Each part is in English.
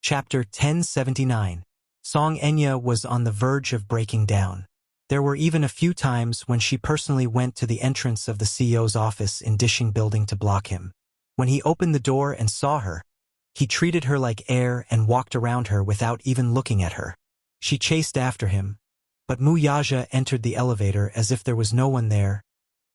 Chapter 1079. Song Enya was on the verge of breaking down. There were even a few times when she personally went to the entrance of the CEO's office in Dishing Building to block him. When he opened the door and saw her, he treated her like air and walked around her without even looking at her. She chased after him, but Wuxia entered the elevator as if there was no one there,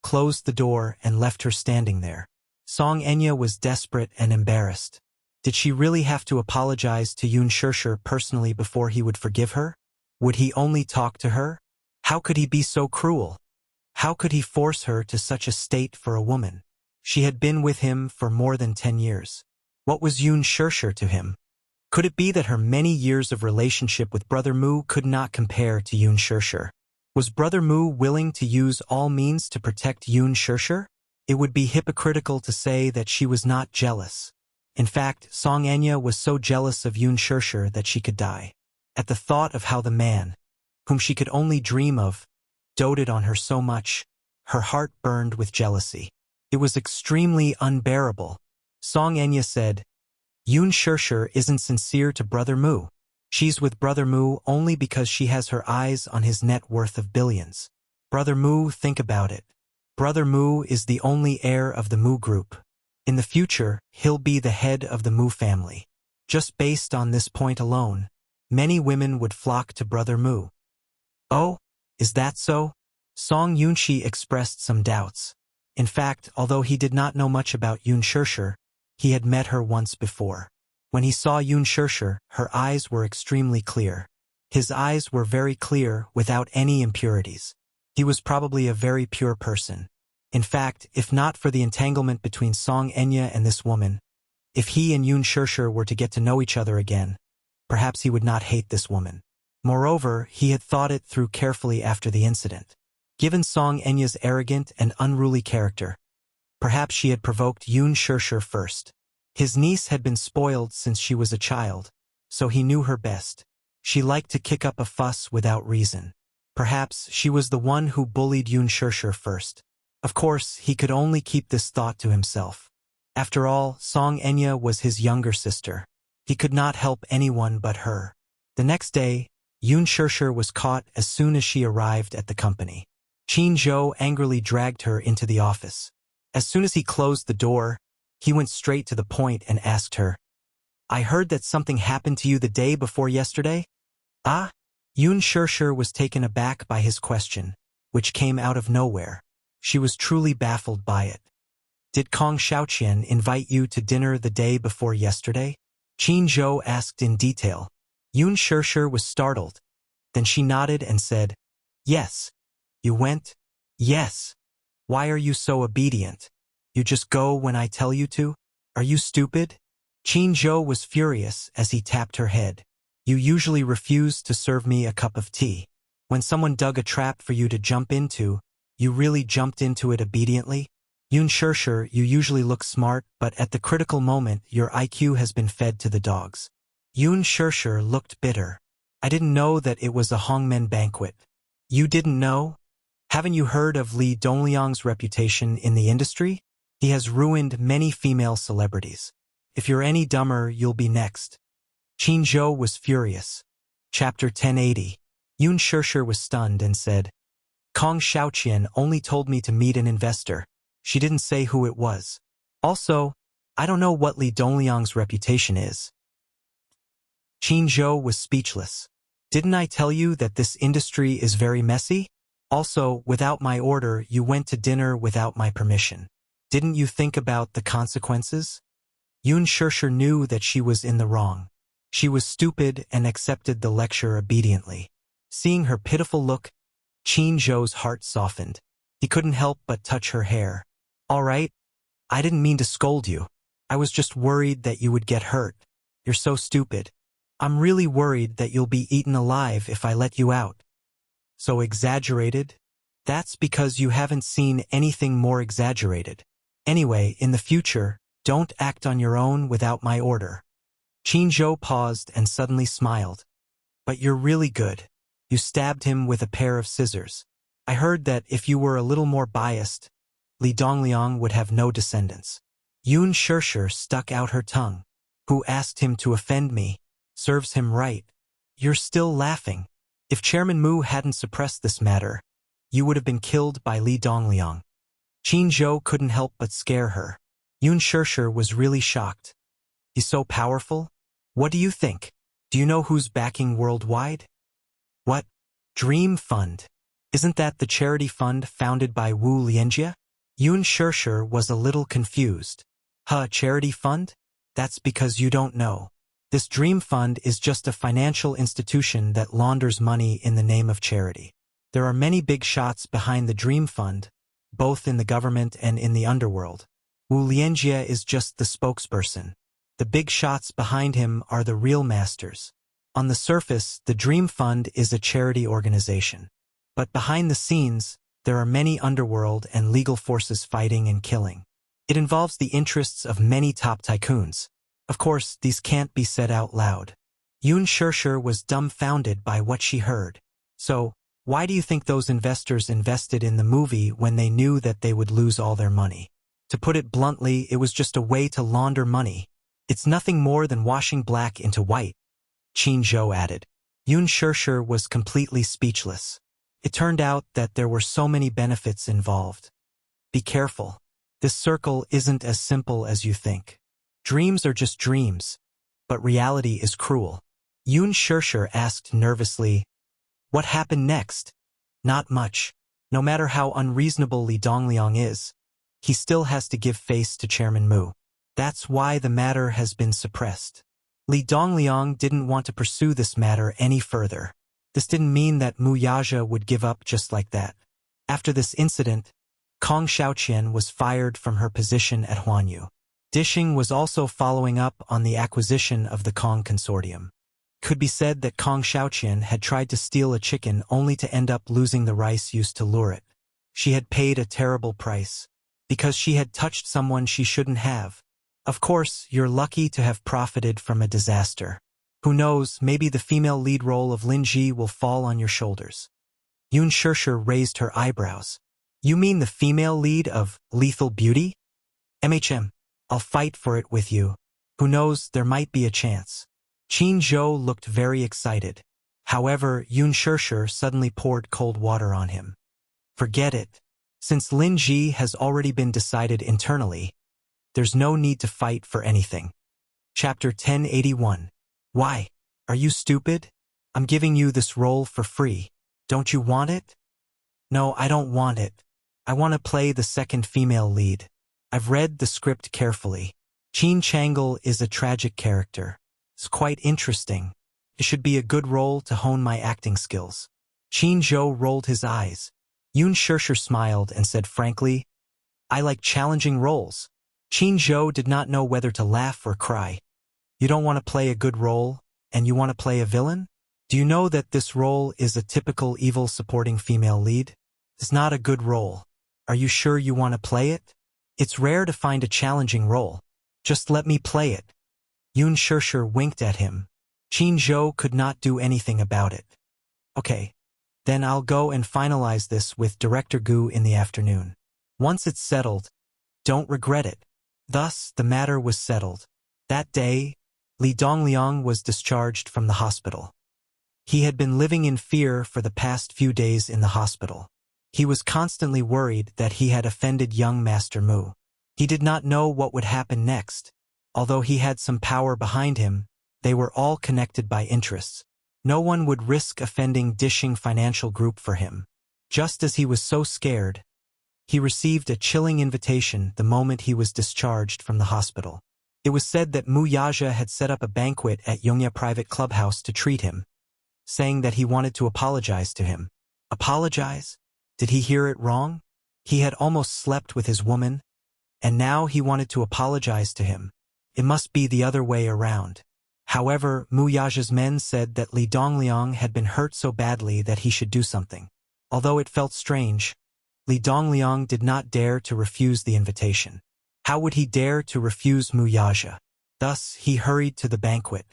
closed the door and left her standing there. Song Enya was desperate and embarrassed. Did she really have to apologize to Yun Shishir personally before he would forgive her? Would he only talk to her? How could he be so cruel? How could he force her to such a state for a woman? She had been with him for more than 10 years. What was Yun Shishir to him? Could it be that her many years of relationship with Brother Mu could not compare to Yun Shishir? Was Brother Mu willing to use all means to protect Yun Shishir? It would be hypocritical to say that she was not jealous. In fact, Song Enya was so jealous of Yun Shishir that she could die. At the thought of how the man, whom she could only dream of, doted on her so much, her heart burned with jealousy. It was extremely unbearable. Song Enya said, Yun Shishir isn't sincere to Brother Mu. She's with Brother Mu only because she has her eyes on his net worth of billions. Brother Mu, think about it. Brother Mu is the only heir of the Mu group. In the future, he'll be the head of the Mu family. Just based on this point alone, many women would flock to Brother Mu. Oh, is that so? Song Yunshi expressed some doubts. In fact, although he did not know much about Yun Shishir, he had met her once before. When he saw Yun Shishir, her eyes were extremely clear. His eyes were very clear without any impurities. He was probably a very pure person. In fact, if not for the entanglement between Song Enya and this woman, if he and Yun Shishir were to get to know each other again, perhaps he would not hate this woman. Moreover, he had thought it through carefully after the incident. Given Song Enya's arrogant and unruly character, perhaps she had provoked Yun Shishir first. His niece had been spoiled since she was a child, so he knew her best. She liked to kick up a fuss without reason. Perhaps she was the one who bullied Yun Shishir first. Of course, he could only keep this thought to himself. After all, Song Enya was his younger sister. He could not help anyone but her. The next day, Yun Shishir was caught as soon as she arrived at the company. Qin Zhou angrily dragged her into the office. As soon as he closed the door, he went straight to the point and asked her, I heard that something happened to you the day before yesterday? Ah? Yun Shishir was taken aback by his question, which came out of nowhere. She was truly baffled by it. Did Kong Xiaoqian invite you to dinner the day before yesterday? Qin Zhou asked in detail. Yun Shishir was startled. Then she nodded and said, Yes. You went? Yes. Why are you so obedient? You just go when I tell you to? Are you stupid? Qin Zhou was furious as he tapped her head. You usually refuse to serve me a cup of tea. When someone dug a trap for you to jump into, you really jumped into it obediently? Yun Shishir, you usually look smart, but at the critical moment, your IQ has been fed to the dogs. Yun Shishir looked bitter. I didn't know that it was a Hongmen banquet. You didn't know? Haven't you heard of Li Dongliang's reputation in the industry? He has ruined many female celebrities. If you're any dumber, you'll be next. Qin Zhou was furious. Chapter 1080. Yun Shishir was stunned and said, Kong Xiaoqian only told me to meet an investor. She didn't say who it was. Also, I don't know what Li Dongliang's reputation is. Qin Zhou was speechless. Didn't I tell you that this industry is very messy? Also, without my order, you went to dinner without my permission. Didn't you think about the consequences? Yun Shishir knew that she was in the wrong. She was stupid and accepted the lecture obediently. Seeing her pitiful look, Qin Zhou's heart softened. He couldn't help but touch her hair. All right, I didn't mean to scold you. I was just worried that you would get hurt. You're so stupid. I'm really worried that you'll be eaten alive if I let you out. So exaggerated? That's because you haven't seen anything more exaggerated. Anyway, in the future, don't act on your own without my order. Qin Zhou paused and suddenly smiled. But you're really good. You stabbed him with a pair of scissors. I heard that if you were a little more biased, Li Dongliang would have no descendants. Yun Shishir stuck out her tongue. Who asked him to offend me? Serves him right. You're still laughing. If Chairman Mu hadn't suppressed this matter, you would have been killed by Li Dongliang. Qin Zhou couldn't help but scare her. Yun Shirshir was really shocked. He's so powerful? What do you think? Do you know who's backing worldwide? What? Dream Fund. Isn't that the charity fund founded by Wu Lianjie? Yun Shirshir was a little confused. Charity fund? That's because you don't know. This Dream Fund is just a financial institution that launders money in the name of charity. There are many big shots behind the Dream Fund, both in the government and in the underworld. Wu Lianjie is just the spokesperson. The big shots behind him are the real masters. On the surface, the Dream Fund is a charity organization. But behind the scenes, there are many underworld and legal forces fighting and killing. It involves the interests of many top tycoons. Of course, these can't be said out loud. Yun Shirshir was dumbfounded by what she heard. So, why do you think those investors invested in the movie when they knew that they would lose all their money? To put it bluntly, it was just a way to launder money. It's nothing more than washing black into white, Qin Zhou added. Yun Shirshir was completely speechless. It turned out that there were so many benefits involved. Be careful. This circle isn't as simple as you think. Dreams are just dreams, but reality is cruel. Yun Shirshir asked nervously, what happened next? Not much. No matter how unreasonable Li Dongliang is, he still has to give face to Chairman Mu. That's why the matter has been suppressed. Li Dongliang didn't want to pursue this matter any further. This didn't mean that Mu Yaja would give up just like that. After this incident, Kong Xiaoqian was fired from her position at Huanyu. Dishing was also following up on the acquisition of the Kong Consortium. Could be said that Kong Xiaoqian had tried to steal a chicken only to end up losing the rice used to lure it. She had paid a terrible price, because she had touched someone she shouldn't have. Of course, you're lucky to have profited from a disaster. Who knows, maybe the female lead role of Lin Ji will fall on your shoulders. Yun Shirshir raised her eyebrows. You mean the female lead of Lethal Beauty? I'll fight for it with you. Who knows, there might be a chance. Qin Zhou looked very excited. However, Yun Shirshir suddenly poured cold water on him. Forget it. Since Lin Ji has already been decided internally, there's no need to fight for anything. Chapter 1081. Why? Are you stupid? I'm giving you this role for free. Don't you want it? No, I don't want it. I want to play the second female lead. I've read the script carefully. Qin Changle is a tragic character. It's quite interesting. It should be a good role to hone my acting skills. Qin Zhou rolled his eyes. Yun Shirshir smiled and said frankly, I like challenging roles. Qin Zhou did not know whether to laugh or cry. You don't want to play a good role, and you want to play a villain? Do you know that this role is a typical evil supporting female lead? It's not a good role. Are you sure you want to play it? It's rare to find a challenging role. Just let me play it. Yun Shirshir winked at him. Qin Zhou could not do anything about it. Okay, then I'll go and finalize this with Director Gu in the afternoon. Once it's settled, don't regret it. Thus, the matter was settled. That day, Li Dongliang was discharged from the hospital. He had been living in fear for the past few days in the hospital. He was constantly worried that he had offended young Master Mu. He did not know what would happen next. Although he had some power behind him, they were all connected by interests. No one would risk offending Dishing Financial Group for him. Just as he was so scared, he received a chilling invitation the moment he was discharged from the hospital. It was said that Mu Yaja had set up a banquet at Yongya private clubhouse to treat him, saying that he wanted to apologize to him. Apologize? Did he hear it wrong? He had almost slept with his woman, and now he wanted to apologize to him. It must be the other way around. However, Mu Yaja's men said that Li Dongliang had been hurt so badly that he should do something. Although it felt strange, Li Dongliang did not dare to refuse the invitation. How would he dare to refuse Mu Yaja? Thus, he hurried to the banquet.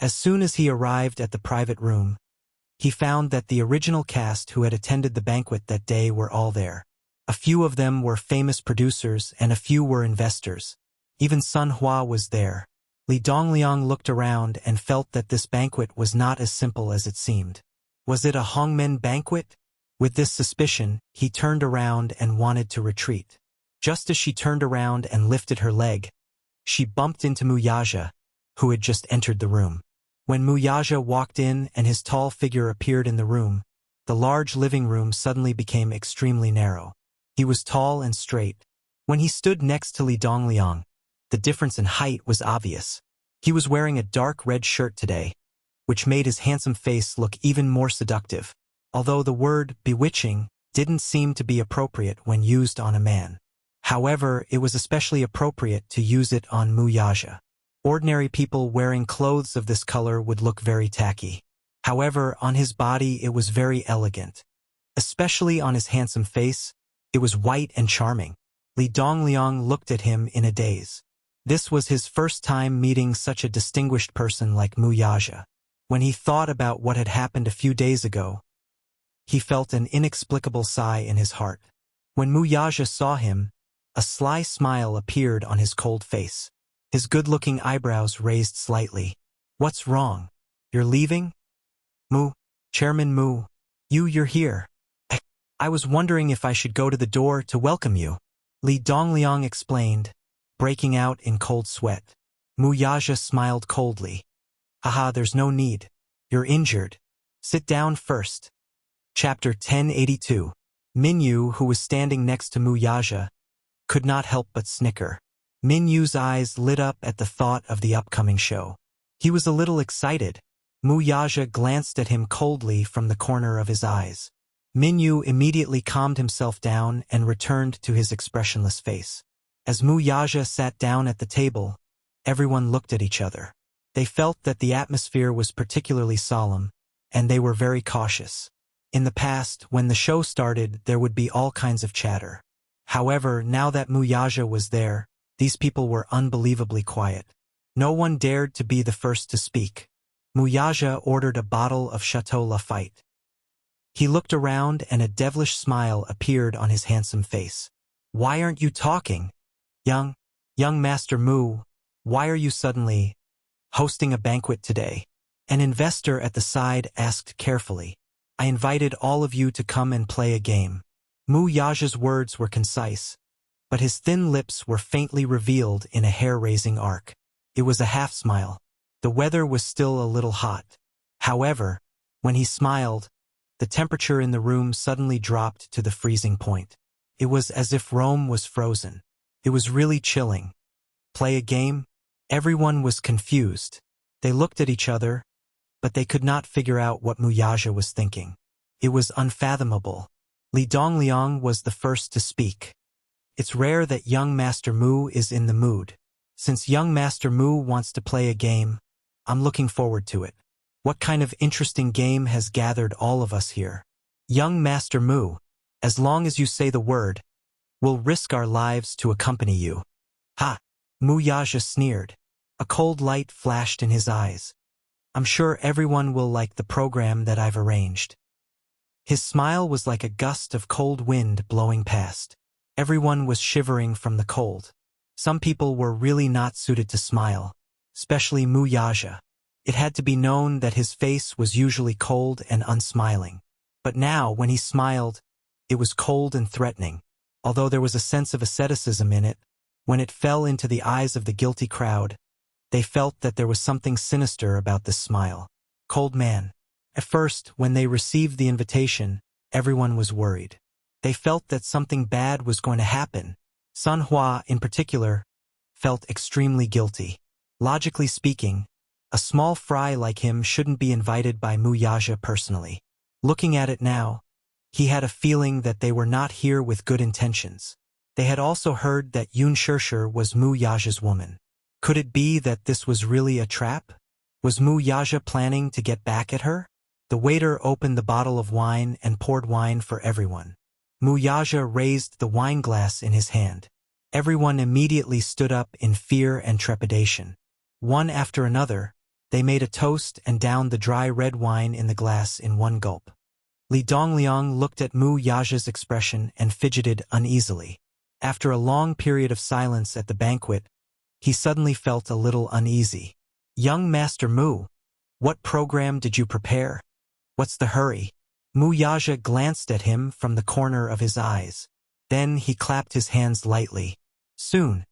As soon as he arrived at the private room, he found that the original cast who had attended the banquet that day were all there. A few of them were famous producers and a few were investors. Even Sun Hua was there. Li Dongliang looked around and felt that this banquet was not as simple as it seemed. Was it a Hongmen banquet? With this suspicion, he turned around and wanted to retreat. Just as she turned around and lifted her leg, she bumped into Muyaja, who had just entered the room. When Muyaja walked in and his tall figure appeared in the room, the large living room suddenly became extremely narrow. He was tall and straight. When he stood next to Li Dongliang, the difference in height was obvious. He was wearing a dark red shirt today, which made his handsome face look even more seductive, although the word bewitching didn't seem to be appropriate when used on a man. However, it was especially appropriate to use it on Muyaja. Ordinary people wearing clothes of this color would look very tacky. However, on his body it was very elegant. Especially on his handsome face, it was white and charming. Li Dongliang looked at him in a daze. This was his first time meeting such a distinguished person like Muyaja. When he thought about what had happened a few days ago, he felt an inexplicable sigh in his heart. When Muyaja saw him, a sly smile appeared on his cold face. His good-looking eyebrows raised slightly. "What's wrong? You're leaving? Chairman Mu, you're here. I was wondering if I should go to the door to welcome you," Li Dongliang explained, breaking out in cold sweat. Muyaja smiled coldly. "Haha, there's no need. You're injured. Sit down first." Chapter 1082. Minyu, who was standing next to Muyaja, could not help but snicker. Minyu's eyes lit up at the thought of the upcoming show. He was a little excited. Muyaja glanced at him coldly from the corner of his eyes. Minyu immediately calmed himself down and returned to his expressionless face. As Muyaja sat down at the table, everyone looked at each other. They felt that the atmosphere was particularly solemn, and they were very cautious. In the past, when the show started, there would be all kinds of chatter. However, now that Muyaja was there, these people were unbelievably quiet. No one dared to be the first to speak. Muyaja ordered a bottle of Chateau Lafite. He looked around and a devilish smile appeared on his handsome face. "Why aren't you talking? Young Master Mu, why are you suddenly hosting a banquet today?" An investor at the side asked carefully. "I invited all of you to come and play a game." Muyaja's words were concise, but his thin lips were faintly revealed in a hair-raising arc. It was a half-smile. The weather was still a little hot. However, when he smiled, the temperature in the room suddenly dropped to the freezing point. It was as if Rome was frozen. It was really chilling. Play a game? Everyone was confused. They looked at each other, but they could not figure out what Muyaja was thinking. It was unfathomable. Li Dongliang was the first to speak. "It's rare that young Master Mu is in the mood. Since young Master Mu wants to play a game, I'm looking forward to it. What kind of interesting game has gathered all of us here? Young Master Mu, as long as you say the word, we'll risk our lives to accompany you." "Ha!" Muyaja sneered. A cold light flashed in his eyes. "I'm sure everyone will like the program that I've arranged." His smile was like a gust of cold wind blowing past. Everyone was shivering from the cold. Some people were really not suited to smile, especially Muyaja. It had to be known that his face was usually cold and unsmiling. But now, when he smiled, it was cold and threatening. Although there was a sense of asceticism in it, when it fell into the eyes of the guilty crowd, they felt that there was something sinister about this smile. Cold man. At first, when they received the invitation, everyone was worried. They felt that something bad was going to happen. Sun Hua, in particular, felt extremely guilty. Logically speaking, a small fry like him shouldn't be invited by Muyaja personally. Looking at it now, he had a feeling that they were not here with good intentions. They had also heard that Yun Shirshir was Muyaja's woman. Could it be that this was really a trap? Was Muyaja planning to get back at her? The waiter opened the bottle of wine and poured wine for everyone. Muyaja raised the wine glass in his hand. Everyone immediately stood up in fear and trepidation. One after another, they made a toast and downed the dry red wine in the glass in one gulp. Li Dongliang looked at Muyaja's expression and fidgeted uneasily. After a long period of silence at the banquet, he suddenly felt a little uneasy. "Young Master Mu, what program did you prepare? What's the hurry?" Mu Yaja glanced at him from the corner of his eyes. Then he clapped his hands lightly. Soon,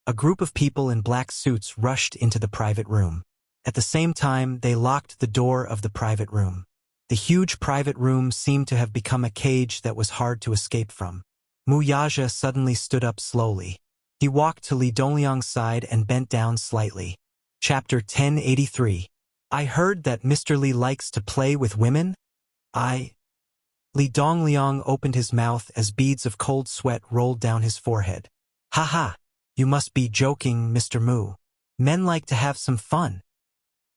a group of people in black suits rushed into the private room. At the same time, they locked the door of the private room. The huge private room seemed to have become a cage that was hard to escape from. Mu Yaja suddenly stood up slowly. He walked to Li Dongliang's side and bent down slightly. Chapter 1083. "I heard that Mr. Li likes to play with women?" Li Dongliang opened his mouth as beads of cold sweat rolled down his forehead. "Ha ha! You must be joking, Mr. Mu. Men like to have some fun.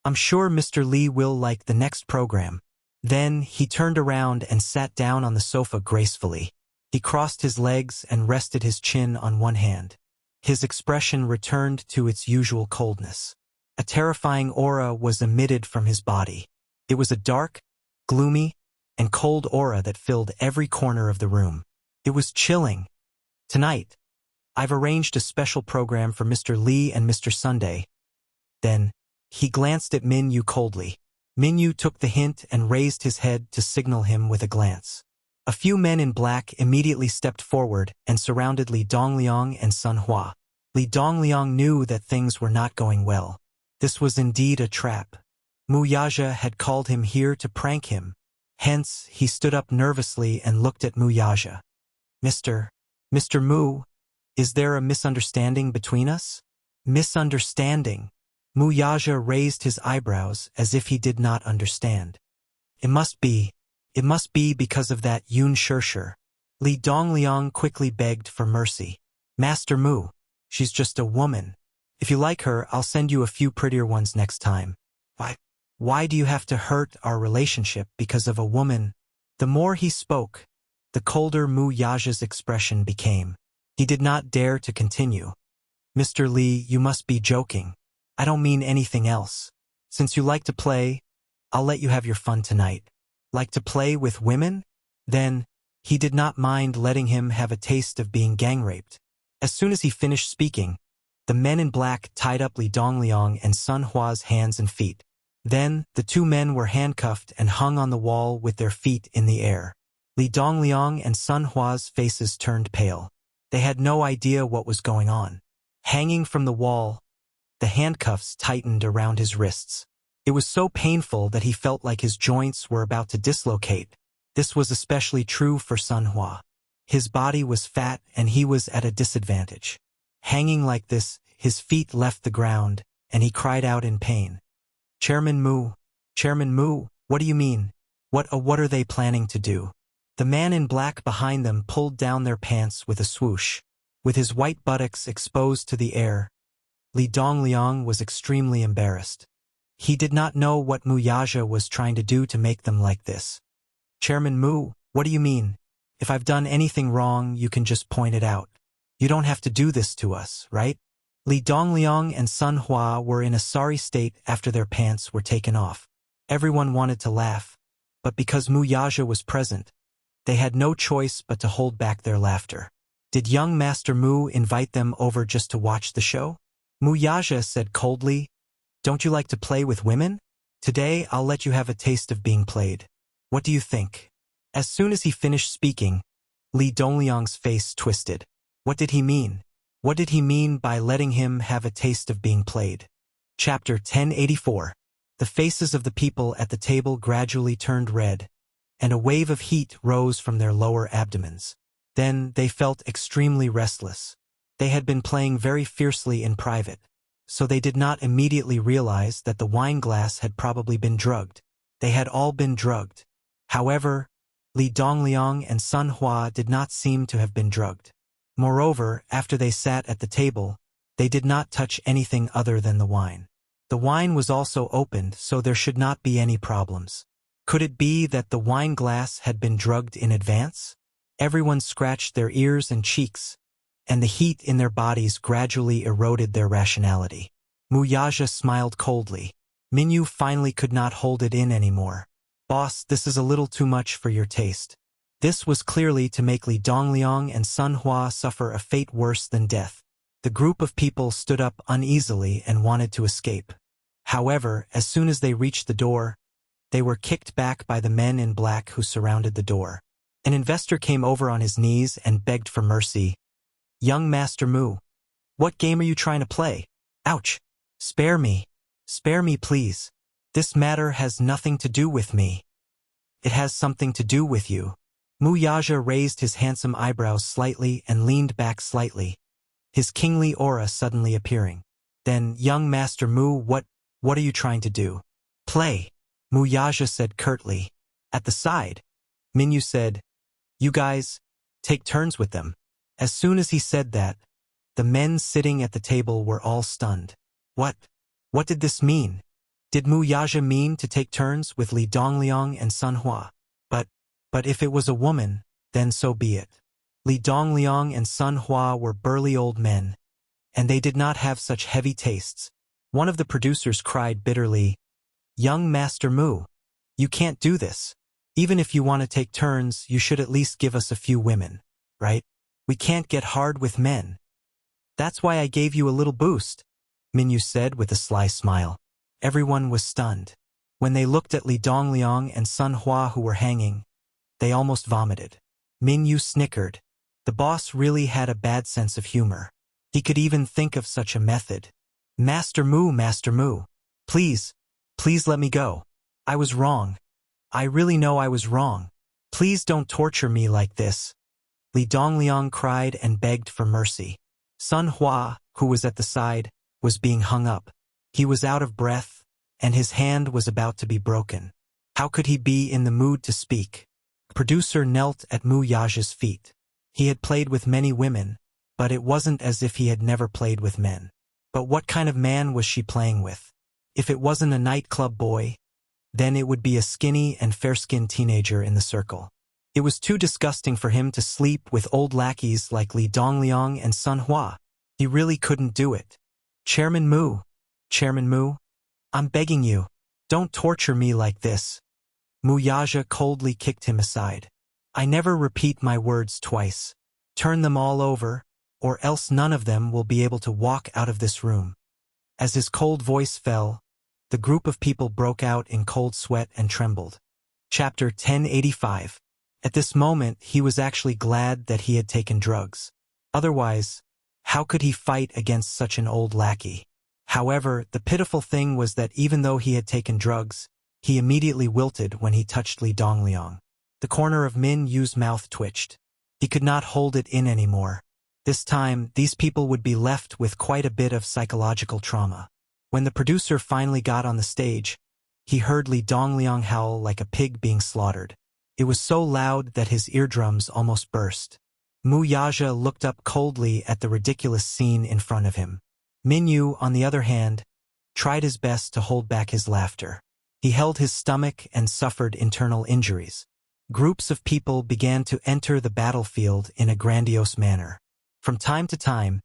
I'm sure Mr. Li will like the next program." Then he turned around and sat down on the sofa gracefully. He crossed his legs and rested his chin on one hand. His expression returned to its usual coldness. A terrifying aura was emitted from his body. It was a dark, gloomy, and cold aura that filled every corner of the room. It was chilling. "Tonight, I've arranged a special program for Mr. Li and Mr. Sunday." Then, he glanced at Min Yu coldly. Min Yu took the hint and raised his head to signal him with a glance. A few men in black immediately stepped forward and surrounded Li Dongliang and Sun Hua. Li Dongliang knew that things were not going well. This was indeed a trap. Mu Yaja had called him here to prank him. Hence, he stood up nervously and looked at Mu Yaja. Mr. Mu, is there a misunderstanding between us?" "Misunderstanding?" Mu Yaja raised his eyebrows as if he did not understand. It must be because of that Yun Shirshir." Li Dongliang quickly begged for mercy. "Master Mu, she's just a woman. If you like her, I'll send you a few prettier ones next time." Why do you have to hurt our relationship because of a woman?" The more he spoke, the colder Mu Yaja's expression became. He did not dare to continue. "Mr. Li, you must be joking. I don't mean anything else. Since you like to play, I'll let you have your fun tonight." Like to play with women? Then, he did not mind letting him have a taste of being gang-raped. As soon as he finished speaking, the men in black tied up Li Dongliang and Sun Hua's hands and feet. Then, the two men were handcuffed and hung on the wall with their feet in the air. Li Dongliang and Sun Hua's faces turned pale. They had no idea what was going on. Hanging from the wall, the handcuffs tightened around his wrists. It was so painful that he felt like his joints were about to dislocate. This was especially true for Sun Hua. His body was fat and he was at a disadvantage. Hanging like this, his feet left the ground, and he cried out in pain. Chairman Mu, what do you mean? What are they planning to do?" The man in black behind them pulled down their pants with a swoosh. With his white buttocks exposed to the air, Li Dongliang was extremely embarrassed. He did not know what Mu Yaja was trying to do to make them like this. "Chairman Mu, what do you mean? If I've done anything wrong, you can just point it out. You don't have to do this to us, right?" Li Dongliang and Sun Hua were in a sorry state after their pants were taken off. Everyone wanted to laugh, but because Mu Yaja was present, they had no choice but to hold back their laughter. Did young Master Mu invite them over just to watch the show? Mu Yaja said coldly, "Don't you like to play with women? Today I'll let you have a taste of being played. What do you think?" As soon as he finished speaking, Li Dongliang's face twisted. What did he mean? What did he mean by letting him have a taste of being played? Chapter 1084. The faces of the people at the table gradually turned red, and a wave of heat rose from their lower abdomens. Then they felt extremely restless. They had been playing very fiercely in private, so they did not immediately realize that the wine glass had probably been drugged. They had all been drugged. However, Li Dongliang and Sun Hua did not seem to have been drugged. Moreover, after they sat at the table, they did not touch anything other than the wine. The wine was also opened, so there should not be any problems. Could it be that the wine glass had been drugged in advance? Everyone scratched their ears and cheeks, and the heat in their bodies gradually eroded their rationality. Mu Yaja smiled coldly. Minyu finally could not hold it in anymore. "Boss, this is a little too much for your taste." This was clearly to make Li Dongliang and Sun Hua suffer a fate worse than death. The group of people stood up uneasily and wanted to escape. However, as soon as they reached the door, they were kicked back by the men in black who surrounded the door. An investor came over on his knees and begged for mercy. "Young Master Mu, what game are you trying to play? Ouch! Spare me. Spare me, please. This matter has nothing to do with me. It has something to do with you." Mu Yaja raised his handsome eyebrows slightly and leaned back slightly, his kingly aura suddenly appearing. "Then, young Master Mu, what are you trying to do?" "Play," Mu Yaja said curtly. At the side, Minyu said, "You guys, take turns with them." As soon as he said that, the men sitting at the table were all stunned. What did this mean? Did Mu Yaja mean to take turns with Li Dongliang and Sun Hua? But if it was a woman, then so be it. Li Dongliang and Sun Hua were burly old men, and they did not have such heavy tastes. One of the producers cried bitterly, "Young Master Mu, you can't do this. Even if you want to take turns, you should at least give us a few women, right? We can't get hard with men." "That's why I gave you a little boost," Minyu said with a sly smile. Everyone was stunned. When they looked at Li Dongliang and Sun Hua who were hanging, they almost vomited. Minyu snickered. The boss really had a bad sense of humor. He could even think of such a method. Master Mu, please let me go. I was wrong. I really know I was wrong. Please don't torture me like this." Li Dongliang cried and begged for mercy. Sun Hua, who was at the side, was being hung up. He was out of breath, and his hand was about to be broken. How could he be in the mood to speak? Producer knelt at Mu Yaja's feet. He had played with many women, but it wasn't as if he had never played with men. But what kind of man was she playing with? If it wasn't a nightclub boy, then it would be a skinny and fair-skinned teenager in the circle. It was too disgusting for him to sleep with old lackeys like Li Dongliang and Sun Hua. He really couldn't do it. Chairman Mu, I'm begging you, don't torture me like this." Mu Yaja coldly kicked him aside. "I never repeat my words twice. Turn them all over, or else none of them will be able to walk out of this room." As his cold voice fell, the group of people broke out in cold sweat and trembled. Chapter 1085. At this moment, he was actually glad that he had taken drugs. Otherwise, how could he fight against such an old lackey? However, the pitiful thing was that even though he had taken drugs, he immediately wilted when he touched Li Dongliang. The corner of Min Yu's mouth twitched. He could not hold it in anymore. This time, these people would be left with quite a bit of psychological trauma. When the producer finally got on the stage, he heard Li Dongliang howl like a pig being slaughtered. It was so loud that his eardrums almost burst. Mu Yaja looked up coldly at the ridiculous scene in front of him. Minyu, on the other hand, tried his best to hold back his laughter. He held his stomach and suffered internal injuries. Groups of people began to enter the battlefield in a grandiose manner. From time to time,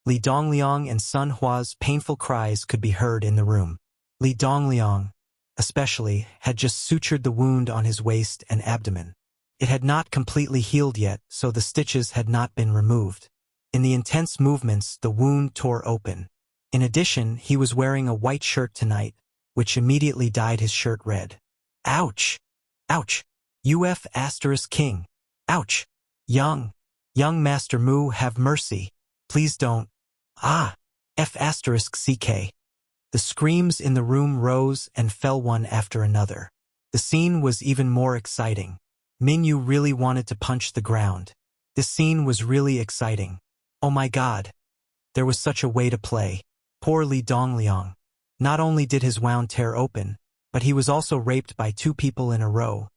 Li Dongliang and Sun Hua's painful cries could be heard in the room. Li Dongliang, especially, had just sutured the wound on his waist and abdomen. It had not completely healed yet, so the stitches had not been removed. In the intense movements, the wound tore open. In addition, he was wearing a white shirt tonight, which immediately dyed his shirt red. Ouch! Ouch! King! Ouch! Young Master Mu, have mercy. Please don't. CK. The screams in the room rose and fell one after another. The scene was even more exciting. Minyu really wanted to punch the ground. This scene was really exciting. Oh my god. There was such a way to play. Poor Li Dongliang. Not only did his wound tear open, but he was also raped by 2 people in a row.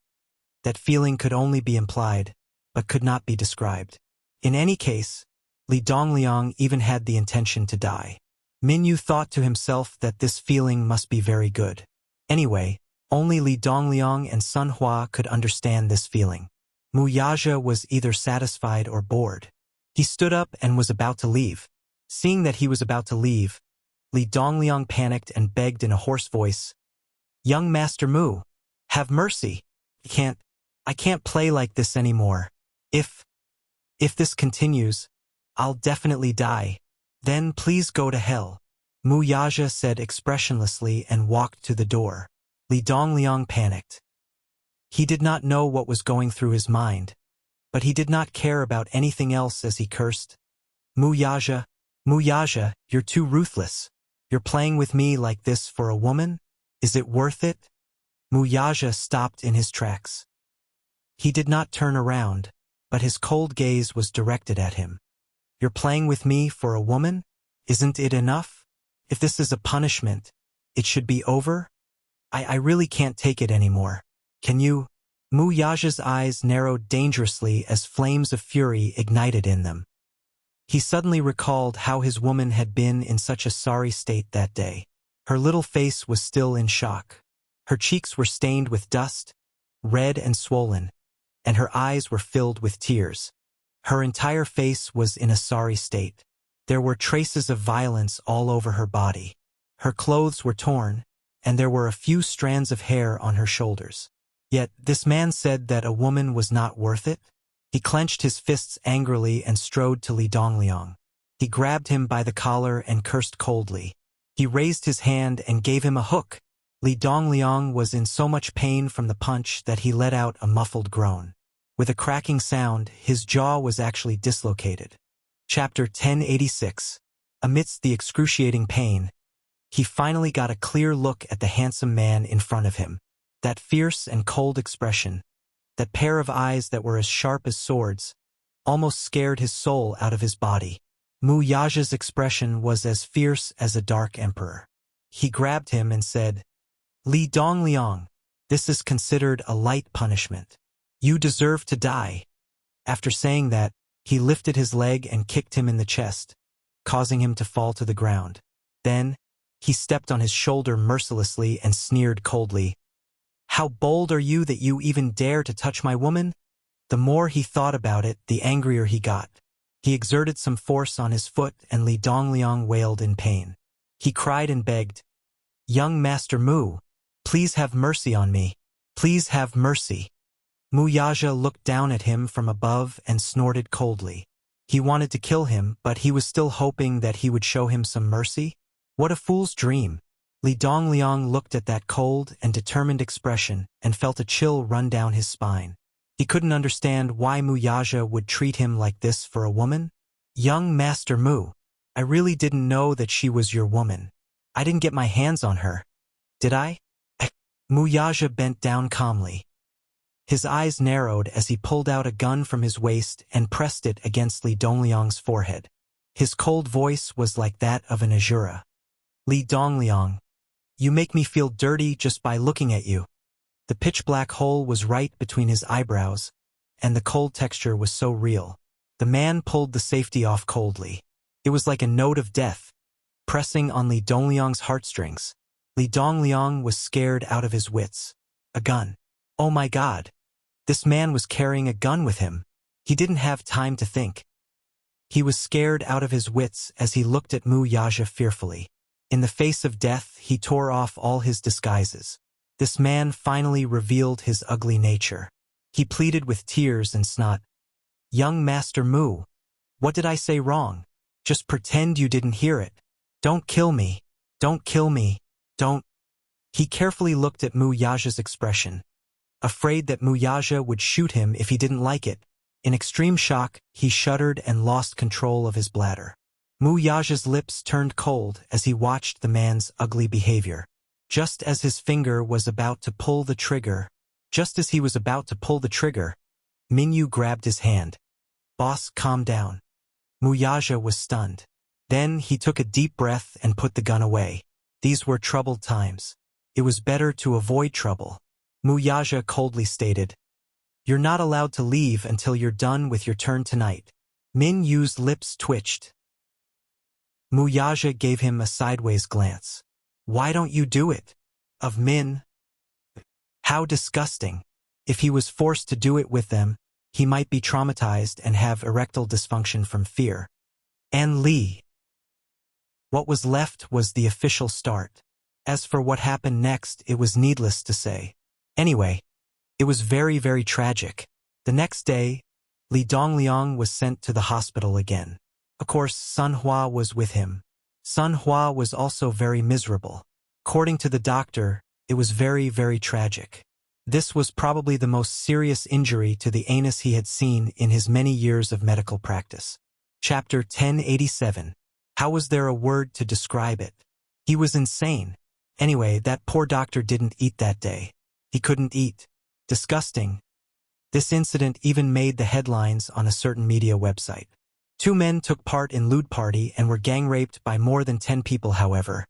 That feeling could only be implied, but could not be described. In any case, Li Dongliang even had the intention to die. Minyu thought to himself that this feeling must be very good. Anyway, only Li Dongliang and Sun Hua could understand this feeling. Mu Yaja was either satisfied or bored. He stood up and was about to leave. Seeing that he was about to leave, Li Dongliang panicked and begged in a hoarse voice, "Young Master Mu, have mercy. I can't play like this anymore. If this continues, I'll definitely die." Then please go to hell, Mu Yaja said expressionlessly and walked to the door. Li Dongliang panicked. He did not know what was going through his mind, but he did not care about anything else as he cursed. Mu Yaja, you're too ruthless. You're playing with me like this for a woman? Is it worth it? Mu Yaja stopped in his tracks. He did not turn around, but his cold gaze was directed at him. You're playing with me for a woman? Isn't it enough? If this is a punishment, it should be over? I really can't take it anymore. Can you? Mu Yaja's eyes narrowed dangerously as flames of fury ignited in them. He suddenly recalled how his woman had been in such a sorry state that day. Her little face was still in shock. Her cheeks were stained with dust, red and swollen, and her eyes were filled with tears. Her entire face was in a sorry state. There were traces of violence all over her body. Her clothes were torn, and there were a few strands of hair on her shoulders. Yet this man said that a woman was not worth it? He clenched his fists angrily and strode to Li Dongliang. He grabbed him by the collar and cursed coldly. He raised his hand and gave him a hook. Li Dongliang was in so much pain from the punch that he let out a muffled groan. With a cracking sound, his jaw was actually dislocated. Chapter 1086. Amidst the excruciating pain, he finally got a clear look at the handsome man in front of him. That fierce and cold expression, that pair of eyes that were as sharp as swords, almost scared his soul out of his body. Mu Yaja's expression was as fierce as a dark emperor. He grabbed him and said, Li Dongliang, this is considered a light punishment. You deserve to die. After saying that, he lifted his leg and kicked him in the chest, causing him to fall to the ground. Then, he stepped on his shoulder mercilessly and sneered coldly. How bold are you that you even dare to touch my woman? The more he thought about it, the angrier he got. He exerted some force on his foot and Li Dongliang wailed in pain. He cried and begged, Young Master Mu, please have mercy on me. Please have mercy. Mu Yaja looked down at him from above and snorted coldly. He wanted to kill him, but he was still hoping that he would show him some mercy. What a fool's dream. Li Dongliang looked at that cold and determined expression and felt a chill run down his spine. He couldn't understand why Mu Yaja would treat him like this for a woman. Young Master Mu, I really didn't know that she was your woman. I didn't get my hands on her. Did I? Mu Yaja bent down calmly. His eyes narrowed as he pulled out a gun from his waist and pressed it against Li Dongliang's forehead. His cold voice was like that of an Azura. Li Dongliang, you make me feel dirty just by looking at you. The pitch-black hole was right between his eyebrows, and the cold texture was so real. The man pulled the safety off coldly. It was like a note of death, pressing on Li Dongliang's heartstrings. Li Dongliang was scared out of his wits. A gun. Oh my God. This man was carrying a gun with him. He didn't have time to think. He was scared out of his wits as he looked at Mu Yaja fearfully. In the face of death, he tore off all his disguises. This man finally revealed his ugly nature. He pleaded with tears and snot. Young Master Mu, what did I say wrong? Just pretend you didn't hear it. Don't kill me. Don't kill me. Don't. He carefully looked at Mu Yaja's expression, afraid that Mu Yaja would shoot him if he didn't like it. In extreme shock, he shuddered and lost control of his bladder. Mu Yaja's lips turned cold as he watched the man's ugly behavior. Just as his finger was about to pull the trigger, Minyu grabbed his hand. Boss, calm down. Mu Yaja was stunned. Then he took a deep breath and put the gun away. These were troubled times. It was better to avoid trouble. Mu Yaja coldly stated, You're not allowed to leave until you're done with your turn tonight. Minyu's lips twitched. Mu Yaja gave him a sideways glance. Why don't you do it? Of Min? How disgusting. If he was forced to do it with them, he might be traumatized and have erectile dysfunction from fear. And Li. What was left was the official start. As for what happened next, it was needless to say. Anyway, it was very, very tragic. The next day, Li Dongliang was sent to the hospital again. Of course, Sun Hua was with him. Sun Hua was also very miserable. According to the doctor, it was very, very tragic. This was probably the most serious injury to the anus he had seen in his many years of medical practice. Chapter 1087. How was there a word to describe it? He was insane. Anyway, that poor doctor didn't eat that day. He couldn't eat. Disgusting. This incident even made the headlines on a certain media website. 2 men took part in lewd party and were gang-raped by more than 10 people, however.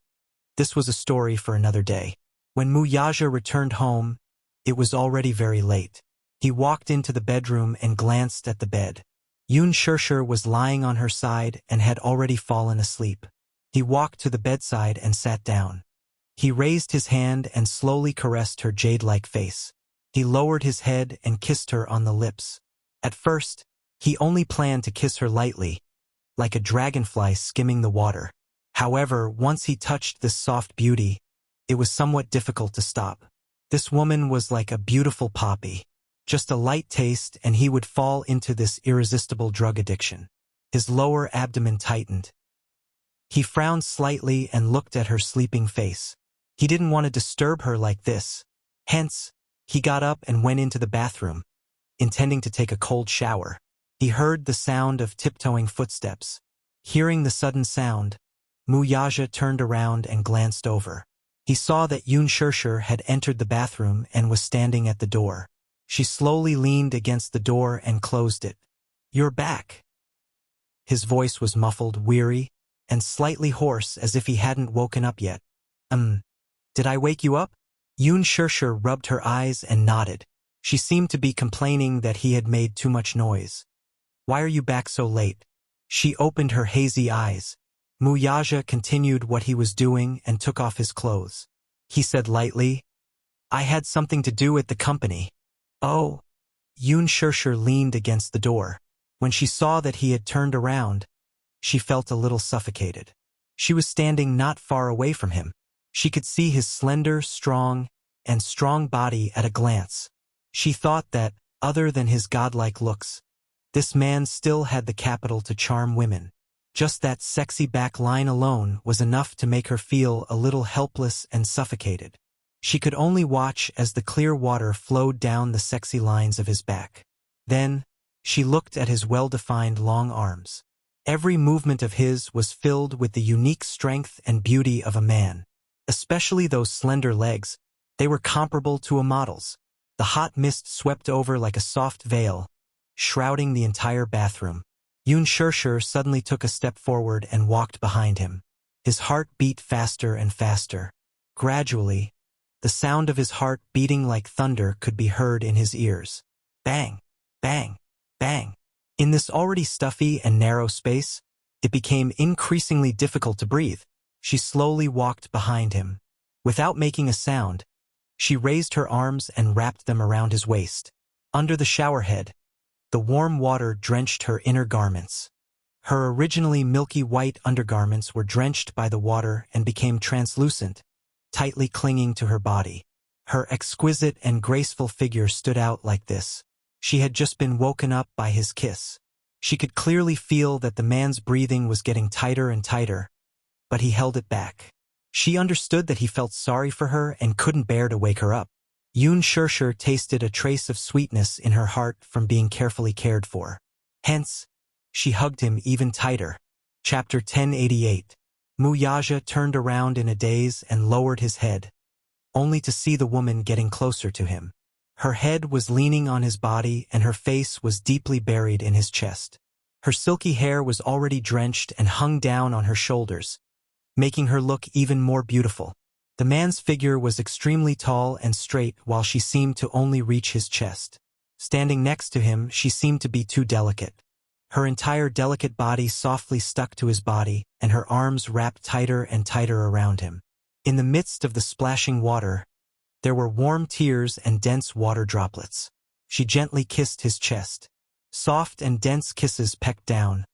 This was a story for another day. When Wuxia returned home, it was already very late. He walked into the bedroom and glanced at the bed. Yun Shirshir was lying on her side and had already fallen asleep. He walked to the bedside and sat down. He raised his hand and slowly caressed her jade-like face. He lowered his head and kissed her on the lips. At first, he only planned to kiss her lightly, like a dragonfly skimming the water. However, once he touched this soft beauty, it was somewhat difficult to stop. This woman was like a beautiful poppy. Just a light taste and he would fall into this irresistible drug addiction. His lower abdomen tightened. He frowned slightly and looked at her sleeping face. He didn't want to disturb her like this. Hence, he got up and went into the bathroom, intending to take a cold shower. He heard the sound of tiptoeing footsteps. Hearing the sudden sound, Wuxia turned around and glanced over. He saw that Yun Shirshir had entered the bathroom and was standing at the door. She slowly leaned against the door and closed it. "You're back." His voice was muffled, weary, and slightly hoarse as if he hadn't woken up yet. Did I wake you up?" Yun Shirshir rubbed her eyes and nodded. She seemed to be complaining that he had made too much noise. "Why are you back so late?" She opened her hazy eyes. Wuxia continued what he was doing and took off his clothes. He said lightly, "I had something to do at the company." "Oh." Yun Shirshir leaned against the door. When she saw that he had turned around, she felt a little suffocated. She was standing not far away from him. She could see his slender, strong body at a glance. She thought that, other than his godlike looks, this man still had the capital to charm women. Just that sexy back line alone was enough to make her feel a little helpless and suffocated. She could only watch as the clear water flowed down the sexy lines of his back. Then, she looked at his well-defined long arms. Every movement of his was filled with the unique strength and beauty of a man. Especially those slender legs, they were comparable to a model's. The hot mist swept over like a soft veil, shrouding the entire bathroom. Yun Shirshir suddenly took a step forward and walked behind him. His heart beat faster and faster. Gradually, the sound of his heart beating like thunder could be heard in his ears. Bang, bang, bang. In this already stuffy and narrow space, it became increasingly difficult to breathe. She slowly walked behind him. Without making a sound, she raised her arms and wrapped them around his waist. Under the shower head, the warm water drenched her inner garments. Her originally milky white undergarments were drenched by the water and became translucent, tightly clinging to her body. Her exquisite and graceful figure stood out like this. She had just been woken up by his kiss. She could clearly feel that the man's breathing was getting tighter and tighter, but he held it back. She understood that he felt sorry for her and couldn't bear to wake her up. Yun Shirshir tasted a trace of sweetness in her heart from being carefully cared for. Hence, she hugged him even tighter. Chapter 1088. Wuxia turned around in a daze and lowered his head, only to see the woman getting closer to him. Her head was leaning on his body and her face was deeply buried in his chest. Her silky hair was already drenched and hung down on her shoulders, making her look even more beautiful. The man's figure was extremely tall and straight while she seemed to only reach his chest. Standing next to him, she seemed to be too delicate. Her entire delicate body softly stuck to his body, and her arms wrapped tighter and tighter around him. In the midst of the splashing water, there were warm tears and dense water droplets. She gently kissed his chest. Soft and dense kisses pecked down,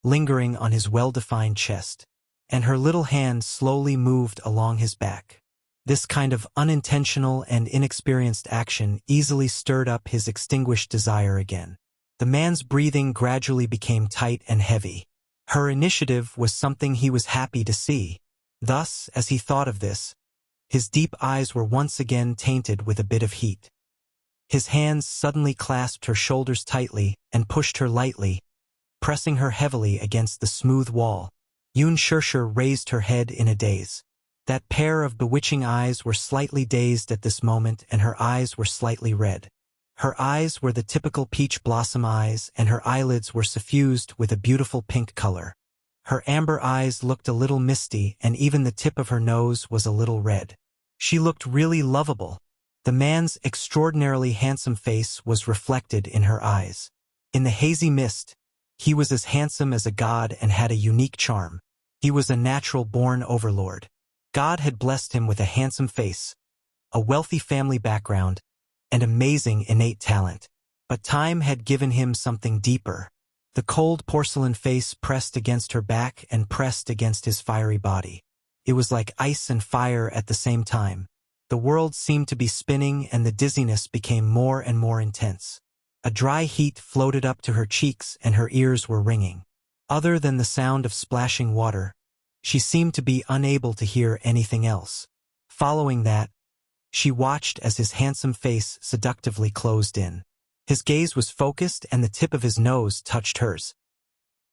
lingering on his well-defined chest, and her little hand slowly moved along his back. This kind of unintentional and inexperienced action easily stirred up his extinguished desire again. The man's breathing gradually became tight and heavy. Her initiative was something he was happy to see. Thus, as he thought of this, his deep eyes were once again tainted with a bit of heat. His hands suddenly clasped her shoulders tightly and pushed her lightly, pressing her heavily against the smooth wall. Yun Shirshir raised her head in a daze. That pair of bewitching eyes were slightly dazed at this moment, and her eyes were slightly red. Her eyes were the typical peach blossom eyes, and her eyelids were suffused with a beautiful pink color. Her amber eyes looked a little misty, and even the tip of her nose was a little red. She looked really lovable. The man's extraordinarily handsome face was reflected in her eyes. In the hazy mist, he was as handsome as a god and had a unique charm. He was a natural-born overlord. God had blessed him with a handsome face, a wealthy family background, and amazing innate talent. But time had given him something deeper. The cold porcelain face pressed against her back and pressed against his fiery body. It was like ice and fire at the same time. The world seemed to be spinning, and the dizziness became more and more intense. A dry heat floated up to her cheeks, and her ears were ringing. Other than the sound of splashing water, she seemed to be unable to hear anything else. Following that, she watched as his handsome face seductively closed in. His gaze was focused, and the tip of his nose touched hers.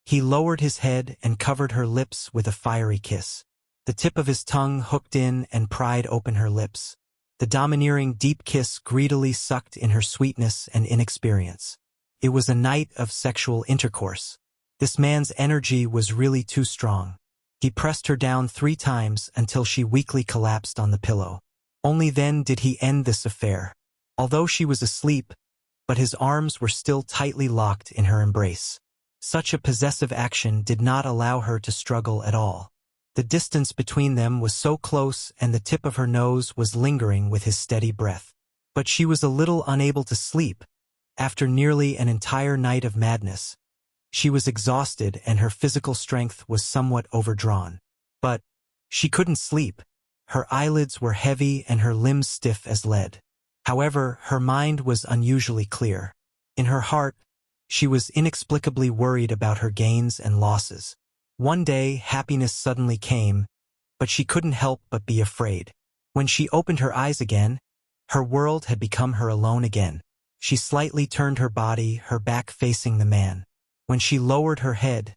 He lowered his head and covered her lips with a fiery kiss. The tip of his tongue hooked in and pried open her lips. The domineering deep kiss greedily sucked in her sweetness and inexperience. It was a night of sexual intercourse. This man's energy was really too strong. He pressed her down 3 times until she weakly collapsed on the pillow. Only then did he end this affair. Although she was asleep, but his arms were still tightly locked in her embrace. Such a possessive action did not allow her to struggle at all. The distance between them was so close, and the tip of her nose was lingering with his steady breath. But she was a little unable to sleep. After nearly an entire night of madness, she was exhausted and her physical strength was somewhat overdrawn. But she couldn't sleep. Her eyelids were heavy and her limbs stiff as lead. However, her mind was unusually clear. In her heart, she was inexplicably worried about her gains and losses. One day, happiness suddenly came, but she couldn't help but be afraid. When she opened her eyes again, her world had become her alone again. She slightly turned her body, her back facing the man. When she lowered her head,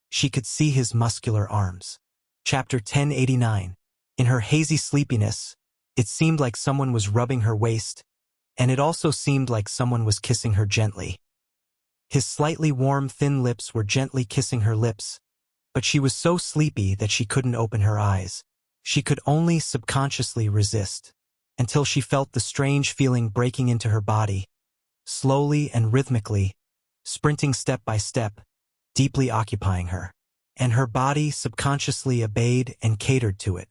she could see his muscular arms. Chapter 1089. In her hazy sleepiness, it seemed like someone was rubbing her waist, and it also seemed like someone was kissing her gently. His slightly warm, thin lips were gently kissing her lips, but she was so sleepy that she couldn't open her eyes. She could only subconsciously resist, until she felt the strange feeling breaking into her body, slowly and rhythmically, sprinting step by step, deeply occupying her. And her body subconsciously obeyed and catered to it.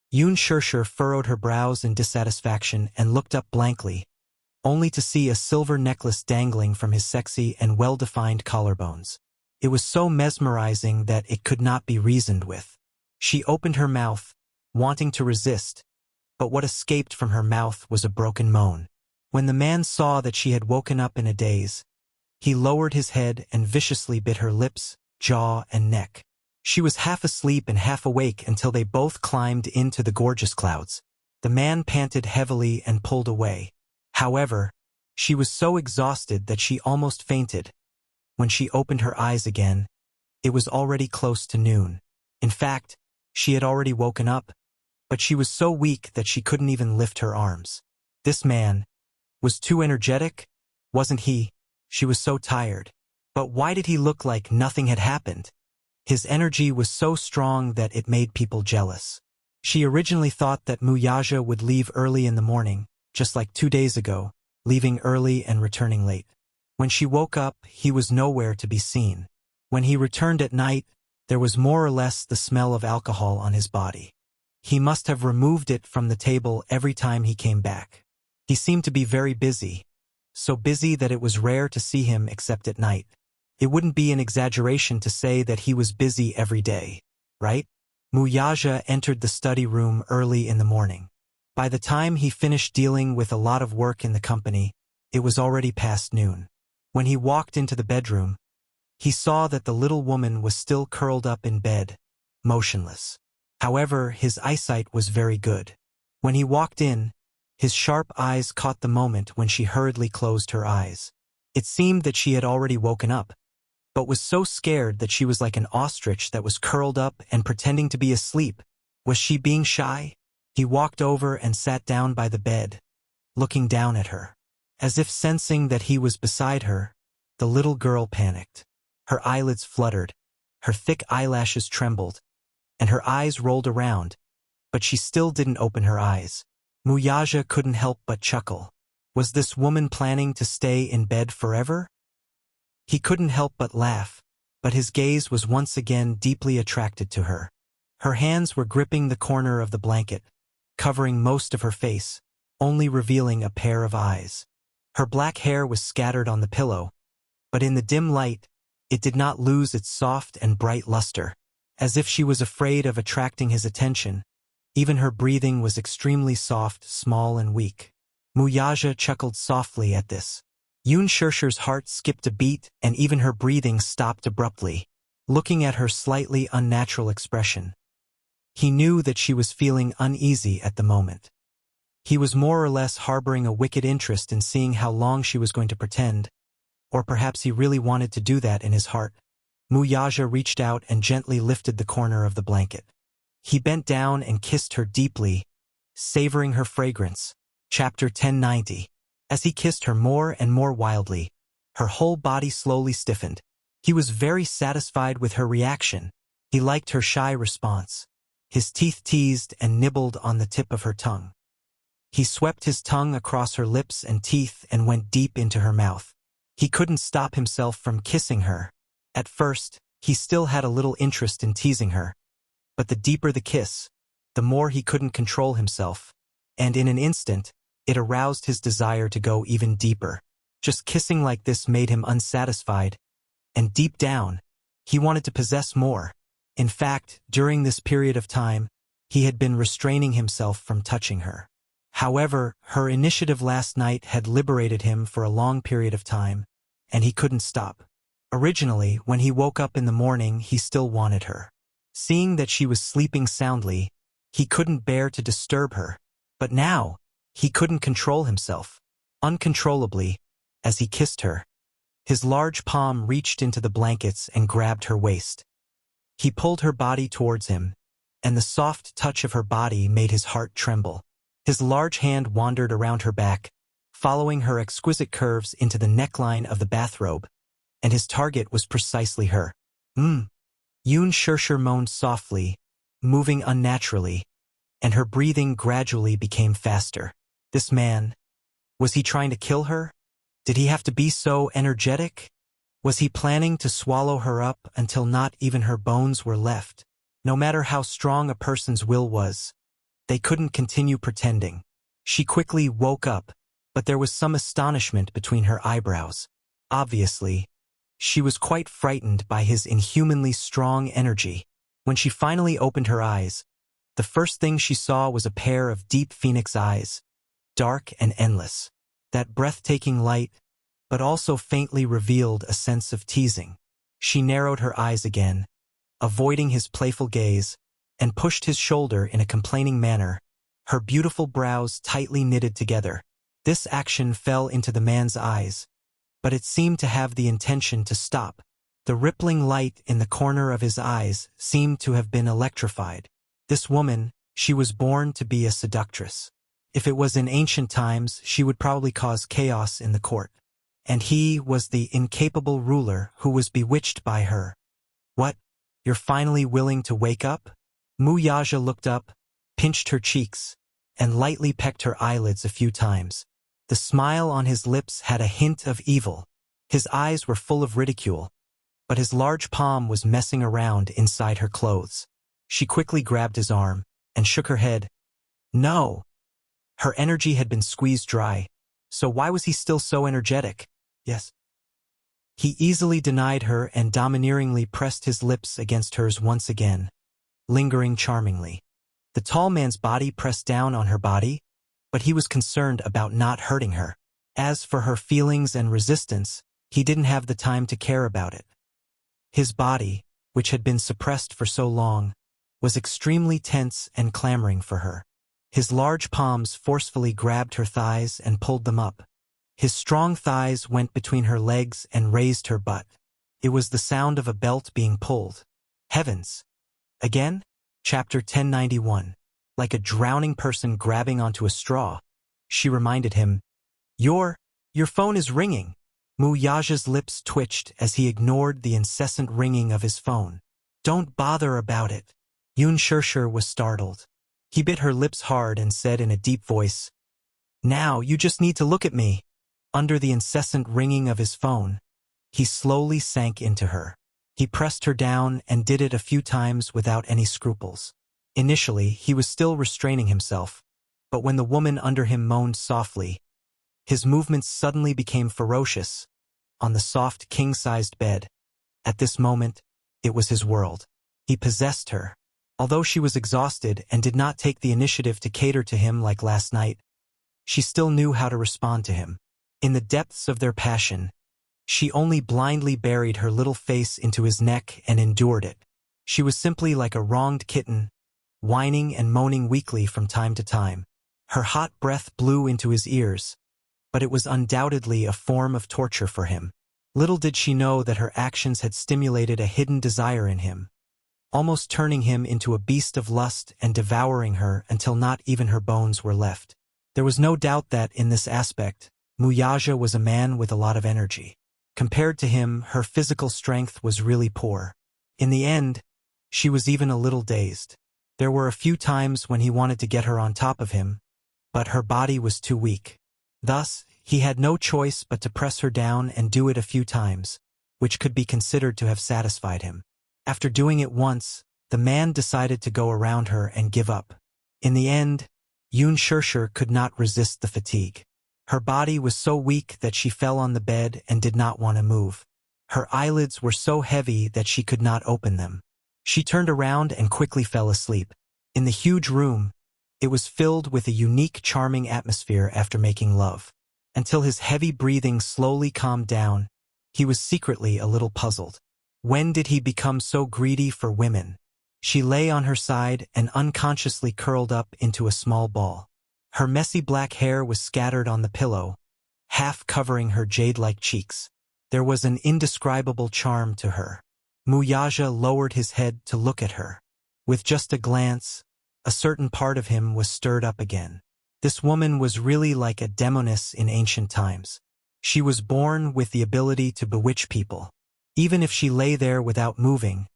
Yun Shirshir furrowed her brows in dissatisfaction and looked up blankly, only to see a silver necklace dangling from his sexy and well-defined collarbones. It was so mesmerizing that it could not be reasoned with. She opened her mouth, wanting to resist, but what escaped from her mouth was a broken moan. When the man saw that she had woken up in a daze, he lowered his head and viciously bit her lips, jaw, and neck. She was half asleep and half awake until they both climbed into the gorgeous clouds. The man panted heavily and pulled away. However, she was so exhausted that she almost fainted. When she opened her eyes again, it was already close to noon. In fact, she had already woken up, but she was so weak that she couldn't even lift her arms. This man was too energetic, wasn't he? She was so tired. But why did he look like nothing had happened? His energy was so strong that it made people jealous. She originally thought that Wuxia would leave early in the morning, just like 2 days ago, leaving early and returning late. When she woke up, he was nowhere to be seen. When he returned at night, there was more or less the smell of alcohol on his body. He must have removed it from the table every time he came back. He seemed to be very busy, so busy that it was rare to see him except at night. It wouldn't be an exaggeration to say that he was busy every day, right? Wuxia entered the study room early in the morning. By the time he finished dealing with a lot of work in the company, it was already past noon. When he walked into the bedroom, He saw that the little woman was still curled up in bed, motionless. However, his eyesight was very good. When he walked in, his sharp eyes caught the moment when she hurriedly closed her eyes. It seemed that she had already woken up, but was so scared that she was like an ostrich that was curled up and pretending to be asleep. Was she being shy? He walked over and sat down by the bed, looking down at her. As if sensing that he was beside her, the little girl panicked. Her eyelids fluttered, her thick eyelashes trembled, and her eyes rolled around, but she still didn't open her eyes. Wuxia couldn't help but chuckle. Was this woman planning to stay in bed forever? He couldn't help but laugh, but his gaze was once again deeply attracted to her. Her hands were gripping the corner of the blanket, covering most of her face, only revealing a pair of eyes. Her black hair was scattered on the pillow, but in the dim light, it did not lose its soft and bright luster. As if she was afraid of attracting his attention, even her breathing was extremely soft, small and weak. Wuxia chuckled softly at this. Yun Shishir's heart skipped a beat and even her breathing stopped abruptly. Looking at her slightly unnatural expression, he knew that she was feeling uneasy at the moment. He was more or less harboring a wicked interest in seeing how long she was going to pretend, or perhaps he really wanted to do that in his heart. Wuxia reached out and gently lifted the corner of the blanket. He bent down and kissed her deeply, savoring her fragrance. Chapter 1090. As he kissed her more and more wildly, her whole body slowly stiffened. He was very satisfied with her reaction. He liked her shy response. His teeth teased and nibbled on the tip of her tongue. He swept his tongue across her lips and teeth and went deep into her mouth. He couldn't stop himself from kissing her. At first, he still had a little interest in teasing her. But the deeper the kiss, the more he couldn't control himself. And in an instant, it aroused his desire to go even deeper. Just kissing like this made him unsatisfied. And deep down, he wanted to possess more. In fact, during this period of time, he had been restraining himself from touching her. However, her initiative last night had liberated him for a long period of time, and he couldn't stop. Originally, when he woke up in the morning, he still wanted her. Seeing that she was sleeping soundly, he couldn't bear to disturb her. But now, he couldn't control himself. Uncontrollably, as he kissed her, his large palm reached into the blankets and grabbed her waist. He pulled her body towards him, and the soft touch of her body made his heart tremble. His large hand wandered around her back, following her exquisite curves into the neckline of the bathrobe, and his target was precisely her. Yun Shishir moaned softly, moving unnaturally, and her breathing gradually became faster. This man, was he trying to kill her? Did he have to be so energetic? Was he planning to swallow her up until not even her bones were left? No matter how strong a person's will was, they couldn't continue pretending. She quickly woke up, but there was some astonishment between her eyebrows. Obviously, she was quite frightened by his inhumanly strong energy. When she finally opened her eyes, the first thing she saw was a pair of deep phoenix eyes, dark and endless. That breathtaking light, but also faintly revealed a sense of teasing. She narrowed her eyes again, avoiding his playful gaze, and pushed his shoulder in a complaining manner, her beautiful brows tightly knitted together. This action fell into the man's eyes, but it seemed to have the intention to stop. The rippling light in the corner of his eyes seemed to have been electrified. This woman, she was born to be a seductress. If it was in ancient times, she would probably cause chaos in the court. And he was the incapable ruler who was bewitched by her. What? You're finally willing to wake up? Wuxia looked up, pinched her cheeks, and lightly pecked her eyelids a few times. The smile on his lips had a hint of evil. His eyes were full of ridicule, but his large palm was messing around inside her clothes. She quickly grabbed his arm and shook her head. No. Her energy had been squeezed dry, so why was he still so energetic? Yes. He easily denied her and domineeringly pressed his lips against hers once again, lingering charmingly. The tall man's body pressed down on her body, but he was concerned about not hurting her. As for her feelings and resistance, he didn't have the time to care about it. His body, which had been suppressed for so long, was extremely tense and clamoring for her. His large palms forcefully grabbed her thighs and pulled them up. His strong thighs went between her legs and raised her butt. It was the sound of a belt being pulled. Heavens! Again? Chapter 1091. Like a drowning person grabbing onto a straw, she reminded him, Your phone is ringing. Wuxia's lips twitched as he ignored the incessant ringing of his phone. Don't bother about it. Yun Shirshir was startled. He bit her lips hard and said in a deep voice, Now you just need to look at me. Under the incessant ringing of his phone, he slowly sank into her. He pressed her down and did it a few times without any scruples. Initially, he was still restraining himself, but when the woman under him moaned softly, his movements suddenly became ferocious. On the soft, king-sized bed, at this moment, it was his world. He possessed her. Although she was exhausted and did not take the initiative to cater to him like last night, she still knew how to respond to him. In the depths of their passion, she only blindly buried her little face into his neck and endured it. She was simply like a wronged kitten, whining and moaning weakly from time to time. Her hot breath blew into his ears, but it was undoubtedly a form of torture for him. Little did she know that her actions had stimulated a hidden desire in him, almost turning him into a beast of lust and devouring her until not even her bones were left. There was no doubt that, in this aspect, Wuxia was a man with a lot of energy. Compared to him, her physical strength was really poor. In the end, she was even a little dazed. There were a few times when he wanted to get her on top of him, but her body was too weak. Thus, he had no choice but to press her down and do it a few times, which could be considered to have satisfied him. After doing it once, the man decided to go around her and give up. In the end, Yun Shirshir could not resist the fatigue. Her body was so weak that she fell on the bed and did not want to move. Her eyelids were so heavy that she could not open them. She turned around and quickly fell asleep. In the huge room, it was filled with a unique, charming atmosphere after making love. Until his heavy breathing slowly calmed down, he was secretly a little puzzled. When did he become so greedy for women? She lay on her side and unconsciously curled up into a small ball. Her messy black hair was scattered on the pillow, half covering her jade-like cheeks. There was an indescribable charm to her. Wuxia lowered his head to look at her. With just a glance, a certain part of him was stirred up again. This woman was really like a demoness in ancient times. She was born with the ability to bewitch people. Even if she lay there without moving,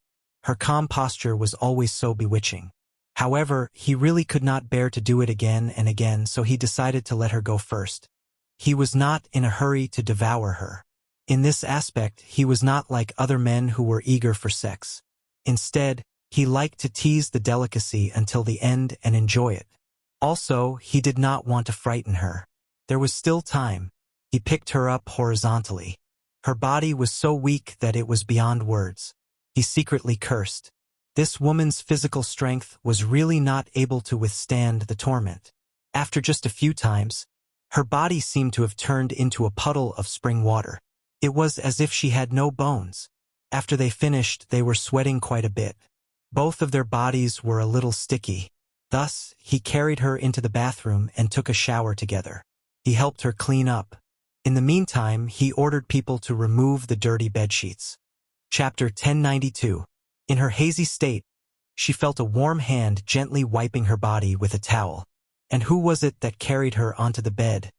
her calm posture was always so bewitching. However, he really could not bear to do it again and again, so he decided to let her go first. He was not in a hurry to devour her. In this aspect, he was not like other men who were eager for sex. Instead, he liked to tease the delicacy until the end and enjoy it. Also, he did not want to frighten her. There was still time. He picked her up horizontally. Her body was so weak that it was beyond words. He secretly cursed. This woman's physical strength was really not able to withstand the torment. After just a few times, her body seemed to have turned into a puddle of spring water. It was as if she had no bones. After they finished, they were sweating quite a bit. Both of their bodies were a little sticky. Thus, he carried her into the bathroom and took a shower together. He helped her clean up. In the meantime, he ordered people to remove the dirty bedsheets. Chapter 1092. In her hazy state, she felt a warm hand gently wiping her body with a towel. And who was it that carried her onto the bed?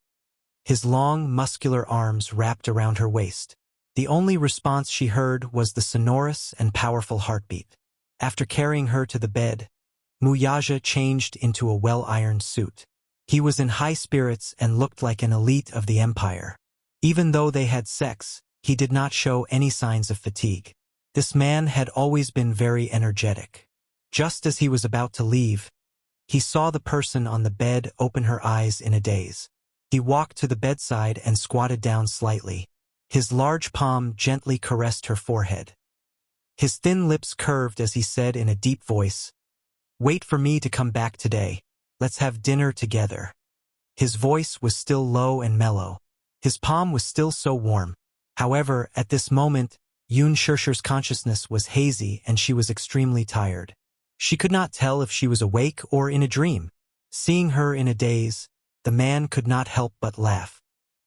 His long, muscular arms wrapped around her waist. The only response she heard was the sonorous and powerful heartbeat. After carrying her to the bed, Wuxia changed into a well-ironed suit. He was in high spirits and looked like an elite of the empire. Even though they had sex, he did not show any signs of fatigue. This man had always been very energetic. Just as he was about to leave, he saw the person on the bed open her eyes in a daze. He walked to the bedside and squatted down slightly. His large palm gently caressed her forehead. His thin lips curved as he said in a deep voice, "Wait for me to come back today. Let's have dinner together." His voice was still low and mellow. His palm was still so warm. However, at this moment, Yoon Shirshir's consciousness was hazy and she was extremely tired. She could not tell if she was awake or in a dream. Seeing her in a daze, the man could not help but laugh.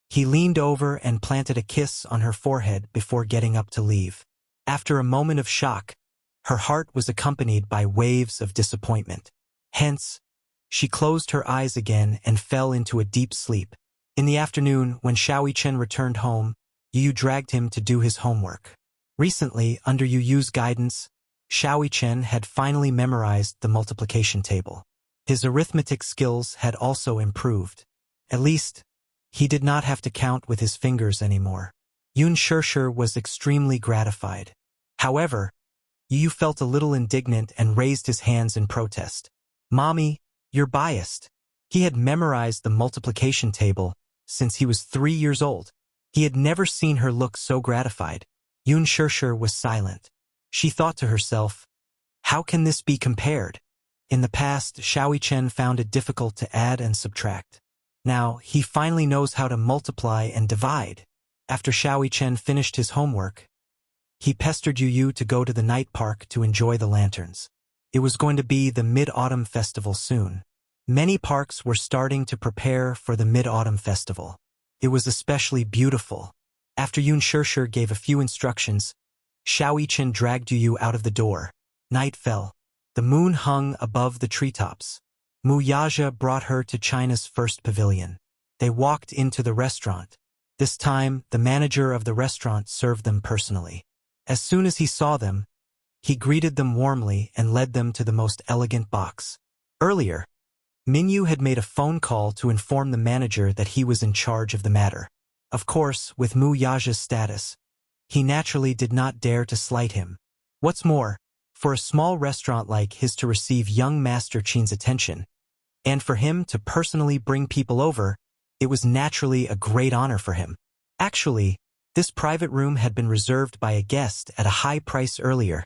He leaned over and planted a kiss on her forehead before getting up to leave. After a moment of shock, her heart was accompanied by waves of disappointment. Hence, she closed her eyes again and fell into a deep sleep. In the afternoon, when Xiao Chen returned home, Yu dragged him to do his homework. Recently, under Yu's guidance, Xiao Chen had finally memorized the multiplication table. His arithmetic skills had also improved. At least, he did not have to count with his fingers anymore. Yoon Shirshir was extremely gratified. However, Yu felt a little indignant and raised his hands in protest. "Mommy, you're biased." He had memorized the multiplication table since he was 3 years old. He had never seen her look so gratified. Yoon Shirshir was silent. She thought to herself, how can this be compared? In the past, Xiao Chen found it difficult to add and subtract. Now, he finally knows how to multiply and divide. After Xiao Chen finished his homework, he pestered Yu to go to the night park to enjoy the lanterns. It was going to be the Mid-Autumn Festival soon. Many parks were starting to prepare for the Mid-Autumn Festival. It was especially beautiful. After Yoon Shirshir gave a few instructions, Xiao Chen dragged Yu out of the door. Night fell. The moon hung above the treetops. Mu Yaja brought her to China's first pavilion. They walked into the restaurant. This time, the manager of the restaurant served them personally. As soon as he saw them, he greeted them warmly and led them to the most elegant box. Earlier, Minyu had made a phone call to inform the manager that he was in charge of the matter. Of course, with Mu Yaja's status, he naturally did not dare to slight him. What's more, for a small restaurant like his to receive young Master Qin's attention, and for him to personally bring people over, it was naturally a great honor for him. Actually, this private room had been reserved by a guest at a high price earlier,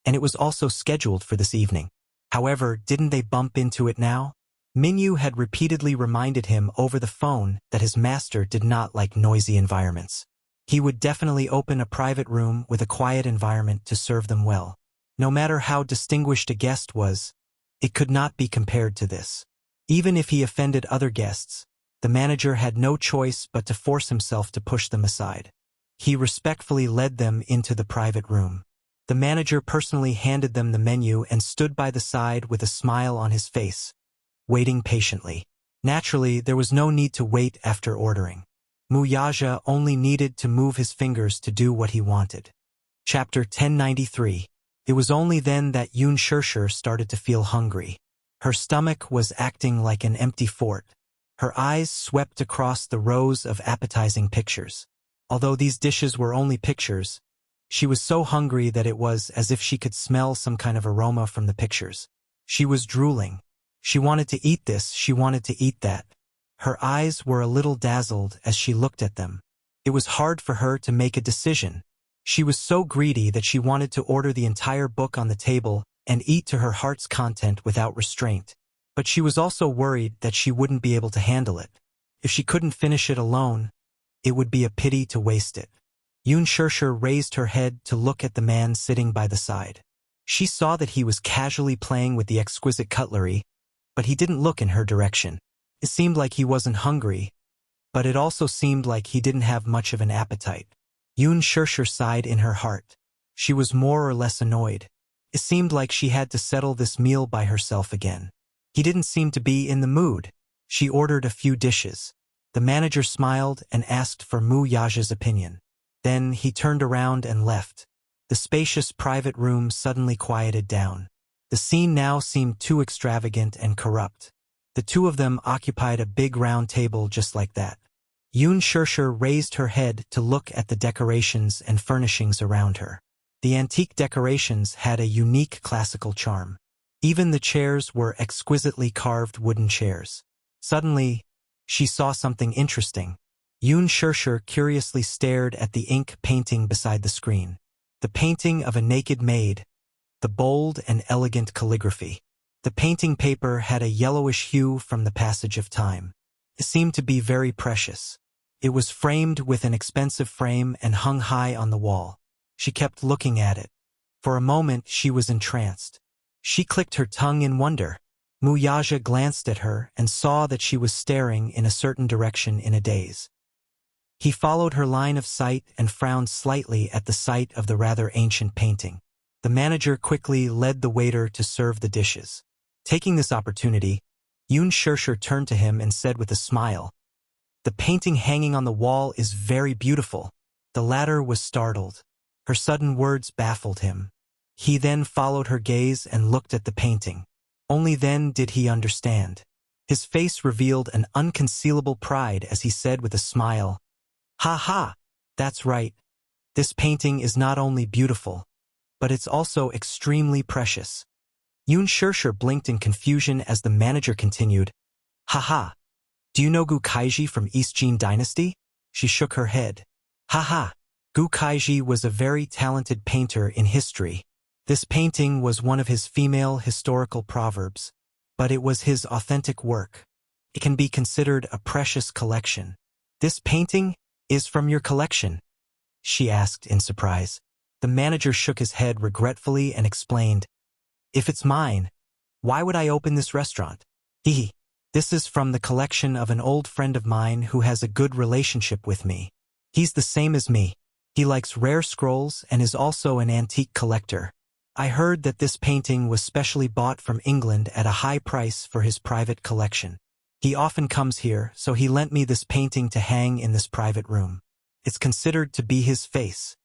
and it was also scheduled for this evening. However, didn't they bump into it now? Minyu had repeatedly reminded him over the phone that his master did not like noisy environments. He would definitely open a private room with a quiet environment to serve them well. No matter how distinguished a guest was, it could not be compared to this. Even if he offended other guests, the manager had no choice but to force himself to push them aside. He respectfully led them into the private room. The manager personally handed them the menu and stood by the side with a smile on his face, waiting patiently. Naturally, there was no need to wait after ordering. Mu Yaja only needed to move his fingers to do what he wanted. Chapter 1093. It was only then that Yoon Shirshir started to feel hungry. Her stomach was acting like an empty fort. Her eyes swept across the rows of appetizing pictures. Although these dishes were only pictures, she was so hungry that it was as if she could smell some kind of aroma from the pictures. She was drooling. She wanted to eat this, she wanted to eat that. Her eyes were a little dazzled as she looked at them. It was hard for her to make a decision. She was so greedy that she wanted to order the entire book on the table and eat to her heart's content without restraint. But she was also worried that she wouldn't be able to handle it. If she couldn't finish it alone, it would be a pity to waste it. Yoon Shirshir raised her head to look at the man sitting by the side. She saw that he was casually playing with the exquisite cutlery, but he didn't look in her direction. It seemed like he wasn't hungry, but it also seemed like he didn't have much of an appetite. Yoon Shirshir sighed in her heart. She was more or less annoyed. It seemed like she had to settle this meal by herself again. He didn't seem to be in the mood. She ordered a few dishes. The manager smiled and asked for Mu Yaja's opinion. Then he turned around and left. The spacious private room suddenly quieted down. The scene now seemed too extravagant and corrupt. The two of them occupied a big round table just like that. Yoon Shirshir raised her head to look at the decorations and furnishings around her. The antique decorations had a unique classical charm. Even the chairs were exquisitely carved wooden chairs. Suddenly, she saw something interesting. Yoon Shirshir curiously stared at the ink painting beside the screen. The painting of a naked maid, the bold and elegant calligraphy. The painting paper had a yellowish hue from the passage of time. It seemed to be very precious. It was framed with an expensive frame and hung high on the wall. She kept looking at it. For a moment she was entranced. She clicked her tongue in wonder. Wuxia glanced at her and saw that she was staring in a certain direction in a daze. He followed her line of sight and frowned slightly at the sight of the rather ancient painting. The manager quickly led the waiter to serve the dishes. Taking this opportunity, Yun Shirshir turned to him and said with a smile, "The painting hanging on the wall is very beautiful." The latter was startled. Her sudden words baffled him. He then followed her gaze and looked at the painting. Only then did he understand. His face revealed an unconcealable pride as he said with a smile, "Ha ha! That's right. This painting is not only beautiful, but it's also extremely precious." Yun Shirshir blinked in confusion as the manager continued, "Ha ha! Do you know Gu Kaiji from East Jin Dynasty?" She shook her head. "Ha ha! Gu Kaiji was a very talented painter in history. This painting was one of his female historical proverbs, but it was his authentic work. It can be considered a precious collection." "This painting is from your collection?" she asked in surprise. The manager shook his head regretfully and explained, "If it's mine, why would I open this restaurant? This is from the collection of an old friend of mine who has a good relationship with me. He's the same as me. He likes rare scrolls and is also an antique collector. I heard that this painting was specially bought from England at a high price for his private collection. He often comes here, so he lent me this painting to hang in this private room. It's considered to be his face."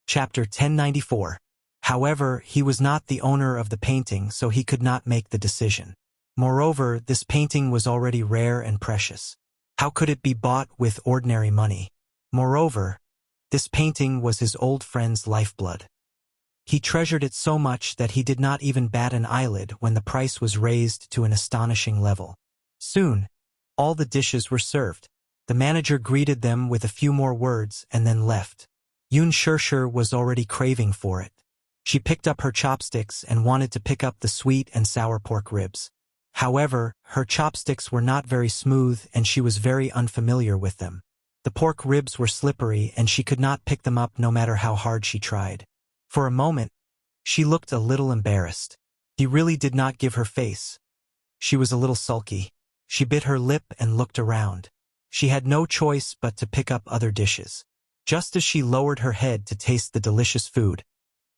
Chapter 1094. However, he was not the owner of the painting, so he could not make the decision. Moreover, this painting was already rare and precious. How could it be bought with ordinary money? Moreover, this painting was his old friend's lifeblood. He treasured it so much that he did not even bat an eyelid when the price was raised to an astonishing level. Soon, all the dishes were served. The manager greeted them with a few more words and then left. Yun Shirshir was already craving for it. She picked up her chopsticks and wanted to pick up the sweet and sour pork ribs. However, her chopsticks were not very smooth and she was very unfamiliar with them. The pork ribs were slippery and she could not pick them up no matter how hard she tried. For a moment, she looked a little embarrassed. He really did not give her face. She was a little sulky. She bit her lip and looked around. She had no choice but to pick up other dishes. Just as she lowered her head to taste the delicious food,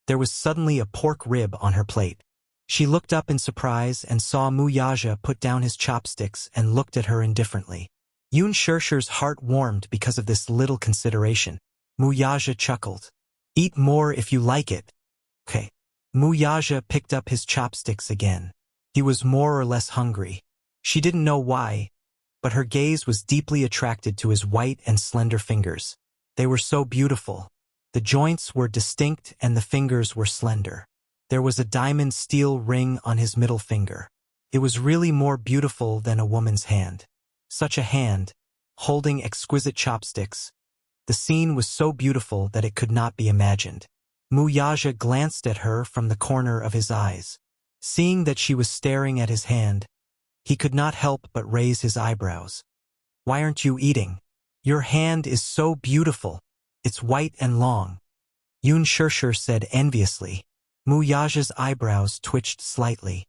there was suddenly a pork rib on her plate. She looked up in surprise and saw Wuxia put down his chopsticks and looked at her indifferently. Yun Shirshir's heart warmed because of this little consideration. Wuxia chuckled. "Eat more if you like it." "Okay." Wuxia picked up his chopsticks again. He was more or less hungry. She didn't know why, but her gaze was deeply attracted to his white and slender fingers. They were so beautiful. The joints were distinct and the fingers were slender. There was a diamond steel ring on his middle finger. It was really more beautiful than a woman's hand. Such a hand, holding exquisite chopsticks. The scene was so beautiful that it could not be imagined. Wuxia glanced at her from the corner of his eyes. Seeing that she was staring at his hand, he could not help but raise his eyebrows. "Why aren't you eating? Your hand is so beautiful. It's white and long." Yun Shirshir said enviously. Wuxia's eyebrows twitched slightly.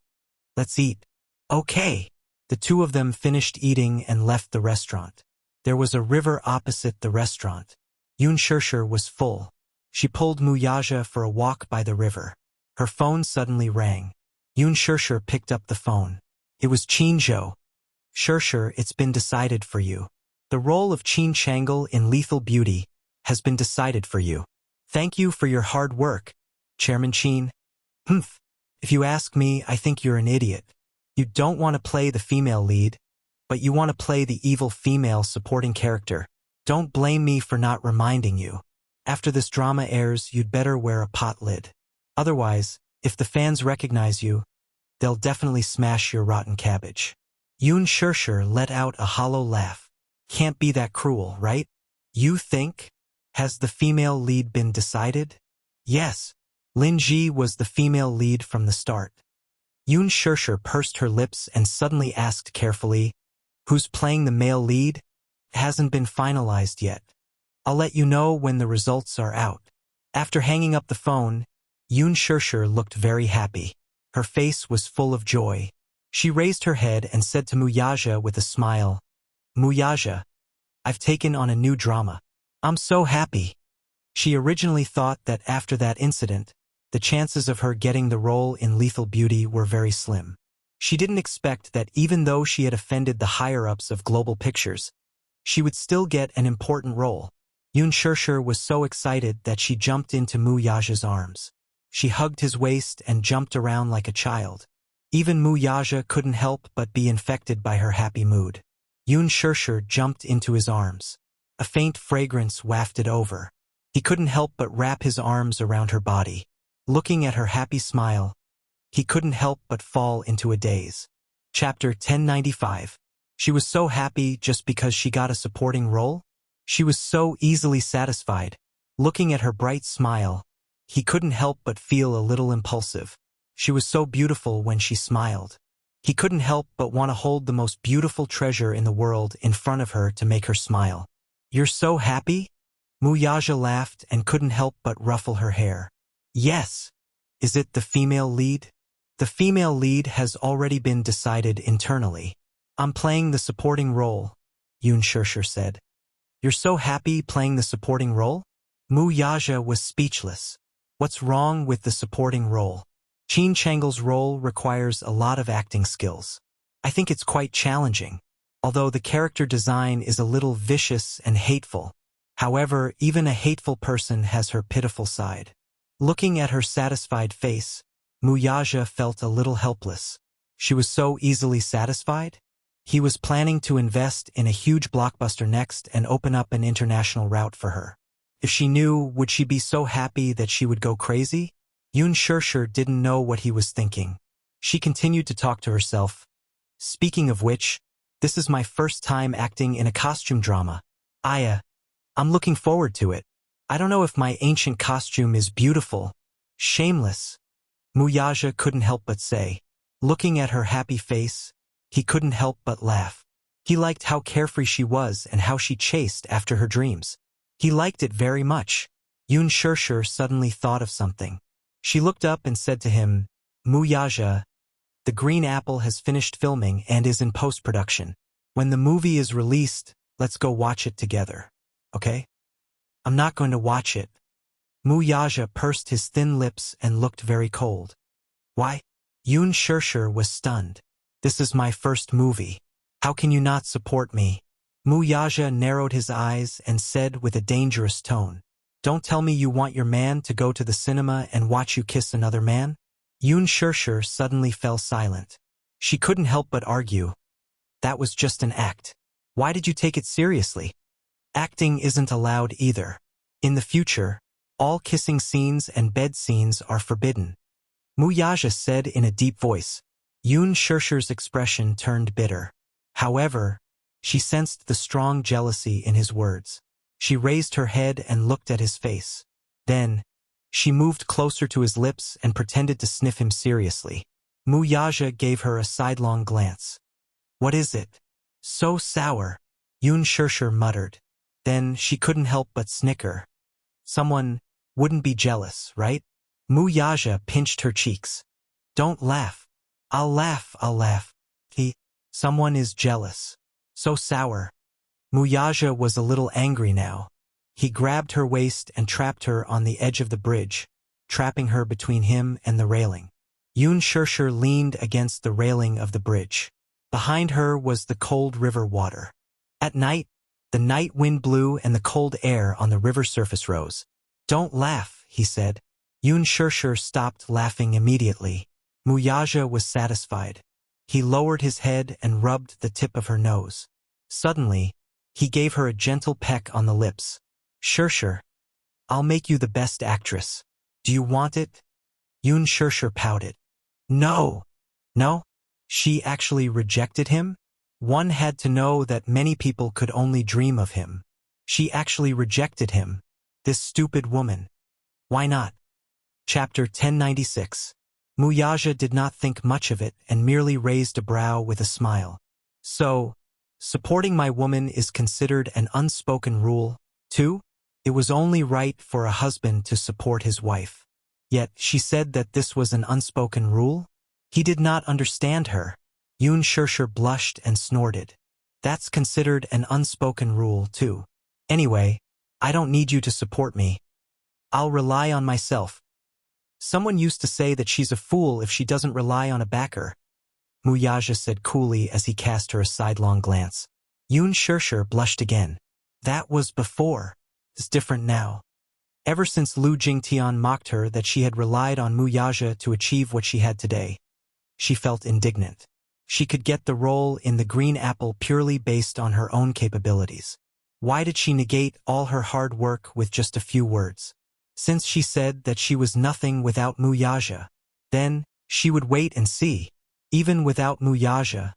"Let's eat." "Okay." The two of them finished eating and left the restaurant. There was a river opposite the restaurant. Yun Shirshir was full. She pulled Wuxia for a walk by the river. Her phone suddenly rang. Yun Shirshir picked up the phone. It was Qin Zhou. "Shirshir, it's been decided for you. The role of Qin Changle in Lethal Beauty has been decided for you. Thank you for your hard work, Chairman Qin." "Humph. If you ask me, I think you're an idiot. You don't want to play the female lead, but you want to play the evil female supporting character. Don't blame me for not reminding you. After this drama airs, you'd better wear a pot lid. Otherwise, if the fans recognize you, they'll definitely smash your rotten cabbage." Yun Shirshir let out a hollow laugh. "Can't be that cruel, right? You think? Has the female lead been decided?" "Yes. Lin Ji was the female lead from the start." Yun Shirshir pursed her lips and suddenly asked carefully, "Who's playing the male lead?" "Hasn't been finalized yet. I'll let you know when the results are out." After hanging up the phone, Yoon Shirshir looked very happy. Her face was full of joy. She raised her head and said to Muyaja with a smile, "Muyaja, I've taken on a new drama. I'm so happy." She originally thought that after that incident, the chances of her getting the role in Lethal Beauty were very slim. She didn't expect that even though she had offended the higher-ups of Global Pictures, she would still get an important role. Yoon Shirshir was so excited that she jumped into Muyaja's arms. She hugged his waist and jumped around like a child. Even Muyaja couldn't help but be infected by her happy mood. Yoon Shirshir jumped into his arms. A faint fragrance wafted over. He couldn't help but wrap his arms around her body. Looking at her happy smile, he couldn't help but fall into a daze. Chapter 1095. She was so happy just because she got a supporting role? She was so easily satisfied. Looking at her bright smile, he couldn't help but feel a little impulsive. She was so beautiful when she smiled. He couldn't help but want to hold the most beautiful treasure in the world in front of her to make her smile. "You're so happy?" Muyaja laughed and couldn't help but ruffle her hair. "Yes." "Is it the female lead?" "The female lead has already been decided internally. I'm playing the supporting role," Yoon Shirshir said. "You're so happy playing the supporting role?" Muyaja was speechless. What's wrong with the supporting role? Qin Chang'el's role requires a lot of acting skills. I think it's quite challenging, although the character design is a little vicious and hateful. However, even a hateful person has her pitiful side. Looking at her satisfied face, Muyaja felt a little helpless. She was so easily satisfied? He was planning to invest in a huge blockbuster next and open up an international route for her. If she knew, would she be so happy that she would go crazy? Yoon Shirshir didn't know what he was thinking. She continued to talk to herself. "Speaking of which, this is my first time acting in a costume drama. I'm looking forward to it. I don't know if my ancient costume is beautiful. Shameless," Muyaja couldn't help but say. Looking at her happy face, he couldn't help but laugh. He liked how carefree she was and how she chased after her dreams. He liked it very much. Yoon Shirshir suddenly thought of something. She looked up and said to him, "Muyaja, the Green Apple has finished filming and is in post-production. When the movie is released, let's go watch it together. Okay?" "I'm not going to watch it." Muyaja pursed his thin lips and looked very cold. "Why?" Yoon Shirshir was stunned. "This is my first movie. How can you not support me?" Muyaja narrowed his eyes and said with a dangerous tone, "Don't tell me you want your man to go to the cinema and watch you kiss another man?" Yoon Shirshir suddenly fell silent. She couldn't help but argue. "That was just an act. Why did you take it seriously? Acting isn't allowed either. In the future, all kissing scenes and bed scenes are forbidden," Muyaja said in a deep voice. Yoon Shirshir's expression turned bitter. However, she sensed the strong jealousy in his words. She raised her head and looked at his face. Then, she moved closer to his lips and pretended to sniff him seriously. Muyaja gave her a sidelong glance. "What is it?" "So sour," Yoon Shirshir muttered. Then she couldn't help but snicker. "Someone wouldn't be jealous, right?" Muyaja pinched her cheeks. "Don't laugh." I'll laugh. Someone is jealous. So sour." Muyaja was a little angry now. He grabbed her waist and trapped her on the edge of the bridge, trapping her between him and the railing. Yoon Shirshir leaned against the railing of the bridge. Behind her was the cold river water. At night, the night wind blew and the cold air on the river surface rose. "Don't laugh," he said. Yoon Shirshir stopped laughing immediately. Muyaja was satisfied. He lowered his head and rubbed the tip of her nose. Suddenly, he gave her a gentle peck on the lips. "Shirshir, I'll make you the best actress. Do you want it?" Yoon Shirshir pouted. No. She actually rejected him? One had to know that many people could only dream of him. She actually rejected him. This stupid woman. Why not? Chapter 1096. Muyaja did not think much of it and merely raised a brow with a smile. "So, supporting my woman is considered an unspoken rule, too? It was only right for a husband to support his wife. Yet she said that this was an unspoken rule? He did not understand her. Yoon Shirshir blushed and snorted. That's considered an unspoken rule, too. Anyway, I don't need you to support me. I'll rely on myself. Someone used to say that she's a fool if she doesn't rely on a backer. Wuxia said coolly as he cast her a sidelong glance. Yoon Shirshir blushed again. That was before. It's different now. Ever since Lu Jingtian mocked her that she had relied on Wuxia to achieve what she had today, she felt indignant. She could get the role in the Green Apple purely based on her own capabilities. Why did she negate all her hard work with just a few words? Since she said that she was nothing without Wuxia, then she would wait and see. Even without Wuxia,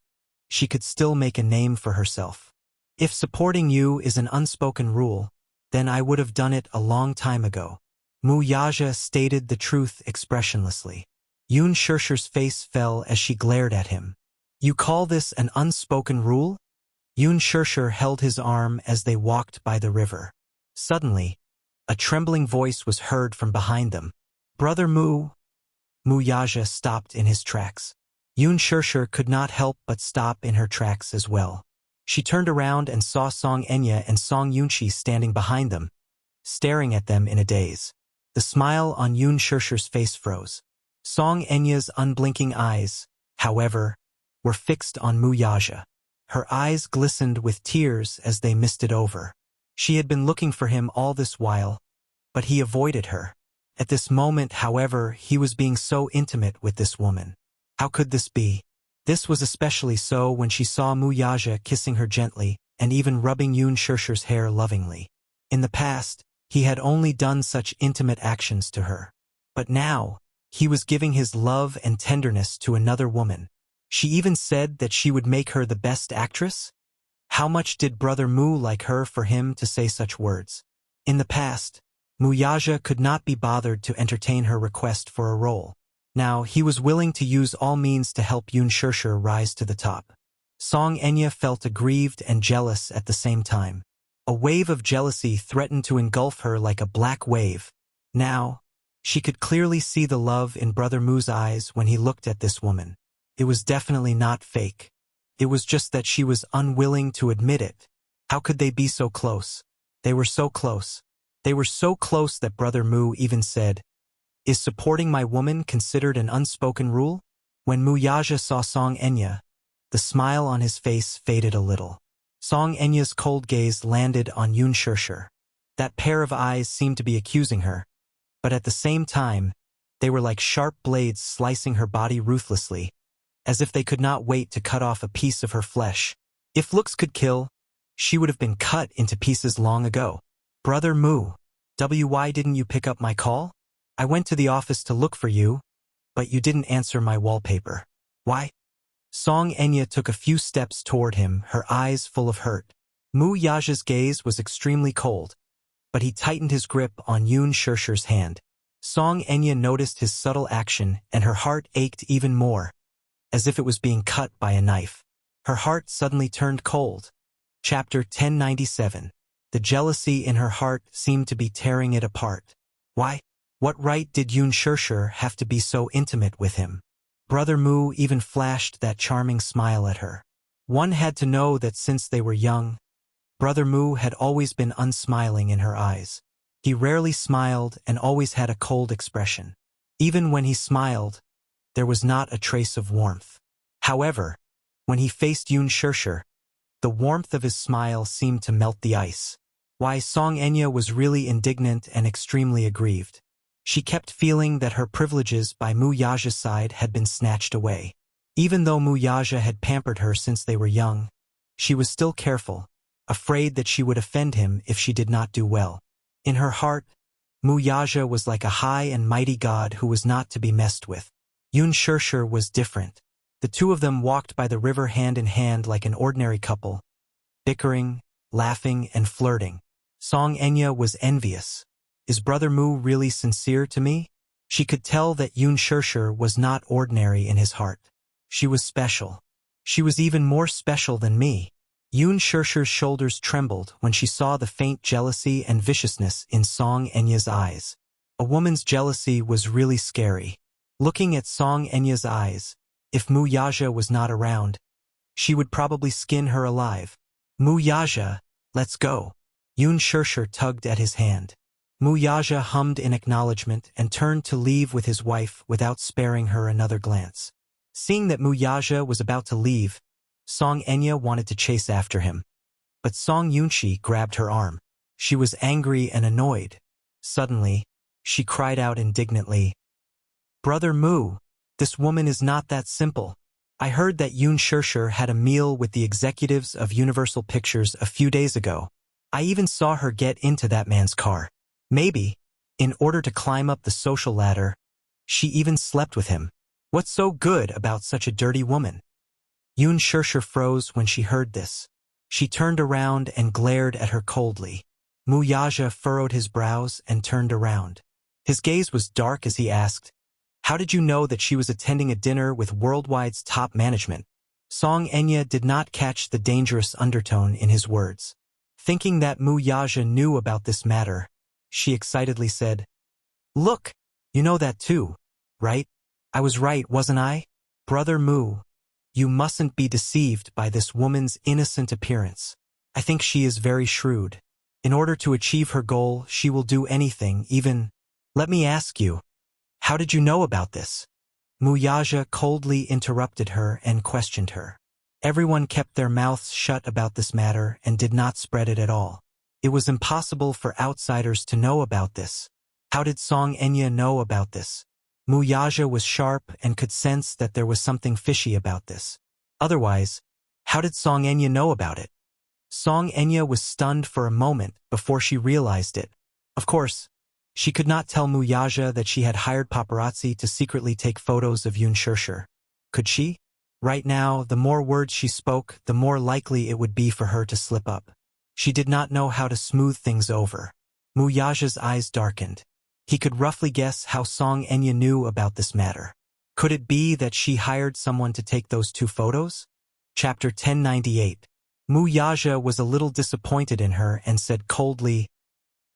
she could still make a name for herself. If supporting you is an unspoken rule, then I would have done it a long time ago. Wuxia stated the truth expressionlessly. Yoon Shirshir's face fell as she glared at him. You call this an unspoken rule? Yoon Shirshir held his arm as they walked by the river. Suddenly, a trembling voice was heard from behind them. Brother Mu. Wuxia stopped in his tracks. Yoon Shirshir could not help but stop in her tracks as well. She turned around and saw Song Enya and Song Yunchi standing behind them, staring at them in a daze. The smile on Yoon Shirshir's face froze. Song Enya's unblinking eyes, however, were fixed on Wuxia. Her eyes glistened with tears as they misted over. She had been looking for him all this while, but he avoided her. At this moment, however, he was being so intimate with this woman. How could this be? This was especially so when she saw Wuxia kissing her gently and even rubbing Yoon Shirshir's hair lovingly. In the past, he had only done such intimate actions to her. But now, he was giving his love and tenderness to another woman. She even said that she would make her the best actress? How much did Brother Mu like her for him to say such words? In the past, Wuxia could not be bothered to entertain her request for a role. Now, he was willing to use all means to help Yoon Shirshir rise to the top. Song Enya felt aggrieved and jealous at the same time. A wave of jealousy threatened to engulf her like a black wave. Now, she could clearly see the love in Brother Mu's eyes when he looked at this woman. It was definitely not fake. It was just that she was unwilling to admit it. How could they be so close? They were so close. They were so close that Brother Mu even said, "Is supporting my woman considered an unspoken rule?" When Wuxia saw Song Enya, the smile on his face faded a little. Song Enya's cold gaze landed on Yoon Shirshir. That pair of eyes seemed to be accusing her, but at the same time, they were like sharp blades slicing her body ruthlessly, as if they could not wait to cut off a piece of her flesh. If looks could kill, she would have been cut into pieces long ago. Brother Mu, why didn't you pick up my call? I went to the office to look for you, but you didn't answer my wallpaper. Why? Song Enya took a few steps toward him, her eyes full of hurt. Wuxia's gaze was extremely cold, but he tightened his grip on Yoon Shirshir's hand. Song Enya noticed his subtle action and her heart ached even more, as if it was being cut by a knife. Her heart suddenly turned cold. Chapter 1097. The jealousy in her heart seemed to be tearing it apart. Why? What right did Yoon Shirshir have to be so intimate with him? Brother Mu even flashed that charming smile at her. One had to know that since they were young, Brother Mu had always been unsmiling in her eyes. He rarely smiled and always had a cold expression. Even when he smiled, there was not a trace of warmth. However, when he faced Yoon Shirshir, the warmth of his smile seemed to melt the ice. Why, Song Enya was really indignant and extremely aggrieved. She kept feeling that her privileges by Wuxia's side had been snatched away. Even though Wuxia had pampered her since they were young, she was still careful, afraid that she would offend him if she did not do well. In her heart, Wuxia was like a high and mighty god who was not to be messed with. Yoon Shirshir was different. The two of them walked by the river hand in hand like an ordinary couple, bickering, laughing, and flirting. Song Enya was envious. Is Brother Mu really sincere to me? She could tell that Yoon Shirshir was not ordinary in his heart. She was special. She was even more special than me. Yoon Shirshi's shoulders trembled when she saw the faint jealousy and viciousness in Song Enya's eyes. A woman's jealousy was really scary. Looking at Song Enya's eyes, if Mu Yaja was not around, she would probably skin her alive. Mu Yaja, let's go. Yoon Shirshir tugged at his hand. Mu Yaja hummed in acknowledgement and turned to leave with his wife without sparing her another glance. Seeing that Mu Yaja was about to leave, Song Enya wanted to chase after him. But Song Yunshi grabbed her arm. She was angry and annoyed. Suddenly, she cried out indignantly, "Brother Mu, this woman is not that simple. I heard that Yoon Shirshir had a meal with the executives of Universal Pictures a few days ago. I even saw her get into that man's car. Maybe, in order to climb up the social ladder, she even slept with him. What's so good about such a dirty woman?" Yoon Shirshir froze when she heard this. She turned around and glared at her coldly. Mu Yaja furrowed his brows and turned around. His gaze was dark as he asked, "How did you know that she was attending a dinner with Worldwide's top management?" Song Enya did not catch the dangerous undertone in his words. Thinking that Mu Yaja knew about this matter, she excitedly said, "Look, you know that too, right? I was right, wasn't I? Brother Mu, you mustn't be deceived by this woman's innocent appearance. I think she is very shrewd. In order to achieve her goal, she will do anything, even... Let me ask you, how did you know about this?" Mu Yaja coldly interrupted her and questioned her. Everyone kept their mouths shut about this matter and did not spread it at all. It was impossible for outsiders to know about this. How did Song Enya know about this? Mu Yaja was sharp and could sense that there was something fishy about this. Otherwise, how did Song Enya know about it? Song Enya was stunned for a moment before she realized it. Of course, she could not tell Mu Yaja that she had hired paparazzi to secretly take photos of Yoon Shirshir. Could she? Right now, the more words she spoke, the more likely it would be for her to slip up. She did not know how to smooth things over. Mu Yaja's eyes darkened. He could roughly guess how Song Enya knew about this matter. Could it be that she hired someone to take those two photos? Chapter 1098. Mu Yaja was a little disappointed in her and said coldly,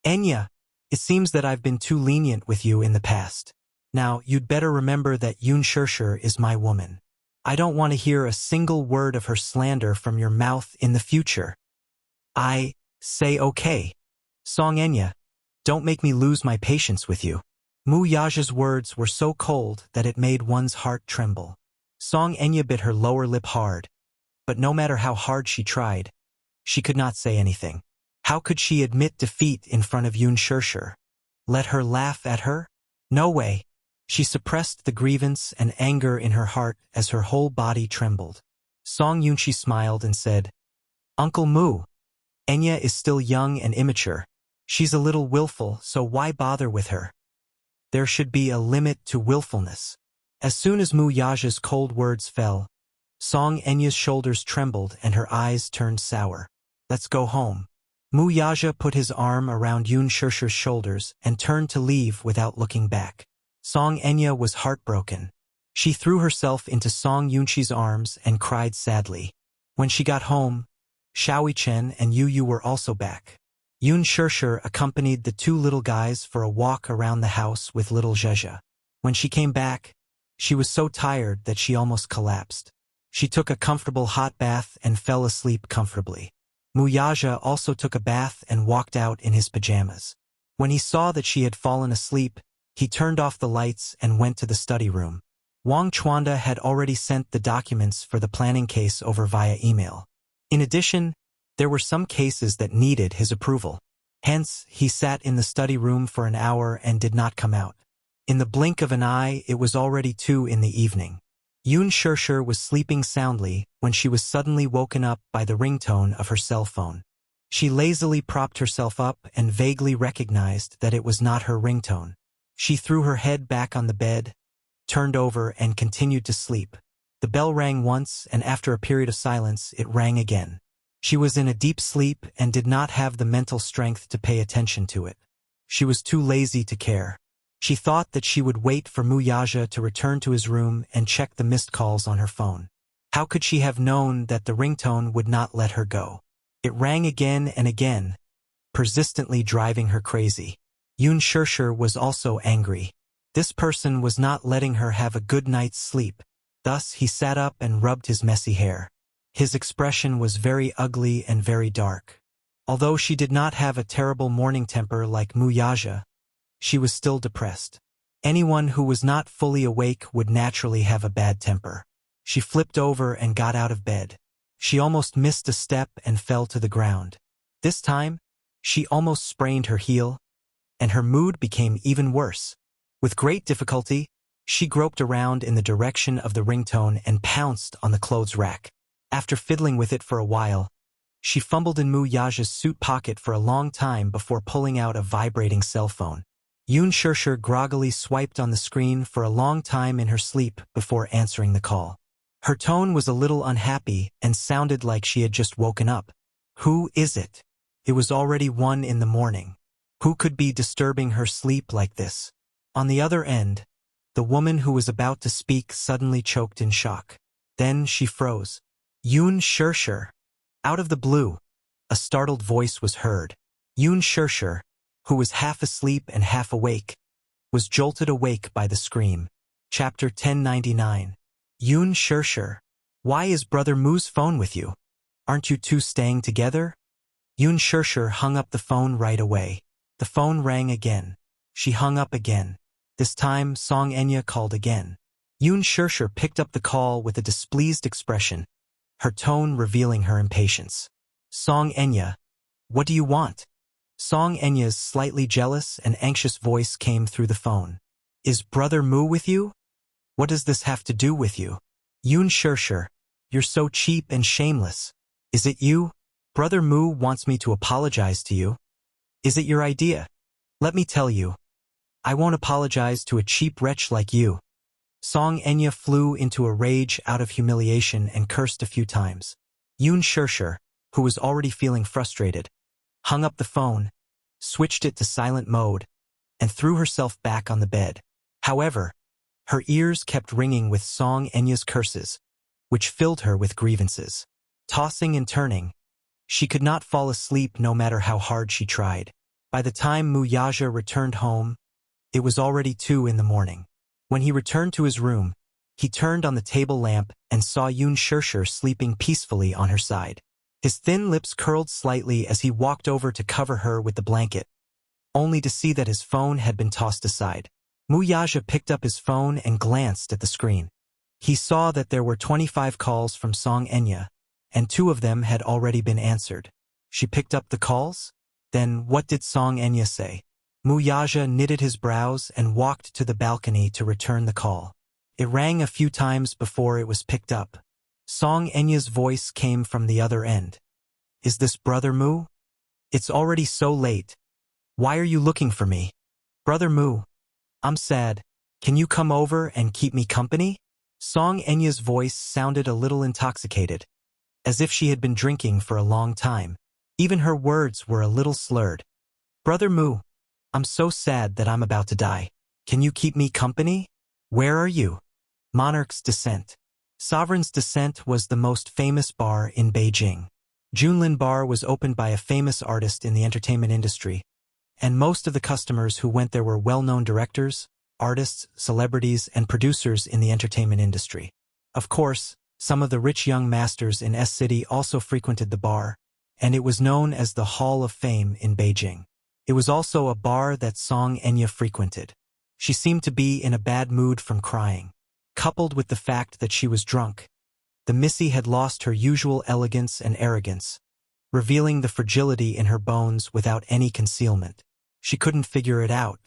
"Enya, it seems that I've been too lenient with you in the past. Now, you'd better remember that Yoon Shirshir is my woman. I don't want to hear a single word of her slander from your mouth in the future." "I say okay. Song Enya, don't make me lose my patience with you." Mu Yaja's words were so cold that it made one's heart tremble. Song Enya bit her lower lip hard, but no matter how hard she tried, she could not say anything. How could she admit defeat in front of Yoon Shirshir? Let her laugh at her? No way. She suppressed the grievance and anger in her heart as her whole body trembled. Song Yunshi smiled and said, "Uncle Mu, Enya is still young and immature. She's a little willful, so why bother with her? There should be a limit to willfulness." As soon as Mu Yaja's cold words fell, Song Enya's shoulders trembled and her eyes turned sour. "Let's go home." Mu Yaja put his arm around Yoon Shirshir's shoulders and turned to leave without looking back. Song Enya was heartbroken. She threw herself into Song Yunshi's arms and cried sadly. When she got home, Xiaoi Chen and Yu Yu were also back. Yoon Shirshir accompanied the two little guys for a walk around the house with little Zhezhe. When she came back, she was so tired that she almost collapsed. She took a comfortable hot bath and fell asleep comfortably. Mu Yaja also took a bath and walked out in his pajamas. When he saw that she had fallen asleep, he turned off the lights and went to the study room. Wang Chuanda had already sent the documents for the planning case over via email. In addition, there were some cases that needed his approval. Hence, he sat in the study room for an hour and did not come out. In the blink of an eye, it was already 2 in the evening. Yoon Shirshir was sleeping soundly when she was suddenly woken up by the ringtone of her cell phone. She lazily propped herself up and vaguely recognized that it was not her ringtone. She threw her head back on the bed, turned over, and continued to sleep. The bell rang once, and after a period of silence, it rang again. She was in a deep sleep and did not have the mental strength to pay attention to it. She was too lazy to care. She thought that she would wait for Mu Yaja to return to his room and check the missed calls on her phone. How could she have known that the ringtone would not let her go? It rang again and again, persistently driving her crazy. Yoon Shirshir was also angry. This person was not letting her have a good night's sleep. Thus he sat up and rubbed his messy hair. His expression was very ugly and very dark. Although she did not have a terrible morning temper like Mu Yaja, she was still depressed. Anyone who was not fully awake would naturally have a bad temper. She flipped over and got out of bed. She almost missed a step and fell to the ground. This time, she almost sprained her heel, and her mood became even worse. With great difficulty, she groped around in the direction of the ringtone and pounced on the clothes rack. After fiddling with it for a while, she fumbled in Mu Yaja's suit pocket for a long time before pulling out a vibrating cell phone. Yoon Shirshir groggily swiped on the screen for a long time in her sleep before answering the call. Her tone was a little unhappy and sounded like she had just woken up. Who is it? It was already 1 in the morning. Who could be disturbing her sleep like this? On the other end, the woman who was about to speak suddenly choked in shock. Then she froze. Yoon Shirshir. Out of the blue, a startled voice was heard. Yoon Shirshir, who was half asleep and half awake, was jolted awake by the scream. Chapter 1099. Yoon Shirshir. Why is Brother Mu's phone with you? Aren't you two staying together? Yoon Shirshir hung up the phone right away. The phone rang again. She hung up again. This time, Song Enya called again. Yoon Shirshir picked up the call with a displeased expression, her tone revealing her impatience. Song Enya, what do you want? Song Enya's slightly jealous and anxious voice came through the phone. Is Brother Mu with you? What does this have to do with you? Yoon Shirshir, you're so cheap and shameless. Is it you? Brother Mu wants me to apologize to you. Is it your idea? Let me tell you, I won't apologize to a cheap wretch like you. Song Enya flew into a rage out of humiliation and cursed a few times. Yoon Shirshir, who was already feeling frustrated, hung up the phone, switched it to silent mode, and threw herself back on the bed. However, her ears kept ringing with Song Enya's curses, which filled her with grievances. Tossing and turning, she could not fall asleep no matter how hard she tried. By the time Mu Yaja returned home, it was already 2 in the morning. When he returned to his room, he turned on the table lamp and saw Yoon Shirshir sleeping peacefully on her side. His thin lips curled slightly as he walked over to cover her with the blanket, only to see that his phone had been tossed aside. Mu Yaja picked up his phone and glanced at the screen. He saw that there were 25 calls from Song Enya, and 2 of them had already been answered. She picked up the calls? Then what did Song Enya say? Mu Yaja knitted his brows and walked to the balcony to return the call. It rang a few times before it was picked up. Song Enya's voice came from the other end. Is this Brother Mu? It's already so late. Why are you looking for me? Brother Mu, I'm sad. Can you come over and keep me company? Song Enya's voice sounded a little intoxicated, as if she had been drinking for a long time. Even her words were a little slurred. Brother Mu, I'm so sad that I'm about to die. Can you keep me company? Where are you? Monarch's Descent. Sovereign's Descent was the most famous bar in Beijing. Junlin Bar was opened by a famous artist in the entertainment industry, and most of the customers who went there were well-known directors, artists, celebrities, and producers in the entertainment industry. Of course, some of the rich young masters in S-City also frequented the bar, and it was known as the Hall of Fame in Beijing. It was also a bar that Song Enya frequented. She seemed to be in a bad mood from crying. Coupled with the fact that she was drunk, the Missy had lost her usual elegance and arrogance, revealing the fragility in her bones without any concealment. She couldn't figure it out.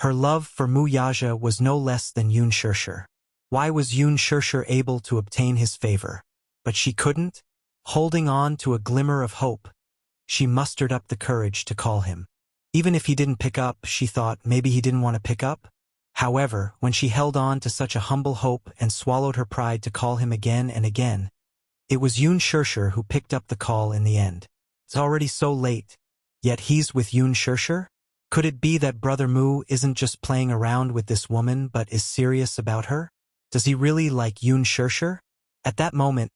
Her love for Mu Yaja was no less than Yoon Shirshir. Why was Yoon Shirshir able to obtain his favor, but she couldn't? Holding on to a glimmer of hope, she mustered up the courage to call him. Even if he didn't pick up, she thought maybe he didn't want to pick up. However, when she held on to such a humble hope and swallowed her pride to call him again and again, it was Yoon Shirshir who picked up the call in the end. It's already so late, yet he's with Yoon Shirshir? Could it be that Brother Mu isn't just playing around with this woman but is serious about her? Does he really like Yoon Shirshir? At that moment,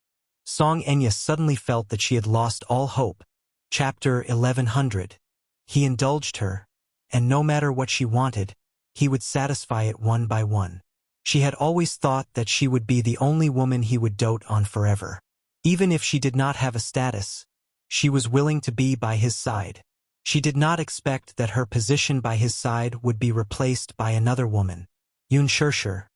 Song Enya suddenly felt that she had lost all hope. Chapter 1100. He indulged her, and no matter what she wanted, he would satisfy it one by one. She had always thought that she would be the only woman he would dote on forever. Even if she did not have a status, she was willing to be by his side. She did not expect that her position by his side would be replaced by another woman. Yun Shirshir.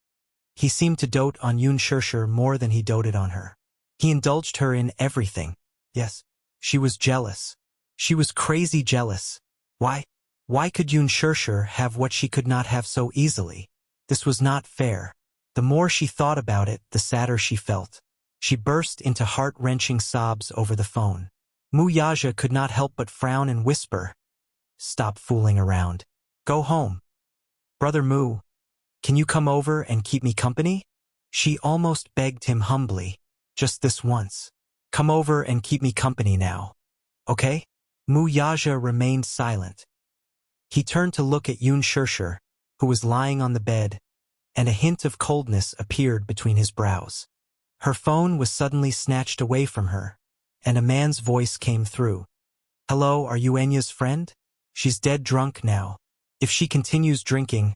He seemed to dote on Yun Shirshir more than he doted on her. He indulged her in everything. Yes, she was jealous. She was crazy jealous. Why? Why could Yun Shirshir have what she could not have so easily? This was not fair. The more she thought about it, the sadder she felt. She burst into heart-wrenching sobs over the phone. Mu Yaja could not help but frown and whisper, "Stop fooling around. Go home. Brother Mu, can you come over and keep me company?" She almost begged him humbly, "Just this once. Come over and keep me company now. Okay?" Mu Yaja remained silent. He turned to look at Yun Shirshir, who was lying on the bed, and a hint of coldness appeared between his brows. Her phone was suddenly snatched away from her, and a man's voice came through. "Hello, are you Enya's friend? She's dead drunk now. If she continues drinking,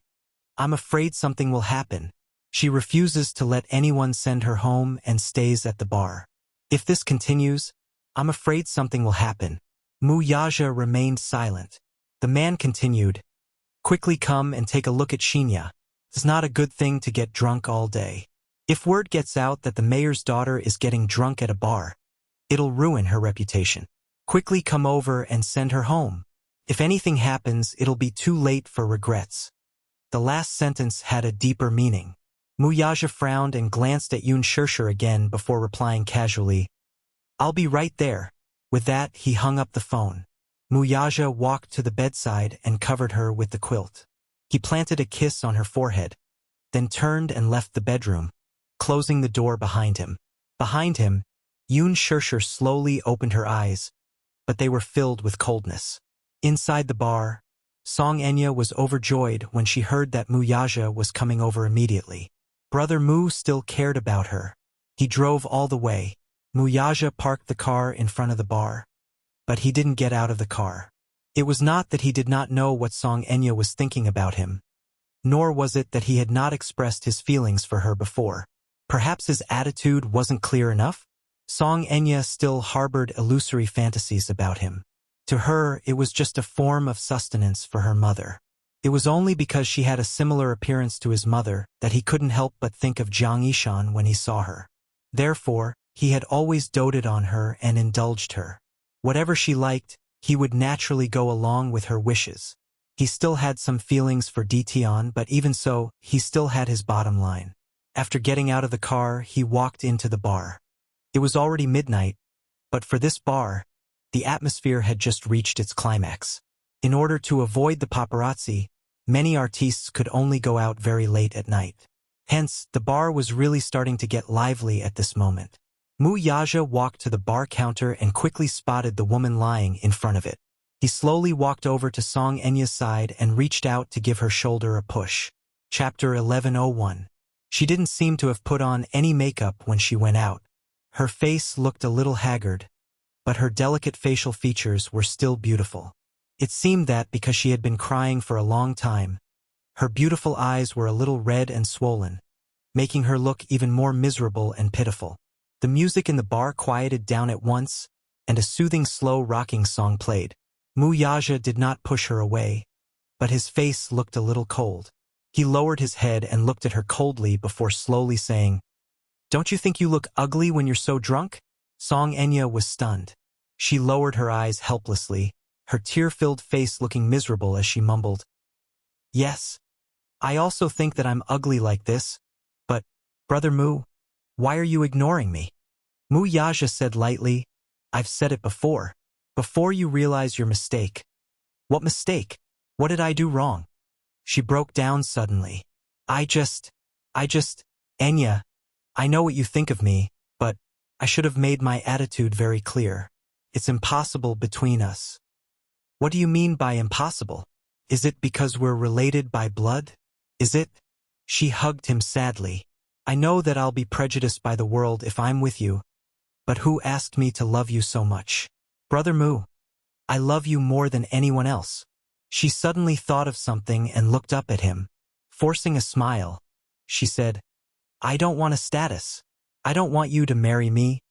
I'm afraid something will happen. She refuses to let anyone send her home and stays at the bar. If this continues, I'm afraid something will happen." Mu Yaja remained silent. The man continued, "Quickly come and take a look at Shinya. It's not a good thing to get drunk all day. If word gets out that the mayor's daughter is getting drunk at a bar, it'll ruin her reputation. Quickly come over and send her home. If anything happens, it'll be too late for regrets." The last sentence had a deeper meaning. Mu Yaja frowned and glanced at Yun Shirshir again before replying casually, "I'll be right there." With that, he hung up the phone. Mu Yaja walked to the bedside and covered her with the quilt. He planted a kiss on her forehead, then turned and left the bedroom, closing the door behind him. Behind him, Yun Shirshir slowly opened her eyes, but they were filled with coldness. Inside the bar, Song Enya was overjoyed when she heard that Mu Yaja was coming over immediately. Brother Mu still cared about her. He drove all the way. Mu Yaja parked the car in front of the bar, but he didn't get out of the car. It was not that he did not know what Song Enya was thinking about him, nor was it that he had not expressed his feelings for her before. Perhaps his attitude wasn't clear enough? Song Enya still harbored illusory fantasies about him. To her, it was just a form of sustenance for her mother. It was only because she had a similar appearance to his mother that he couldn't help but think of Jiang Yishan when he saw her. Therefore, he had always doted on her and indulged her. Whatever she liked, he would naturally go along with her wishes. He still had some feelings for Dition, but even so, he still had his bottom line. After getting out of the car, he walked into the bar. It was already midnight, but for this bar, the atmosphere had just reached its climax. In order to avoid the paparazzi, many artistes could only go out very late at night. Hence, the bar was really starting to get lively at this moment. Mu Yaja walked to the bar counter and quickly spotted the woman lying in front of it. He slowly walked over to Song Enya's side and reached out to give her shoulder a push. Chapter 1101. She didn't seem to have put on any makeup when she went out. Her face looked a little haggard, but her delicate facial features were still beautiful. It seemed that because she had been crying for a long time, her beautiful eyes were a little red and swollen, making her look even more miserable and pitiful. The music in the bar quieted down at once, and a soothing slow rocking song played. Mu Yaja did not push her away, but his face looked a little cold. He lowered his head and looked at her coldly before slowly saying, "Don't you think you look ugly when you're so drunk?" Song Enya was stunned. She lowered her eyes helplessly, her tear-filled face looking miserable as she mumbled, "Yes, I also think that I'm ugly like this, but, Brother Mu, why are you ignoring me?" Mu Yaja said lightly, "I've said it before. Before you realize your mistake." "What mistake? What did I do wrong?" She broke down suddenly. I just, Enya, I know what you think of me, but I should have made my attitude very clear. It's impossible between us." "What do you mean by impossible? Is it because we're related by blood? Is it?" She hugged him sadly. I know that I'll be prejudiced by the world if I'm with you, but who asked me to love you so much? Brother Mu, I love you more than anyone else. She suddenly thought of something and looked up at him. Forcing a smile, she said, I don't want a status. I don't want you to marry me,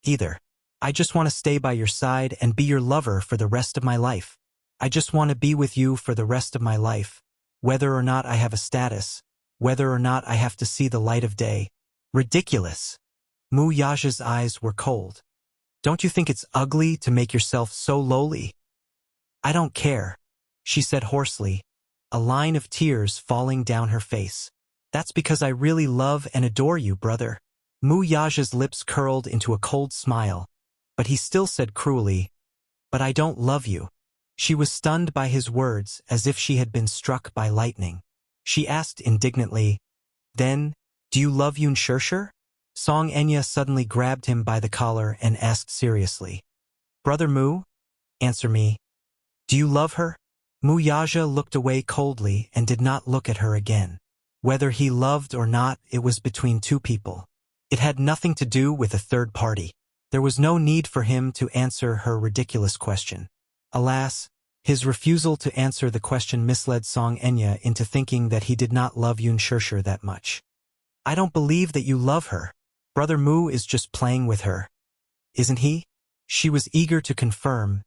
either. I just want to stay by your side and be your lover for the rest of my life. I just want to be with you for the rest of my life, whether or not I have a status, whether or not I have to see the light of day. Ridiculous. Mu Yaja's eyes were cold. Don't you think it's ugly to make yourself so lowly? I don't care, she said hoarsely, a line of tears falling down her face. That's because I really love and adore you, brother. Mu Yaja's lips curled into a cold smile, but he still said cruelly, but I don't love you. She was stunned by his words as if she had been struck by lightning. She asked indignantly, then, do you love Yun Shirshir? Song Enya suddenly grabbed him by the collar and asked seriously. Brother Mu, answer me. Do you love her? Mu Yaja looked away coldly and did not look at her again. Whether he loved or not, it was between two people. It had nothing to do with a third party. There was no need for him to answer her ridiculous question. Alas, his refusal to answer the question misled Song Enya into thinking that he did not love Yun Shirshir that much. I don't believe that you love her. Brother Mu is just playing with her. Isn't he? She was eager to confirm,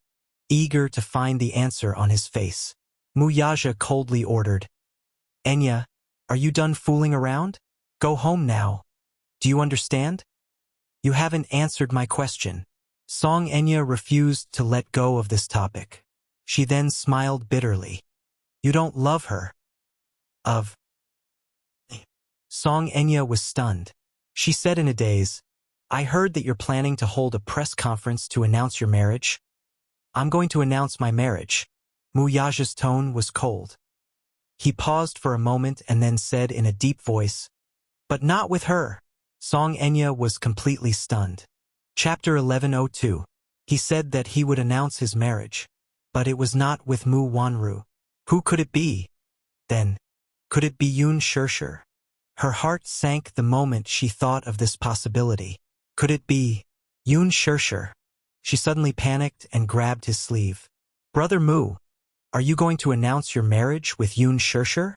eager to find the answer on his face. Mu Yaja coldly ordered, Enya, are you done fooling around? Go home now. Do you understand? You haven't answered my question. Song Enya refused to let go of this topic. She then smiled bitterly. You don't love her. Song Enya was stunned. She said in a daze, I heard that you're planning to hold a press conference to announce your marriage. I'm going to announce my marriage. Mu Yaja's tone was cold. He paused for a moment and then said in a deep voice, but not with her. Song Enya was completely stunned. Chapter 1102. He said that he would announce his marriage, but it was not with Mu Wanru. Who could it be? Then, could it be Yun Shirshir? Her heart sank the moment she thought of this possibility. Could it be Yun Shirshir? She suddenly panicked and grabbed his sleeve. Brother Mu, are you going to announce your marriage with Yun Shirshir?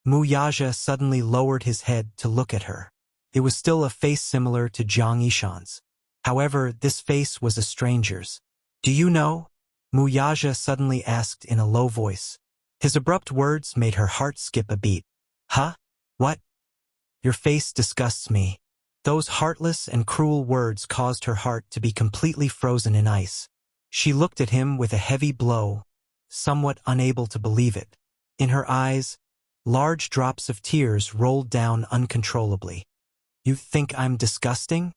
Mu Yaja suddenly lowered his head to look at her. It was still a face similar to Jiang Yishan's. However, this face was a stranger's. Do you know? Mu Yaja suddenly asked in a low voice. His abrupt words made her heart skip a beat. Huh? What? Your face disgusts me. Those heartless and cruel words caused her heart to be completely frozen in ice. She looked at him with a heavy blow, somewhat unable to believe it. In her eyes, large drops of tears rolled down uncontrollably. You think I'm disgusting?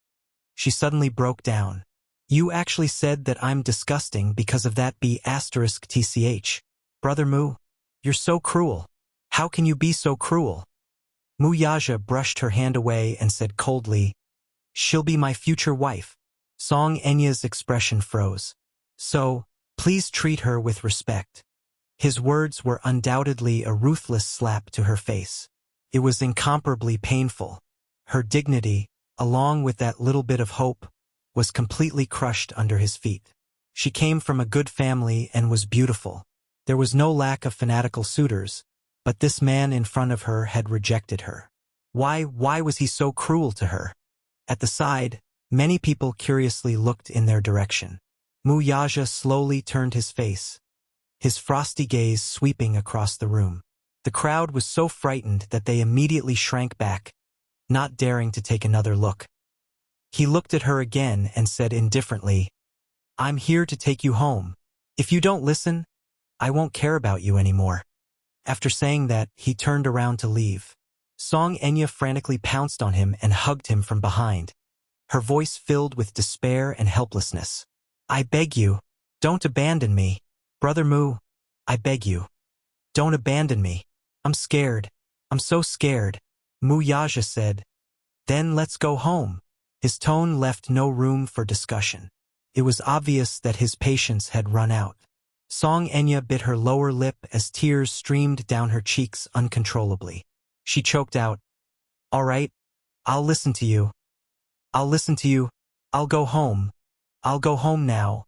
She suddenly broke down. You actually said that I'm disgusting because of that B*TCH. Brother Mu, you're so cruel. How can you be so cruel? Mu Yaja brushed her hand away and said coldly, she'll be my future wife. Song Enya's expression froze. So, please treat her with respect. His words were undoubtedly a ruthless slap to her face. It was incomparably painful. Her dignity, along with that little bit of hope, was completely crushed under his feet. She came from a good family and was beautiful. There was no lack of fanatical suitors, but this man in front of her had rejected her. Why was he so cruel to her? At the side, many people curiously looked in their direction. Mu Yaja slowly turned his face, his frosty gaze sweeping across the room. The crowd was so frightened that they immediately shrank back, not daring to take another look. He looked at her again and said indifferently, I'm here to take you home. If you don't listen, I won't care about you anymore. After saying that, he turned around to leave. Song Enya frantically pounced on him and hugged him from behind, her voice filled with despair and helplessness. I beg you, don't abandon me. Brother Mu, I beg you. Don't abandon me. I'm scared. I'm so scared. Mu Yaja said. Then let's go home. His tone left no room for discussion. It was obvious that his patience had run out. Song Enya bit her lower lip as tears streamed down her cheeks uncontrollably. She choked out, All right, I'll listen to you. I'll listen to you. I'll go home. I'll go home now.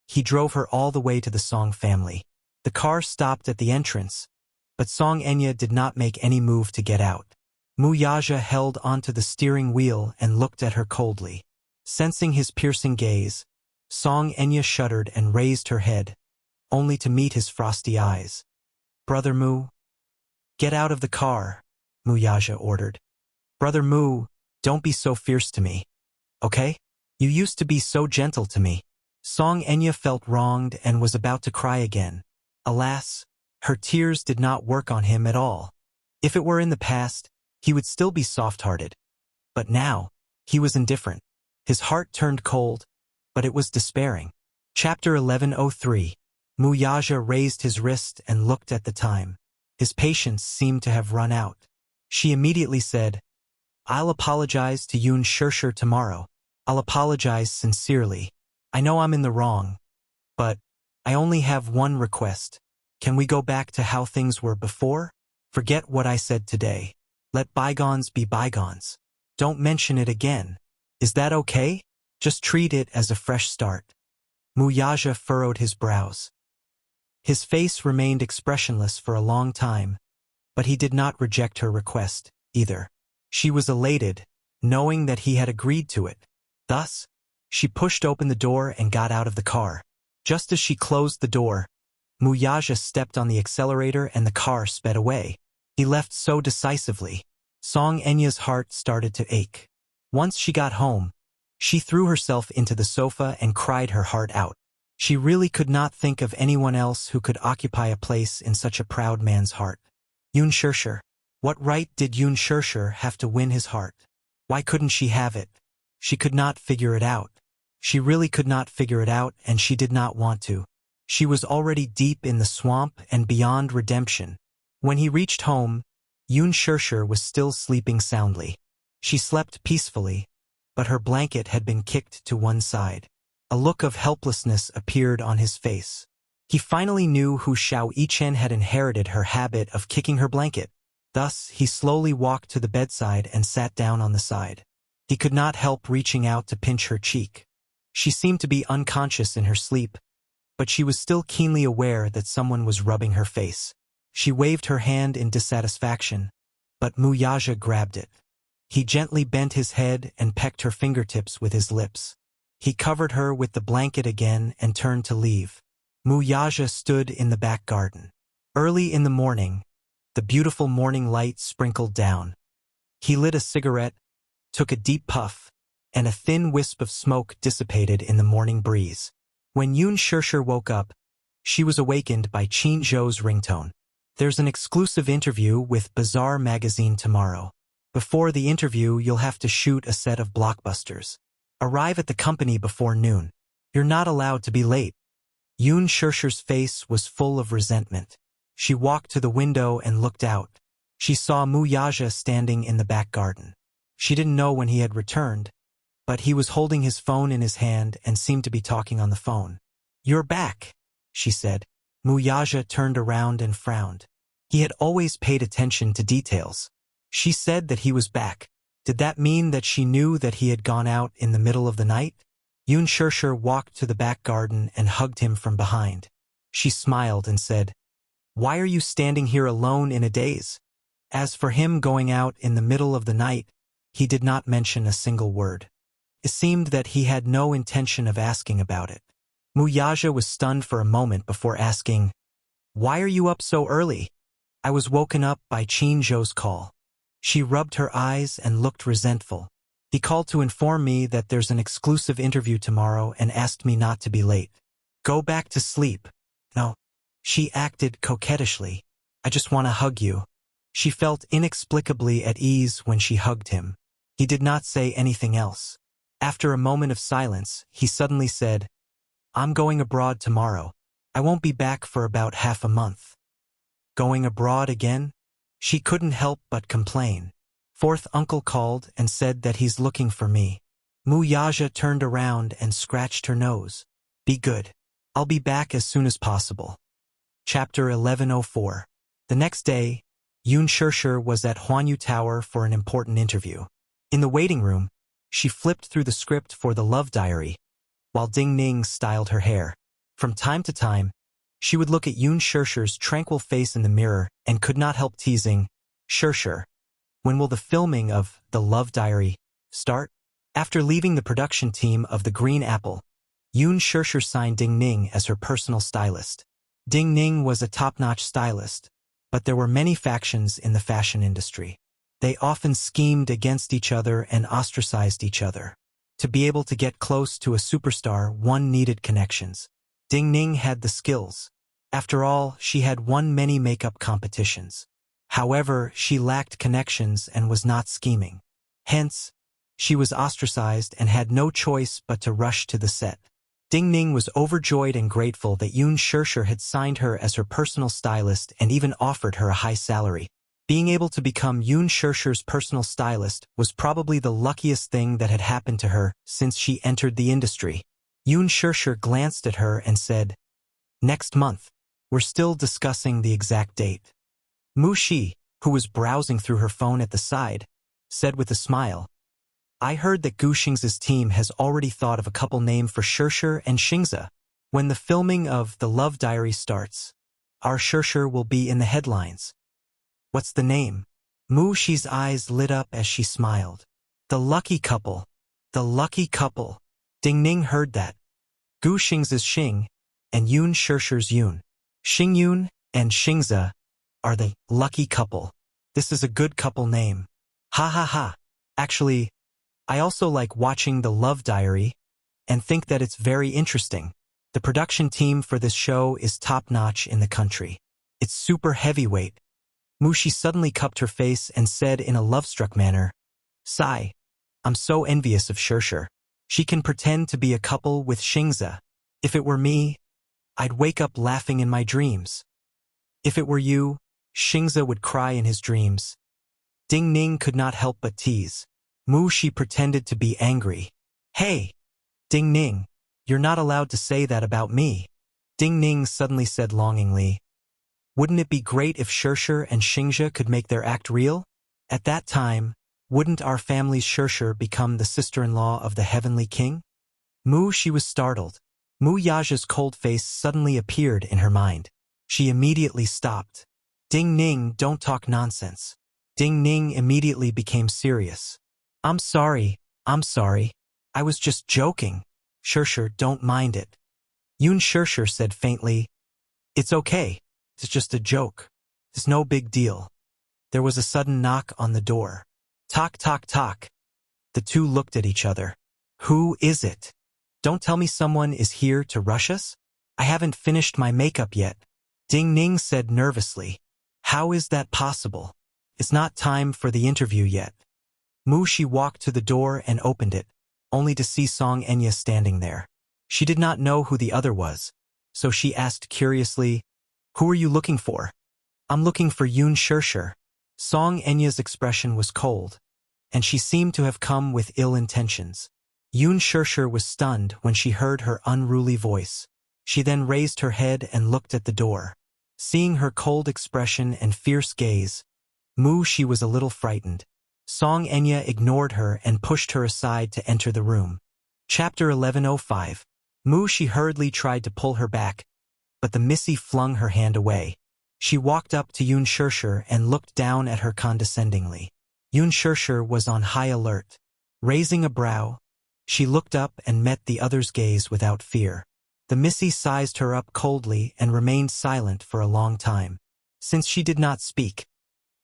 He drove her all the way to the Song family. The car stopped at the entrance, but Song Enya did not make any move to get out. Wuxia held onto the steering wheel and looked at her coldly. Sensing his piercing gaze, Song Enya shuddered and raised her head, only to meet his frosty eyes. "Brother Mu, get out of the car," Wuxia ordered. "Brother Mu, don't be so fierce to me, okay? You used to be so gentle to me." Song Enya felt wronged and was about to cry again. Alas, her tears did not work on him at all. If it were in the past, he would still be soft-hearted. But now, he was indifferent. His heart turned cold, but it was despairing. Chapter 1103. Wuxia raised his wrist and looked at the time. His patience seemed to have run out. She immediately said, "I'll apologize to Yun Shirshir tomorrow. I'll apologize sincerely. I know I'm in the wrong, but I only have one request. Can we go back to how things were before? Forget what I said today. Let bygones be bygones. Don't mention it again. Is that okay? Just treat it as a fresh start." Wuxia furrowed his brows. His face remained expressionless for a long time, but he did not reject her request, either. She was elated, knowing that he had agreed to it. Thus, she pushed open the door and got out of the car. Just as she closed the door, Wuxia stepped on the accelerator and the car sped away. He left so decisively. Song Enya's heart started to ache. Once she got home, she threw herself into the sofa and cried her heart out. She really could not think of anyone else who could occupy a place in such a proud man's heart. Yun Shirshir. What right did Yun Shirshir have to win his heart? Why couldn't she have it? She could not figure it out. She really could not figure it out, and she did not want to. She was already deep in the swamp and beyond redemption. When he reached home, Yun Shirshir was still sleeping soundly. She slept peacefully, but her blanket had been kicked to one side. A look of helplessness appeared on his face. He finally knew who Xiao Yichen had inherited her habit of kicking her blanket. Thus, he slowly walked to the bedside and sat down on the side. He could not help reaching out to pinch her cheek. She seemed to be unconscious in her sleep, but she was still keenly aware that someone was rubbing her face. She waved her hand in dissatisfaction, but Wuxia grabbed it. He gently bent his head and pecked her fingertips with his lips. He covered her with the blanket again and turned to leave. Wuxia stood in the back garden. Early in the morning, the beautiful morning light sprinkled down. He lit a cigarette, took a deep puff, and a thin wisp of smoke dissipated in the morning breeze. When Yun Shirshir woke up, she was awakened by Qin Zhou's ringtone. "There's an exclusive interview with Bazaar magazine tomorrow. Before the interview, you'll have to shoot a set of blockbusters. Arrive at the company before noon. You're not allowed to be late." Yun Shirshir's face was full of resentment. She walked to the window and looked out. She saw Wuxia standing in the back garden. She didn't know when he had returned, but he was holding his phone in his hand and seemed to be talking on the phone. "You're back," she said. Wuxia turned around and frowned. He had always paid attention to details. She said that he was back. Did that mean that she knew that he had gone out in the middle of the night? Yun Shirshir walked to the back garden and hugged him from behind. She smiled and said, "Why are you standing here alone in a daze?" As for him going out in the middle of the night, he did not mention a single word. It seemed that he had no intention of asking about it. Wuxia was stunned for a moment before asking, "Why are you up so early?" "I was woken up by Qin Zhou's call." She rubbed her eyes and looked resentful. "He called to inform me that there's an exclusive interview tomorrow and asked me not to be late." "Go back to sleep." "No." She acted coquettishly. "I just want to hug you." She felt inexplicably at ease when she hugged him. He did not say anything else. After a moment of silence, he suddenly said, "I'm going abroad tomorrow. I won't be back for about half a month." "Going abroad again?" She couldn't help but complain. "Fourth uncle called and said that he's looking for me." Wuxia turned around and scratched her nose. "Be good. I'll be back as soon as possible." Chapter 1104. The next day, Yun Shirshir was at Huanyu Tower for an important interview. In the waiting room, she flipped through the script for the love diary, while Ding Ning styled her hair. From time to time, she would look at Yoon Shirshir's tranquil face in the mirror and could not help teasing, "Shirshir, when will the filming of The Love Diary start?" After leaving the production team of The Green Apple, Yoon Shirshir signed Ding Ning as her personal stylist. Ding Ning was a top-notch stylist, but there were many factions in the fashion industry. They often schemed against each other and ostracized each other. To be able to get close to a superstar, one needed connections. Ding Ning had the skills. After all, she had won many makeup competitions. However, she lacked connections and was not scheming. Hence, she was ostracized and had no choice but to rush to the set. Ding Ning was overjoyed and grateful that Yoon Shirshir had signed her as her personal stylist and even offered her a high salary. Being able to become Yoon Shirshir's personal stylist was probably the luckiest thing that had happened to her since she entered the industry. Yoon Shirshir glanced at her and said, "Next month. We're still discussing the exact date." Mu Shi, who was browsing through her phone at the side, said with a smile, "I heard that Gu Xing's team has already thought of a couple name for Shirshir and Xingza. When the filming of The Love Diary starts, our Shirshir will be in the headlines." "What's the name?" Mu Shi's eyes lit up as she smiled. "The Lucky Couple. The Lucky Couple." Ding Ning heard that. Gu Xing's Xing, and Yoon Shirshir's Yoon. Xing Yoon and Xingza are the lucky couple. This is a good couple name. Ha ha ha. Actually, I also like watching The Love Diary and think that it's very interesting. The production team for this show is top-notch in the country. It's super heavyweight. Mu Shi suddenly cupped her face and said in a love-struck manner, "Sigh, I'm so envious of Shirshir. She can pretend to be a couple with Xingza. If it were me, I'd wake up laughing in my dreams. If it were you, Xingza would cry in his dreams." Ding Ning could not help but tease. Mu Shi pretended to be angry. "Hey, Ding Ning, you're not allowed to say that about me." Ding Ning suddenly said longingly, "Wouldn't it be great if Shirshir and Xingza could make their act real? At that time, wouldn't our family's Shirshir become the sister-in-law of the heavenly king?" Mu Shi was startled. Mu Yaja's cold face suddenly appeared in her mind. She immediately stopped. "Ding Ning, don't talk nonsense." Ding Ning immediately became serious. I'm sorry. I was just joking. Shirshir, don't mind it." Yoon Shirshir said faintly, "It's okay. It's just a joke. It's no big deal." There was a sudden knock on the door. Tock, tock, tock. The two looked at each other. "Who is it? Don't tell me someone is here to rush us? I haven't finished my makeup yet." Ding Ning said nervously. "How is that possible? It's not time for the interview yet." Mu Shi walked to the door and opened it, only to see Song Enya standing there. She did not know who the other was, so she asked curiously, "Who are you looking for?" "I'm looking for Yoon Shirshir." Song Enya's expression was cold, and she seemed to have come with ill intentions. Yoon Shirshir was stunned when she heard her unruly voice. She then raised her head and looked at the door. Seeing her cold expression and fierce gaze, Mu Shi was a little frightened. Song Enya ignored her and pushed her aside to enter the room. Chapter 11:05. Mu Shi hurriedly tried to pull her back, but the Missy flung her hand away. She walked up to Yoon Shirshir and looked down at her condescendingly. Yoon Shirshir was on high alert. Raising a brow, she looked up and met the other's gaze without fear. The Missy sized her up coldly and remained silent for a long time. Since she did not speak,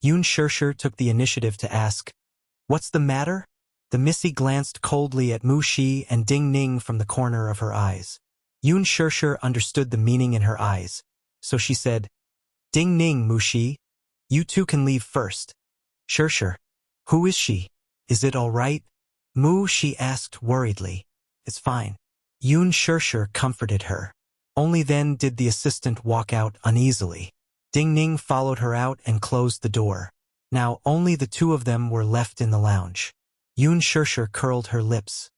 Yoon Shirshir took the initiative to ask, "What's the matter?" The Missy glanced coldly at Mu Shi and Ding Ning from the corner of her eyes. Yoon Shirshir understood the meaning in her eyes, so she said, "Ding Ning, Mu Shi, you two can leave first." "Shirshir, who is she? Is it all right?" Mu Shi asked worriedly. "It's fine." Yoon Shirshir comforted her. Only then did the assistant walk out uneasily. Ding Ning followed her out and closed the door. Now only the two of them were left in the lounge. Yoon Shirshir curled her lips.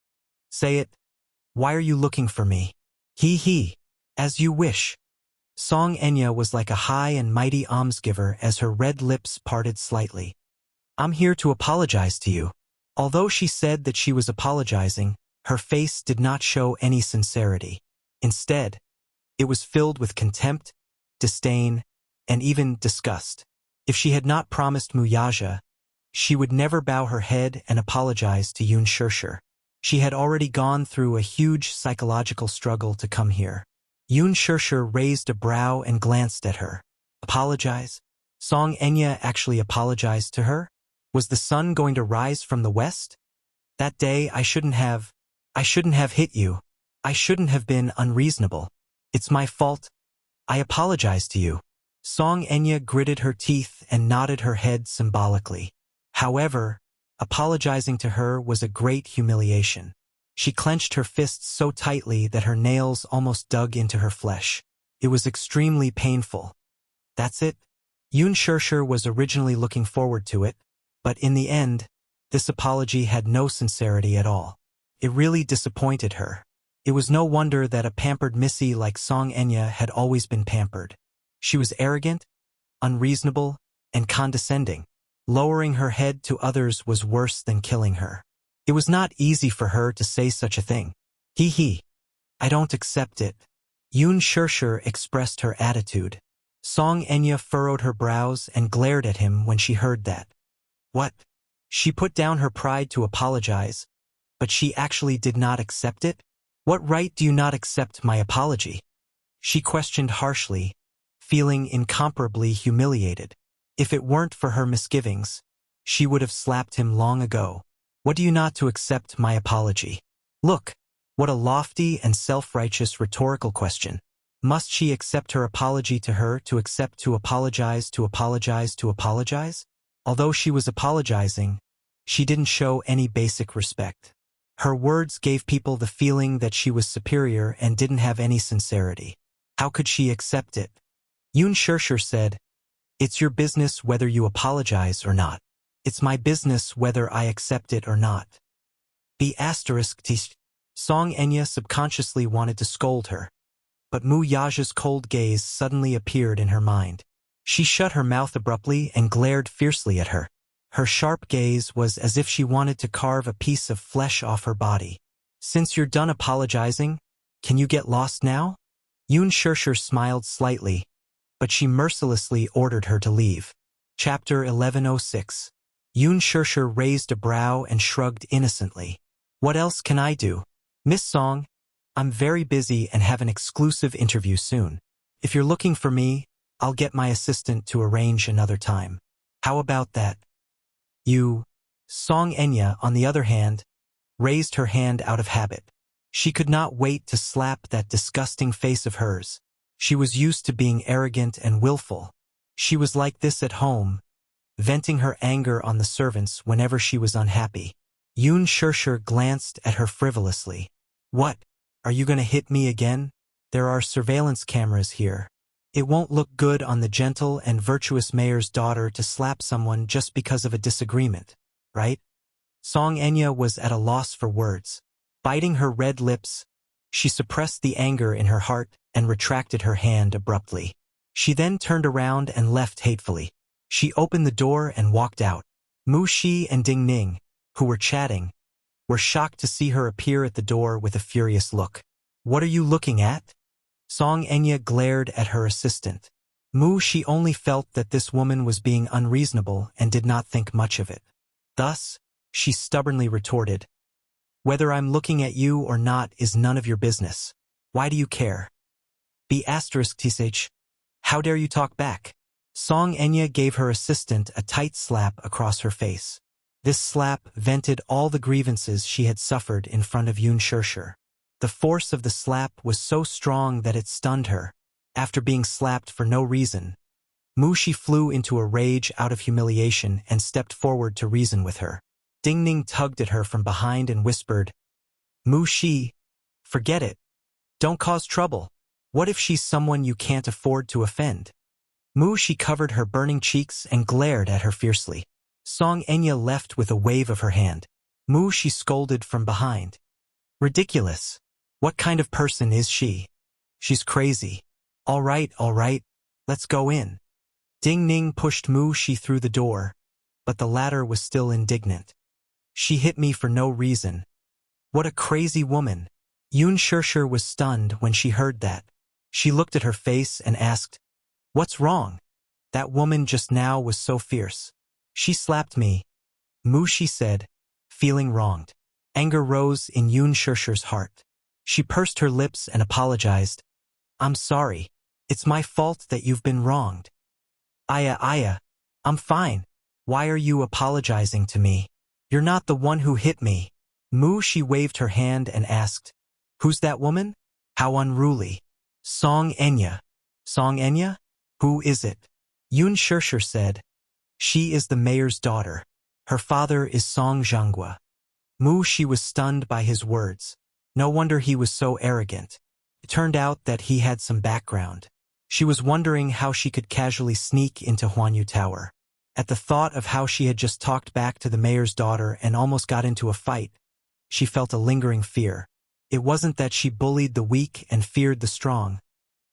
"Say it. Why are you looking for me?" He. As you wish." Song Enya was like a high and mighty almsgiver as her red lips parted slightly. "I'm here to apologize to you. Although she said that she was apologizing, her face did not show any sincerity. Instead, it was filled with contempt, disdain, and even disgust. If she had not promised Muyaja, she would never bow her head and apologize to Yun Shirshir. She had already gone through a huge psychological struggle to come here. Yun Shirshir raised a brow and glanced at her. Apologize? Song Enya actually apologized to her? Was the sun going to rise from the west? That day I shouldn't have hit you. I shouldn't have been unreasonable. It's my fault. I apologize to you. Song Enya gritted her teeth and nodded her head symbolically. However, apologizing to her was a great humiliation. She clenched her fists so tightly that her nails almost dug into her flesh. It was extremely painful. That's it? Yun Shirshir was originally looking forward to it, but in the end, this apology had no sincerity at all. It really disappointed her. It was no wonder that a pampered missy like Song Enya had always been pampered. She was arrogant, unreasonable, and condescending. Lowering her head to others was worse than killing her. It was not easy for her to say such a thing. Hee. I don't accept it. Yun Shirshir expressed her attitude. Song Enya furrowed her brows and glared at him when she heard that. What? She put down her pride to apologize, but she actually did not accept it? What right do you not accept my apology? She questioned harshly, feeling incomparably humiliated. If it weren't for her misgivings, she would have slapped him long ago. What do you not to accept my apology? Look, what a lofty and self-righteous rhetorical question. Must she accept her apology to her to accept to apologize to apologize to apologize? Although she was apologizing, she didn't show any basic respect. Her words gave people the feeling that she was superior and didn't have any sincerity. How could she accept it? Yun Shirshir said, It's your business whether you apologize or not. It's my business whether I accept it or not. Song Enya subconsciously wanted to scold her, but Mu Yaja's cold gaze suddenly appeared in her mind. She shut her mouth abruptly and glared fiercely at her. Her sharp gaze was as if she wanted to carve a piece of flesh off her body. Since you're done apologizing, can you get lost now? Yun Shirshir smiled slightly, but she mercilessly ordered her to leave. Chapter 1106. Yun Shirshir raised a brow and shrugged innocently. What else can I do? Miss Song, I'm very busy and have an exclusive interview soon. If you're looking for me, I'll get my assistant to arrange another time. How about that? Song Enya, on the other hand, raised her hand out of habit. She could not wait to slap that disgusting face of hers. She was used to being arrogant and willful. She was like this at home, venting her anger on the servants whenever she was unhappy. Yun Shirshir glanced at her frivolously. What? Are you going to hit me again? There are surveillance cameras here. It won't look good on the gentle and virtuous mayor's daughter to slap someone just because of a disagreement, right? Song Enya was at a loss for words. Biting her red lips, she suppressed the anger in her heart and retracted her hand abruptly. She then turned around and left hatefully. She opened the door and walked out. Mu Shi and Ding Ning, who were chatting, were shocked to see her appear at the door with a furious look. What are you looking at? Song Enya glared at her assistant. Mu Shi only felt that this woman was being unreasonable and did not think much of it. Thus, she stubbornly retorted, Whether I'm looking at you or not is none of your business. Why do you care? How dare you talk back? Song Enya gave her assistant a tight slap across her face. This slap vented all the grievances she had suffered in front of Yun Shirshir. The force of the slap was so strong that it stunned her. After being slapped for no reason, Mu Shi flew into a rage out of humiliation and stepped forward to reason with her. Ding Ning tugged at her from behind and whispered, Mu Shi, forget it. Don't cause trouble. What if she's someone you can't afford to offend? Mu Shi covered her burning cheeks and glared at her fiercely. Song Enya left with a wave of her hand. Mu Shi scolded from behind. Ridiculous. What kind of person is she? She's crazy. All right, let's go in. Ding Ning pushed Mu Shi through the door, but the latter was still indignant. She hit me for no reason. What a crazy woman. Yoon Shirshir was stunned when she heard that. She looked at her face and asked, "What's wrong? That woman just now was so fierce. She slapped me." Moo, she said, feeling wronged. Anger rose in Yoon Shirshir's heart. She pursed her lips and apologized. "I'm sorry. It's my fault that you've been wronged." Aya, I'm fine. Why are you apologizing to me? You're not the one who hit me." Moo, she waved her hand and asked, "Who's that woman? How unruly." "Song Enya." "Song Enya? Who is it?" Yoon Shirshir said, "She is the mayor's daughter. Her father is Song Zhanghua." Moo, she was stunned by his words. No wonder he was so arrogant. It turned out that he had some background. She was wondering how she could casually sneak into Huanyu Tower. At the thought of how she had just talked back to the mayor's daughter and almost got into a fight, she felt a lingering fear. It wasn't that she bullied the weak and feared the strong,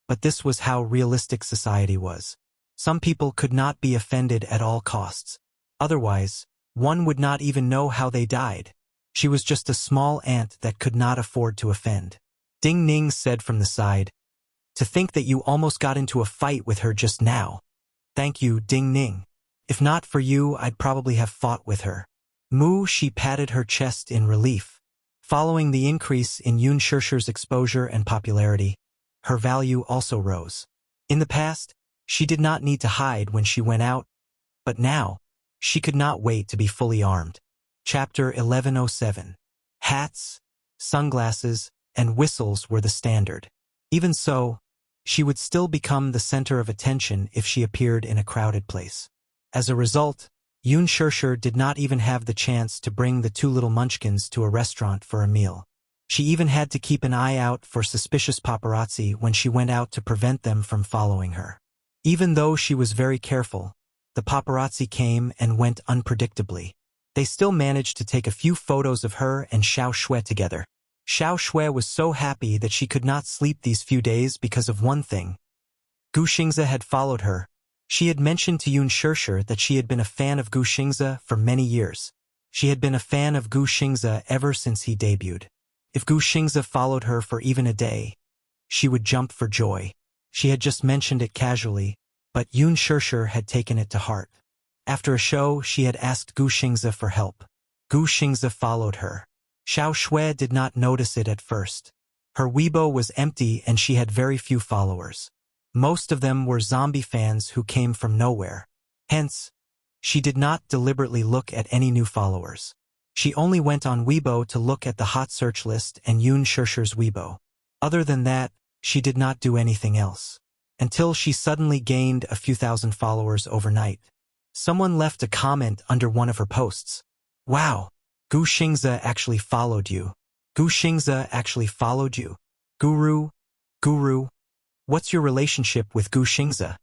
but this was how realistic society was. Some people could not be offended at all costs. Otherwise, one would not even know how they died. She was just a small ant that could not afford to offend. Ding Ning said from the side, "To think that you almost got into a fight with her just now. Thank you, Ding Ning. If not for you, I'd probably have fought with her." Moo, she patted her chest in relief. Following the increase in Yoon Shirshir's exposure and popularity, her value also rose. In the past, she did not need to hide when she went out, but now, she could not wait to be fully armed. Chapter 1107. Hats, sunglasses, and whistles were the standard. Even so, she would still become the center of attention if she appeared in a crowded place. As a result, Yoon Shirshir did not even have the chance to bring the two little munchkins to a restaurant for a meal. She even had to keep an eye out for suspicious paparazzi when she went out to prevent them from following her. Even though she was very careful, the paparazzi came and went unpredictably. They still managed to take a few photos of her and Xiao Shui together. Xiao Shui was so happy that she could not sleep these few days because of one thing. Gu Xingze had followed her. She had mentioned to Yoon Shirshir that she had been a fan of Gu Xingze for many years. She had been a fan of Gu Xingze ever since he debuted. If Gu Xingze followed her for even a day, she would jump for joy. She had just mentioned it casually, but Yoon Shirshir had taken it to heart. After a show, she had asked Gu Xingze for help. Gu Xingze followed her. Xiao Shui did not notice it at first. Her Weibo was empty and she had very few followers. Most of them were zombie fans who came from nowhere. Hence, she did not deliberately look at any new followers. She only went on Weibo to look at the hot search list and Yoon Shirshir's Weibo. Other than that, she did not do anything else. Until she suddenly gained a few thousand followers overnight. Someone left a comment under one of her posts. "Wow, Gu Xingze actually followed you. Gu Xingze actually followed you. Guru, what's your relationship with Gu Xingze?"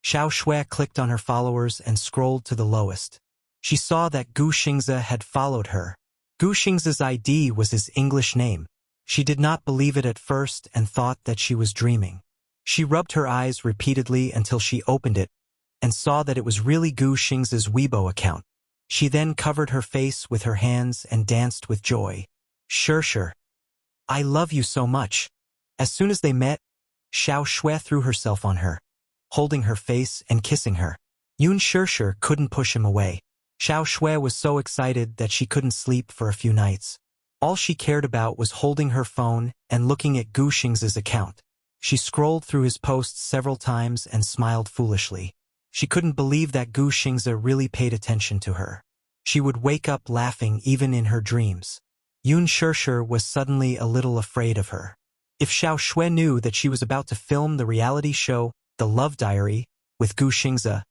Xiao Shui clicked on her followers and scrolled to the lowest. She saw that Gu Xingze had followed her. Gu Xingze's ID was his English name. She did not believe it at first and thought that she was dreaming. She rubbed her eyes repeatedly until she opened it and saw that it was really Gu Xingze's Weibo account. She then covered her face with her hands and danced with joy. "Shirshir, I love you so much." As soon as they met, Xiao Shui threw herself on her, holding her face and kissing her. Yoon Shirshir couldn't push him away. Xiao Shui was so excited that she couldn't sleep for a few nights. All she cared about was holding her phone and looking at Gu Xingze's account. She scrolled through his posts several times and smiled foolishly. She couldn't believe that Gu Xingze really paid attention to her. She would wake up laughing even in her dreams. Yoon Shirshir was suddenly a little afraid of her. If Xiao Shui knew that she was about to film the reality show, The Love Diary, with Gu Xingze,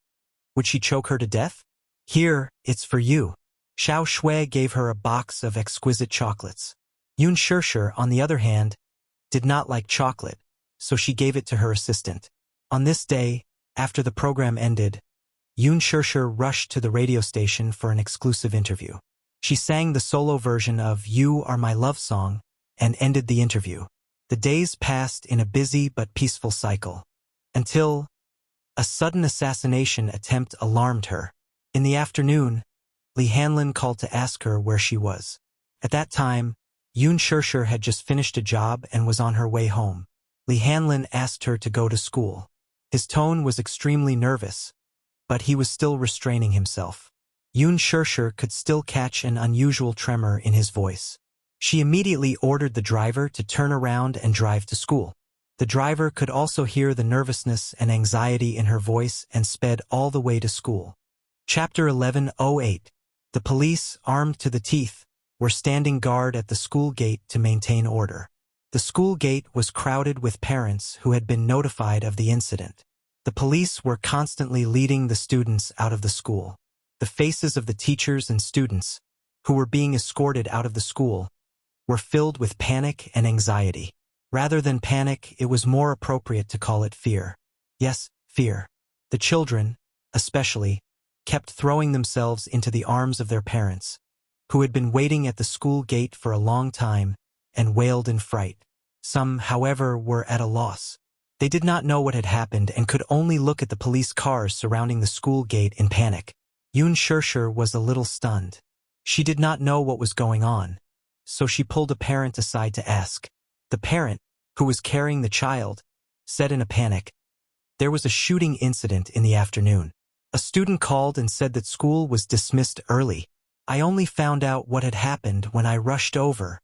would she choke her to death? "Here, it's for you." Xiao Shui gave her a box of exquisite chocolates. Yoon Shirshir, on the other hand, did not like chocolate, so she gave it to her assistant. On this day, after the program ended, Yoon Shirshir rushed to the radio station for an exclusive interview. She sang the solo version of "You Are My Love Song" and ended the interview. The days passed in a busy but peaceful cycle, until a sudden assassination attempt alarmed her. In the afternoon, Li Hanlin called to ask her where she was. At that time, Yoon Shirshir had just finished a job and was on her way home. Li Hanlin asked her to go to school. His tone was extremely nervous, but he was still restraining himself. Yoon Shirshir could still catch an unusual tremor in his voice. She immediately ordered the driver to turn around and drive to school. The driver could also hear the nervousness and anxiety in her voice and sped all the way to school. Chapter 11:08. The police, armed to the teeth, were standing guard at the school gate to maintain order. The school gate was crowded with parents who had been notified of the incident. The police were constantly leading the students out of the school. The faces of the teachers and students, who were being escorted out of the school, were filled with panic and anxiety. Rather than panic, it was more appropriate to call it fear. Yes, fear. The children, especially, kept throwing themselves into the arms of their parents, who had been waiting at the school gate for a long time, and wailed in fright. Some, however, were at a loss. They did not know what had happened and could only look at the police cars surrounding the school gate in panic. Yoon Shirshir was a little stunned. She did not know what was going on, so she pulled a parent aside to ask. The parent, who was carrying the child, said in a panic, "There was a shooting incident in the afternoon. A student called and said that school was dismissed early. I only found out what had happened when I rushed over."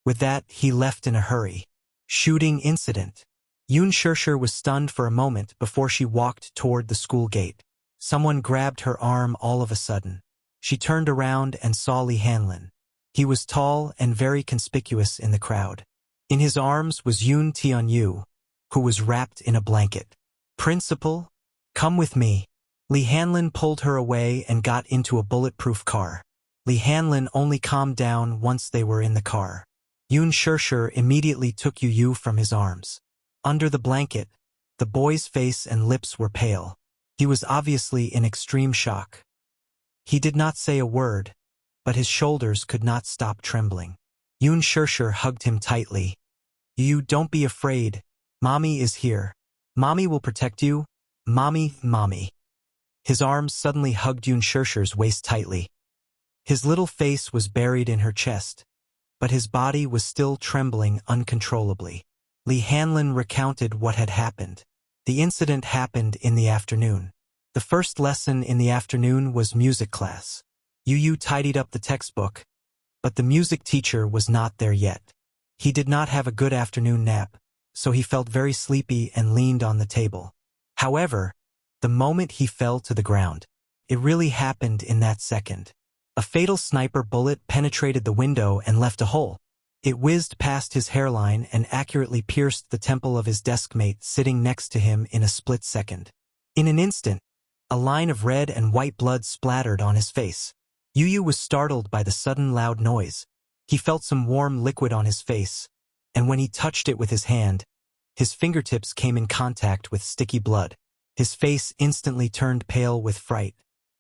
With that, he left in a hurry. Shooting incident. Yoon Shirshir was stunned for a moment before she walked toward the school gate. Someone grabbed her arm all of a sudden. She turned around and saw Li Hanlin. He was tall and very conspicuous in the crowd. In his arms was Yoon Tian-yu, who was wrapped in a blanket. "Principal, come with me." Li Hanlin pulled her away and got into a bulletproof car. Li Hanlin only calmed down once they were in the car. Yoon Shirshir immediately took Yu from his arms. Under the blanket, the boy's face and lips were pale. He was obviously in extreme shock. He did not say a word, but his shoulders could not stop trembling. Yoon Shirshir hugged him tightly. "You don't be afraid. Mommy is here. Mommy will protect you. Mommy, mommy." His arms suddenly hugged Yoon Shirshir's waist tightly. His little face was buried in her chest, but his body was still trembling uncontrollably. Li Hanlin recounted what had happened. The incident happened in the afternoon. The first lesson in the afternoon was music class. Yu tidied up the textbook, but the music teacher was not there yet. He did not have a good afternoon nap, so he felt very sleepy and leaned on the table. However, the moment he fell to the ground, it really happened in that second. A fatal sniper bullet penetrated the window and left a hole. It whizzed past his hairline and accurately pierced the temple of his deskmate sitting next to him in a split second. In an instant, a line of red and white blood splattered on his face. Yu was startled by the sudden loud noise. He felt some warm liquid on his face, and when he touched it with his hand, his fingertips came in contact with sticky blood. His face instantly turned pale with fright.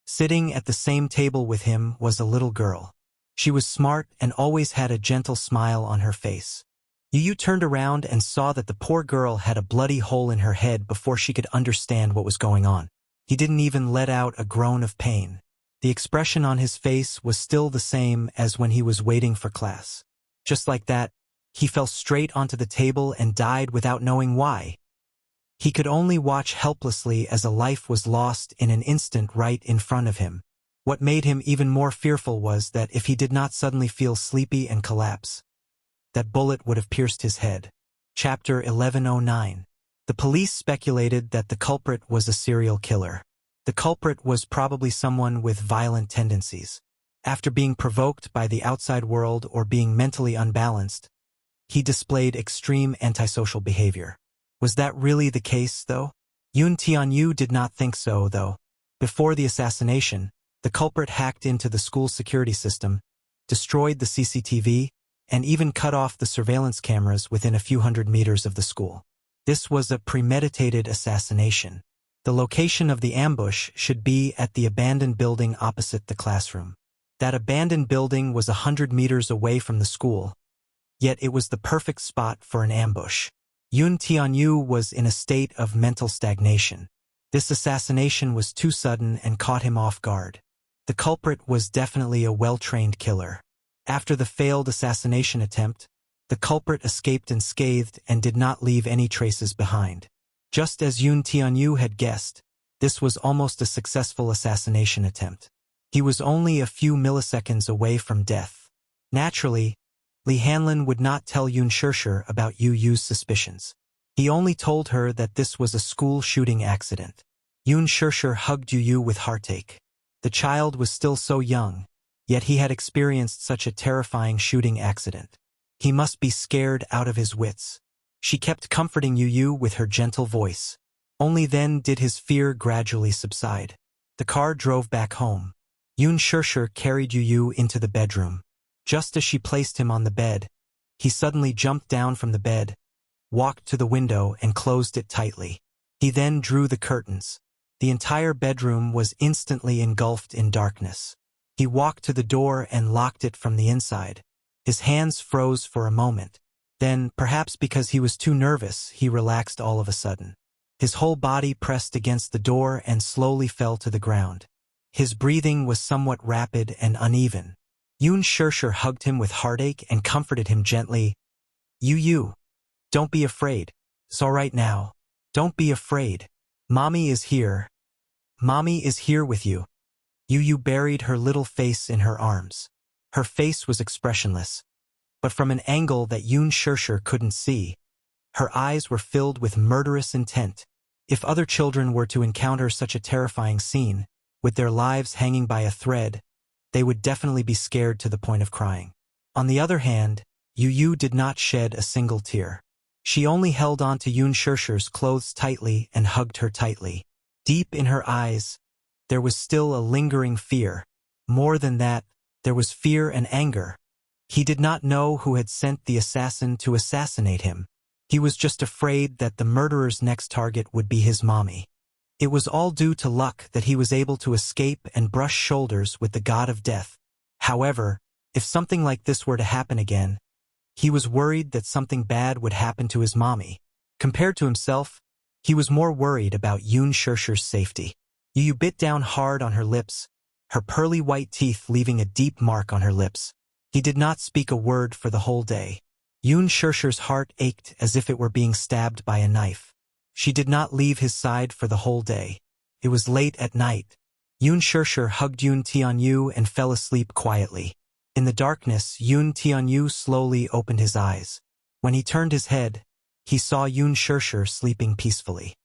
Sitting at the same table with him was a little girl. She was smart and always had a gentle smile on her face. Yu turned around and saw that the poor girl had a bloody hole in her head before she could understand what was going on. He didn't even let out a groan of pain. The expression on his face was still the same as when he was waiting for class. Just like that, he fell straight onto the table and died without knowing why. He could only watch helplessly as a life was lost in an instant right in front of him. What made him even more fearful was that if he did not suddenly feel sleepy and collapse, that bullet would have pierced his head. Chapter 11:09. The police speculated that the culprit was a serial killer. The culprit was probably someone with violent tendencies. After being provoked by the outside world or being mentally unbalanced, he displayed extreme antisocial behavior. Was that really the case, though? Yoon Tian-yu did not think so, though. Before the assassination, the culprit hacked into the school's security system, destroyed the CCTV, and even cut off the surveillance cameras within a few hundred meters of the school. This was a premeditated assassination. The location of the ambush should be at the abandoned building opposite the classroom. That abandoned building was 100 meters away from the school, yet it was the perfect spot for an ambush. Yoon Tian-yu was in a state of mental stagnation. This assassination was too sudden and caught him off guard. The culprit was definitely a well-trained killer. After the failed assassination attempt, the culprit escaped unscathed and did not leave any traces behind. Just as Yun Tianyu had guessed, this was almost a successful assassination attempt. He was only a few milliseconds away from death. Naturally, Li Hanlin would not tell Yun Shishir about Yu Yu's suspicions. He only told her that this was a school shooting accident. Yun Shishir hugged Yu Yu with heartache. The child was still so young, yet he had experienced such a terrifying shooting accident. He must be scared out of his wits. She kept comforting Yu Yu with her gentle voice. Only then did his fear gradually subside. The car drove back home. Yun Shishir carried Yu Yu into the bedroom. Just as she placed him on the bed, he suddenly jumped down from the bed, walked to the window and closed it tightly. He then drew the curtains. The entire bedroom was instantly engulfed in darkness. He walked to the door and locked it from the inside. His hands froze for a moment. Then, perhaps because he was too nervous, he relaxed all of a sudden. His whole body pressed against the door and slowly fell to the ground. His breathing was somewhat rapid and uneven. Yun Shishir hugged him with heartache and comforted him gently. Yu Yu, don't be afraid. It's all right now. Don't be afraid. Mommy is here. Mommy is here with you. Yu Yu buried her little face in her arms. Her face was expressionless, but from an angle that Yun Shishir couldn't see. Her eyes were filled with murderous intent. If other children were to encounter such a terrifying scene, with their lives hanging by a thread, they would definitely be scared to the point of crying. On the other hand, Yu Yu did not shed a single tear. She only held on to Yun Shishir's clothes tightly and hugged her tightly. Deep in her eyes, there was still a lingering fear. More than that, there was fear and anger. He did not know who had sent the assassin to assassinate him. He was just afraid that the murderer's next target would be his mommy. It was all due to luck that he was able to escape and brush shoulders with the god of death. However, if something like this were to happen again, he was worried that something bad would happen to his mommy. Compared to himself, he was more worried about Yun Shishir's safety. Yu Yu bit down hard on her lips, her pearly white teeth leaving a deep mark on her lips. He did not speak a word for the whole day. Yun Shishir's heart ached as if it were being stabbed by a knife. She did not leave his side for the whole day. It was late at night. Yun Shishir hugged Yun Tianyu and fell asleep quietly. In the darkness, Yun Tianyu slowly opened his eyes. When he turned his head, he saw Yun Shishir sleeping peacefully.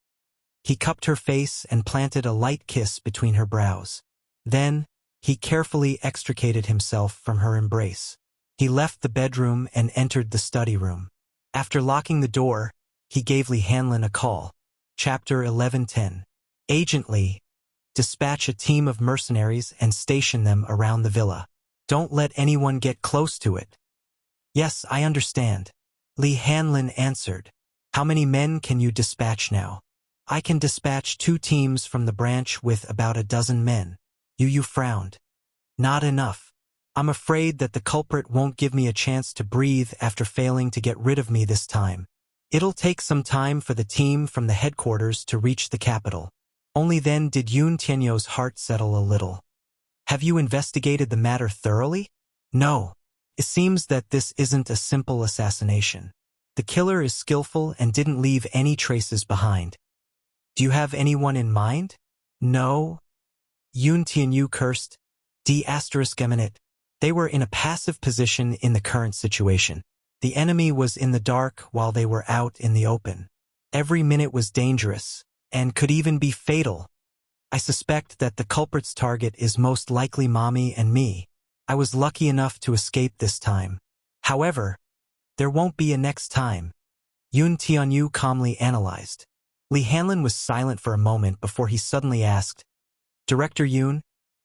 He cupped her face and planted a light kiss between her brows. Then, he carefully extricated himself from her embrace. He left the bedroom and entered the study room. After locking the door, he gave Li Hanlin a call. Chapter 11:10. Agent Li, dispatch a team of mercenaries and station them around the villa. Don't let anyone get close to it. Yes, I understand. Li Hanlin answered. How many men can you dispatch now? I can dispatch 2 teams from the branch with about a dozen men. Yu Yu frowned. Not enough. I'm afraid that the culprit won't give me a chance to breathe after failing to get rid of me this time. It'll take some time for the team from the headquarters to reach the capital. Only then did Yun Tianyu's heart settle a little. Have you investigated the matter thoroughly? No. It seems that this isn't a simple assassination. The killer is skillful and didn't leave any traces behind. Do you have anyone in mind? No. Yun Tianyu cursed. D***. They were in a passive position in the current situation. The enemy was in the dark while they were out in the open. Every minute was dangerous, and could even be fatal. I suspect that the culprit's target is most likely Mommy and me. I was lucky enough to escape this time. However, there won't be a next time. Yun Tianyu calmly analyzed. Li Hanlin was silent for a moment before he suddenly asked, Director Yun,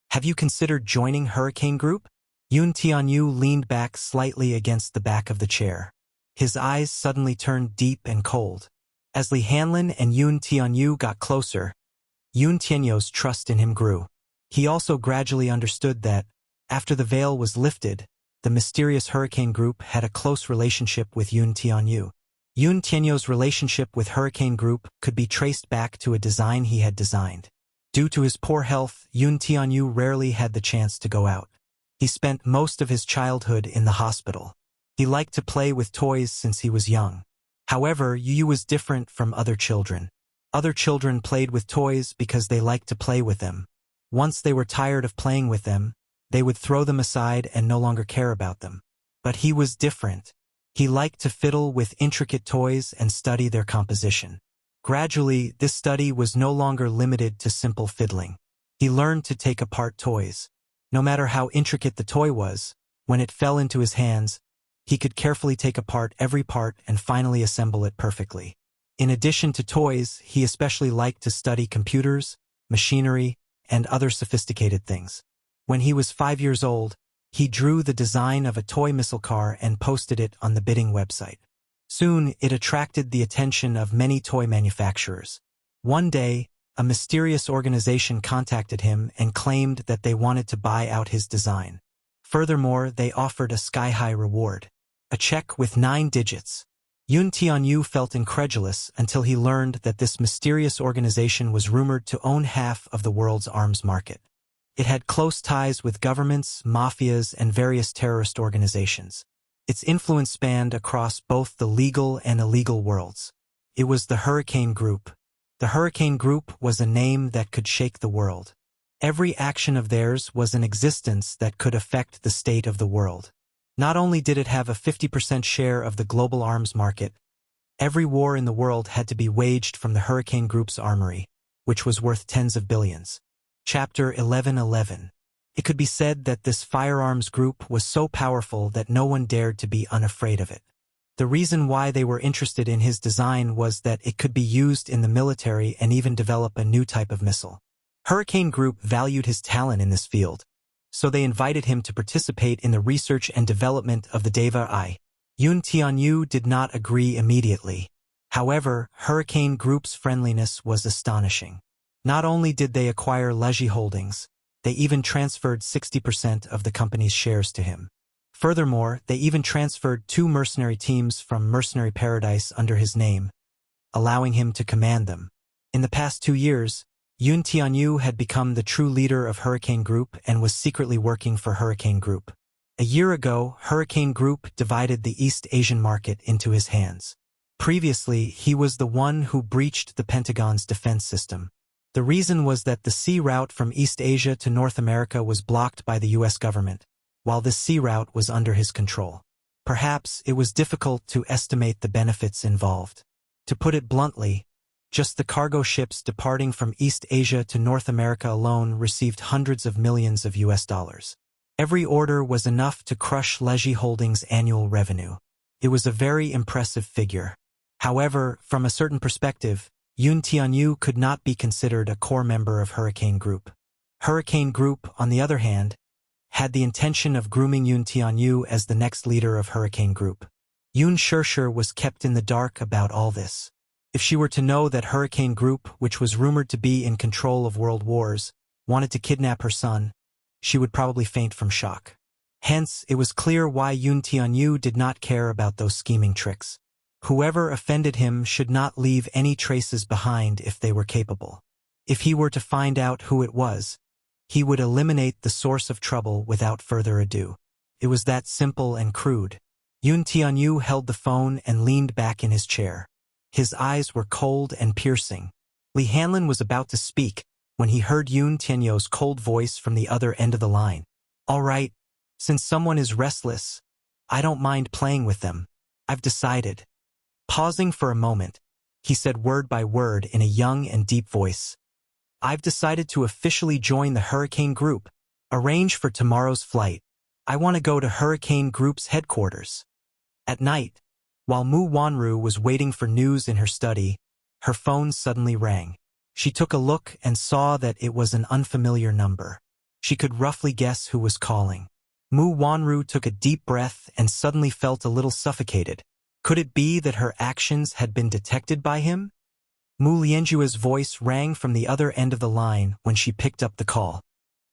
have you considered joining Hurricane Group? Yun Tianyu leaned back slightly against the back of the chair. His eyes suddenly turned deep and cold. As Li Hanlin and Yun Tianyu got closer, Yun Tianyu's trust in him grew. He also gradually understood that, after the veil was lifted, the mysterious Hurricane Group had a close relationship with Yun Tianyu. Yun Tianyu's relationship with Hurricane Group could be traced back to a design he had designed. Due to his poor health, Yun Tianyu rarely had the chance to go out. He spent most of his childhood in the hospital. He liked to play with toys since he was young. However, Yu was different from other children. Other children played with toys because they liked to play with them. Once they were tired of playing with them, they would throw them aside and no longer care about them. But he was different. He liked to fiddle with intricate toys and study their composition. Gradually, this study was no longer limited to simple fiddling. He learned to take apart toys. No matter how intricate the toy was, when it fell into his hands, he could carefully take apart every part and finally assemble it perfectly. In addition to toys, he especially liked to study computers, machinery, and other sophisticated things. When he was 5 years old, he drew the design of a toy missile car and posted it on the bidding website. Soon, it attracted the attention of many toy manufacturers. One day, a mysterious organization contacted him and claimed that they wanted to buy out his design. Furthermore, they offered a sky-high reward, a check with 9 digits. Yun Tianyu felt incredulous until he learned that this mysterious organization was rumored to own half of the world's arms market. It had close ties with governments, mafias, and various terrorist organizations. Its influence spanned across both the legal and illegal worlds. It was the Hurricane Group. The Hurricane Group was a name that could shake the world. Every action of theirs was an existence that could affect the state of the world. Not only did it have a 50% share of the global arms market, every war in the world had to be waged from the Hurricane Group's armory, which was worth tens of billions. Chapter 1111. It could be said that this firearms group was so powerful that no one dared to be unafraid of it. The reason why they were interested in his design was that it could be used in the military and even develop a new type of missile. Hurricane Group valued his talent in this field, so they invited him to participate in the research and development of the Deva I. Yun Tianyu did not agree immediately. However, Hurricane Group's friendliness was astonishing. Not only did they acquire Leji Holdings, they even transferred 60% of the company's shares to him. Furthermore, they even transferred 2 mercenary teams from Mercenary Paradise under his name, allowing him to command them. In the past 2 years, Yun Tianyu had become the true leader of Hurricane Group and was secretly working for Hurricane Group. A year ago, Hurricane Group divided the East Asian market into his hands. Previously, he was the one who breached the Pentagon's defense system. The reason was that the sea route from East Asia to North America was blocked by the U.S. government, while this sea route was under his control. Perhaps it was difficult to estimate the benefits involved. To put it bluntly, just the cargo ships departing from East Asia to North America alone received hundreds of millions of US dollars. Every order was enough to crush Leji Holdings' annual revenue. It was a very impressive figure. However, from a certain perspective, Yun Tianyu could not be considered a core member of Hurricane Group. Hurricane Group, on the other hand, had the intention of grooming Yun Tianyu as the next leader of Hurricane Group. Yun Shirshir was kept in the dark about all this. If she were to know that Hurricane Group, which was rumored to be in control of world wars, wanted to kidnap her son, she would probably faint from shock. Hence, it was clear why Yun Tianyu did not care about those scheming tricks. Whoever offended him should not leave any traces behind if they were capable. If he were to find out who it was, he would eliminate the source of trouble without further ado. It was that simple and crude. Yun Tianyu held the phone and leaned back in his chair. His eyes were cold and piercing. Li Hanlin was about to speak when he heard Yun Tianyu's cold voice from the other end of the line. "All right, since someone is restless, I don't mind playing with them. I've decided." Pausing for a moment, he said word by word in a young and deep voice. "I've decided to officially join the Hurricane Group. Arrange for tomorrow's flight. I want to go to Hurricane Group's headquarters." At night, while Mu Wanru was waiting for news in her study, her phone suddenly rang. She took a look and saw that it was an unfamiliar number. She could roughly guess who was calling. Mu Wanru took a deep breath and suddenly felt a little suffocated. Could it be that her actions had been detected by him? Mu Lianjua's voice rang from the other end of the line when she picked up the call.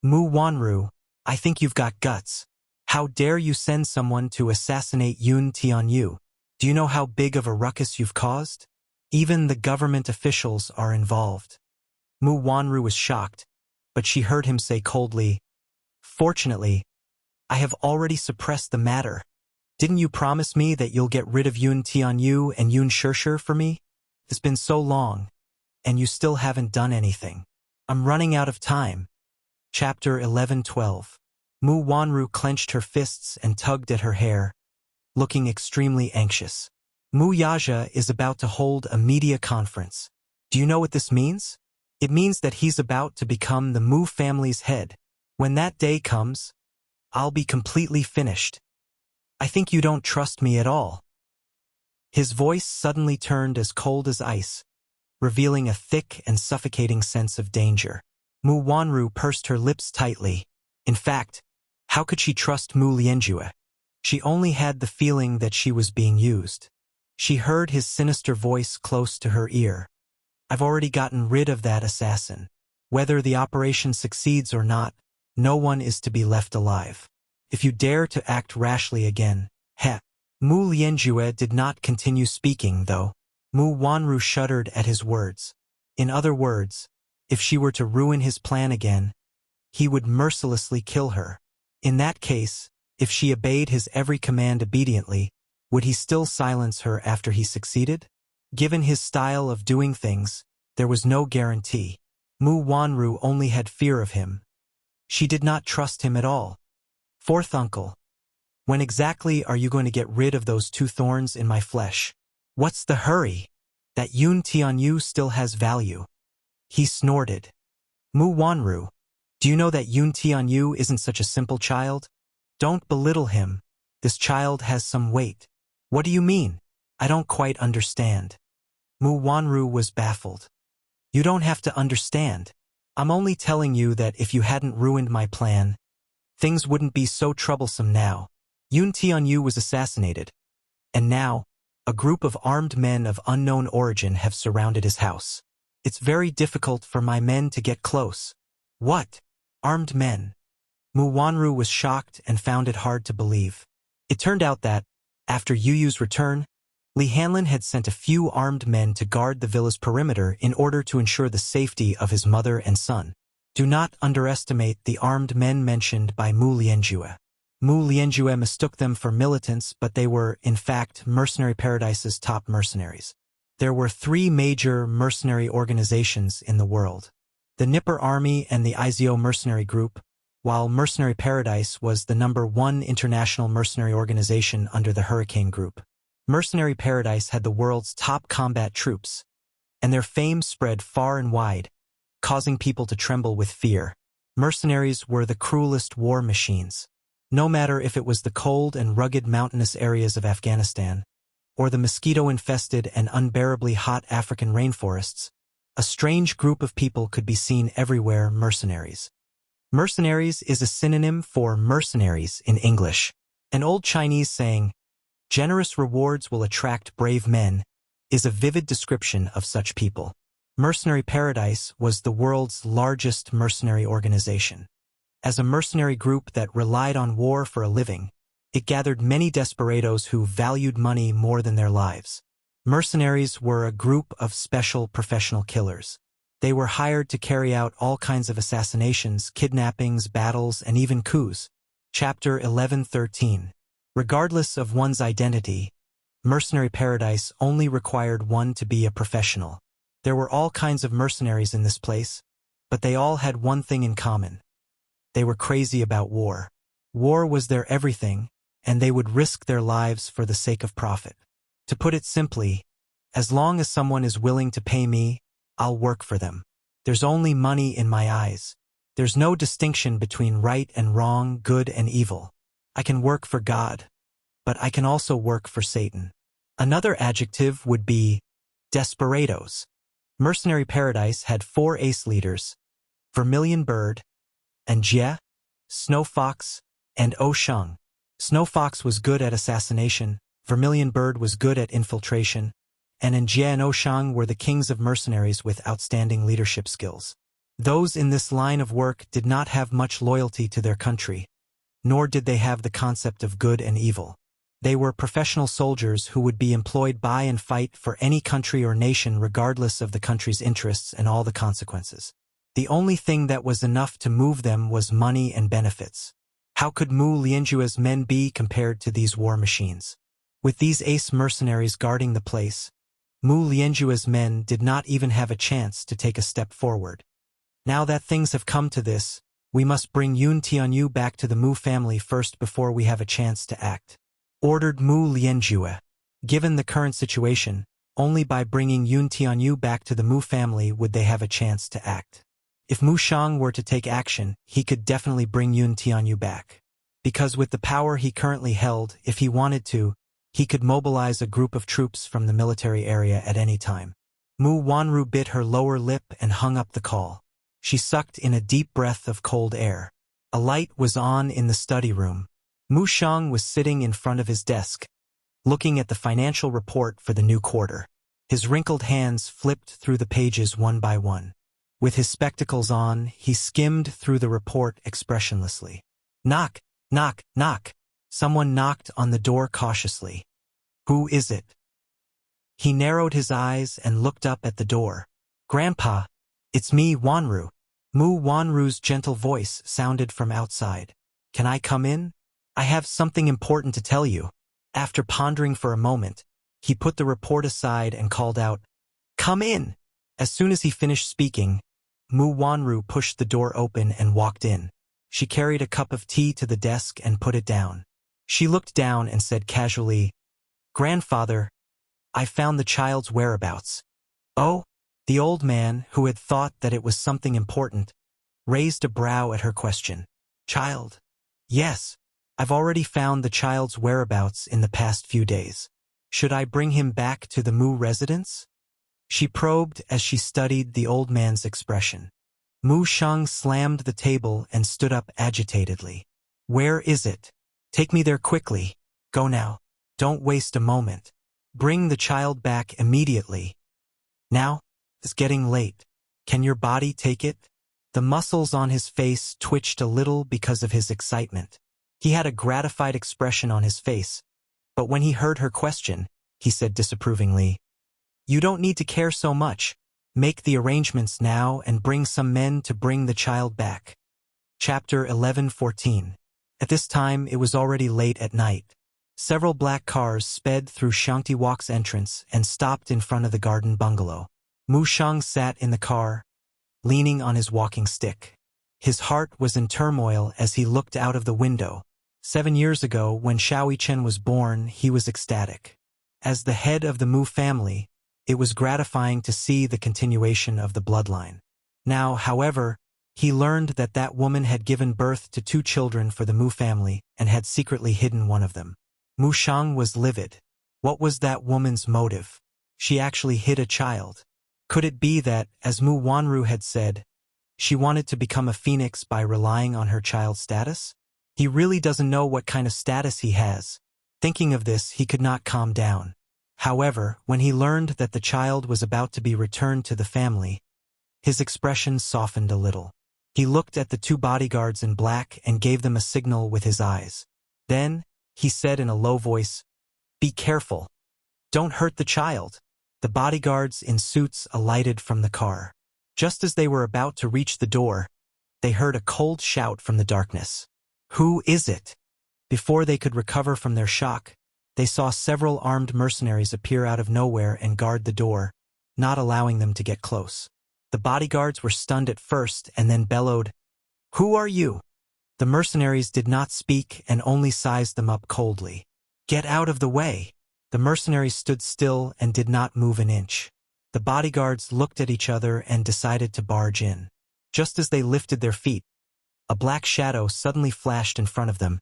"Mu Wanru, I think you've got guts. How dare you send someone to assassinate Yun Tianyu? Do you know how big of a ruckus you've caused? Even the government officials are involved." Mu Wanru was shocked, but she heard him say coldly, "Fortunately, I have already suppressed the matter. Didn't you promise me that you'll get rid of Yun Tianyu and Yun Shishir for me? It's been so long, and you still haven't done anything. I'm running out of time." Chapter 11:12. Mu Wanru clenched her fists and tugged at her hair, looking extremely anxious. Mu Yaja is about to hold a media conference. Do you know what this means? It means that he's about to become the Mu family's head. When that day comes, I'll be completely finished. I think you don't trust me at all. His voice suddenly turned as cold as ice, revealing a thick and suffocating sense of danger. Mu Wanru pursed her lips tightly. In fact, how could she trust Mu Lianjue? She only had the feeling that she was being used. She heard his sinister voice close to her ear. "I've already gotten rid of that assassin. Whether the operation succeeds or not, no one is to be left alive. If you dare to act rashly again, heh." Mu Lianjue did not continue speaking, though. Mu Wanru shuddered at his words. In other words, if she were to ruin his plan again, he would mercilessly kill her. In that case, if she obeyed his every command obediently, would he still silence her after he succeeded? Given his style of doing things, there was no guarantee. Mu Wanru only had fear of him. She did not trust him at all. "Fourth uncle, when exactly are you going to get rid of those two thorns in my flesh? What's the hurry? That Yun Tianyu still has value." He snorted. "Mu Wanru, do you know that Yun Tianyu isn't such a simple child? Don't belittle him. This child has some weight." "What do you mean? I don't quite understand." Mu Wanru was baffled. "You don't have to understand. I'm only telling you that if you hadn't ruined my plan, things wouldn't be so troublesome now. Yun Tianyu was assassinated, and now, a group of armed men of unknown origin have surrounded his house. It's very difficult for my men to get close." "What? Armed men?" Mu Wanru was shocked and found it hard to believe. It turned out that, after Yu Yu's return, Li Hanlin had sent a few armed men to guard the villa's perimeter in order to ensure the safety of his mother and son. Do not underestimate the armed men mentioned by Mu Lianjue. Mu Lianjue mistook them for militants, but they were, in fact, Mercenary Paradise's top mercenaries. There were 3 major mercenary organizations in the world: the Nipper Army and the Izio Mercenary Group, while Mercenary Paradise was the #1 international mercenary organization under the Hurricane Group. Mercenary Paradise had the world's top combat troops, and their fame spread far and wide, causing people to tremble with fear. Mercenaries were the cruelest war machines. No matter if it was the cold and rugged mountainous areas of Afghanistan, or the mosquito-infested and unbearably hot African rainforests, a strange group of people could be seen everywhere: mercenaries. Mercenaries is a synonym for mercenaries in English. An old Chinese saying, "Generous rewards will attract brave men," is a vivid description of such people. Mercenary Paradise was the world's largest mercenary organization. As a mercenary group that relied on war for a living, it gathered many desperados who valued money more than their lives. Mercenaries were a group of special professional killers. They were hired to carry out all kinds of assassinations, kidnappings, battles, and even coups. Chapter 11:13. Regardless of one's identity, Mercenary Paradise only required one to be a professional. There were all kinds of mercenaries in this place, but they all had one thing in common. They were crazy about war. War was their everything, and they would risk their lives for the sake of profit. To put it simply, as long as someone is willing to pay me, I'll work for them. There's only money in my eyes. There's no distinction between right and wrong, good and evil. I can work for God, but I can also work for Satan. Another adjective would be desperados. Mercenary Paradise had 4 ace leaders: Vermilion Bird, Anjie, Snow Fox, and O Sheng. Snow Fox was good at assassination, Vermilion Bird was good at infiltration, and Anjie and O Sheng were the kings of mercenaries with outstanding leadership skills. Those in this line of work did not have much loyalty to their country, nor did they have the concept of good and evil. They were professional soldiers who would be employed by and fight for any country or nation regardless of the country's interests and all the consequences. The only thing that was enough to move them was money and benefits. How could Mu Lianjue's men be compared to these war machines? With these ace mercenaries guarding the place, Mu Lianjue's men did not even have a chance to take a step forward. Now that things have come to this, we must bring Yun Tianyu back to the Mu family first before we have a chance to act, ordered Mu Lianjue. Given the current situation, only by bringing Yun Tianyu back to the Mu family would they have a chance to act. If Mu Shang were to take action, he could definitely bring Yun Tianyu back. Because with the power he currently held, if he wanted to, he could mobilize a group of troops from the military area at any time. Mu Wanru bit her lower lip and hung up the call. She sucked in a deep breath of cold air. A light was on in the study room. Mu Shang was sitting in front of his desk, looking at the financial report for the new quarter. His wrinkled hands flipped through the pages one by one. With his spectacles on, he skimmed through the report expressionlessly. Knock, knock, knock. Someone knocked on the door cautiously. Who is it? He narrowed his eyes and looked up at the door. Grandpa, it's me, Wanru. Mu Wanru's gentle voice sounded from outside. Can I come in? I have something important to tell you. After pondering for a moment, he put the report aside and called out, Come in! As soon as he finished speaking, Mu Wanru pushed the door open and walked in. She carried a cup of tea to the desk and put it down. She looked down and said casually, Grandfather, I found the child's whereabouts. Oh? The old man, who had thought that it was something important, raised a brow at her question. Child? Yes, I've already found the child's whereabouts in the past few days. Should I bring him back to the Mu residence? She probed as she studied the old man's expression. Mu Shang slammed the table and stood up agitatedly. Where is it? Take me there quickly. Go now. Don't waste a moment. Bring the child back immediately. Now? It's getting late. Can your body take it? The muscles on his face twitched a little because of his excitement. He had a gratified expression on his face, but when he heard her question, he said disapprovingly, You don't need to care so much. Make the arrangements now and bring some men to bring the child back. Chapter 11:14. At this time, it was already late at night. Several black cars sped through Shangti Walk's entrance and stopped in front of the garden bungalow. Mu Shang sat in the car, leaning on his walking stick. His heart was in turmoil as he looked out of the window. 7 years ago, when Xiao Chen was born, he was ecstatic. As the head of the Mu family, it was gratifying to see the continuation of the bloodline. Now, however, he learned that that woman had given birth to 2 children for the Mu family and had secretly hidden one of them. Mu Shang was livid. What was that woman's motive? She actually hid a child. Could it be that, as Mu Wanru had said, she wanted to become a phoenix by relying on her child's status? He really doesn't know what kind of status he has. Thinking of this, he could not calm down. However, when he learned that the child was about to be returned to the family, his expression softened a little. He looked at the 2 bodyguards in black and gave them a signal with his eyes. Then, he said in a low voice, Be careful. Don't hurt the child. The bodyguards in suits alighted from the car. Just as they were about to reach the door, they heard a cold shout from the darkness. Who is it? Before they could recover from their shock, they saw several armed mercenaries appear out of nowhere and guard the door, not allowing them to get close. The bodyguards were stunned at first and then bellowed, Who are you? The mercenaries did not speak and only sized them up coldly. Get out of the way. The mercenaries stood still and did not move an inch. The bodyguards looked at each other and decided to barge in. Just as they lifted their feet, a black shadow suddenly flashed in front of them,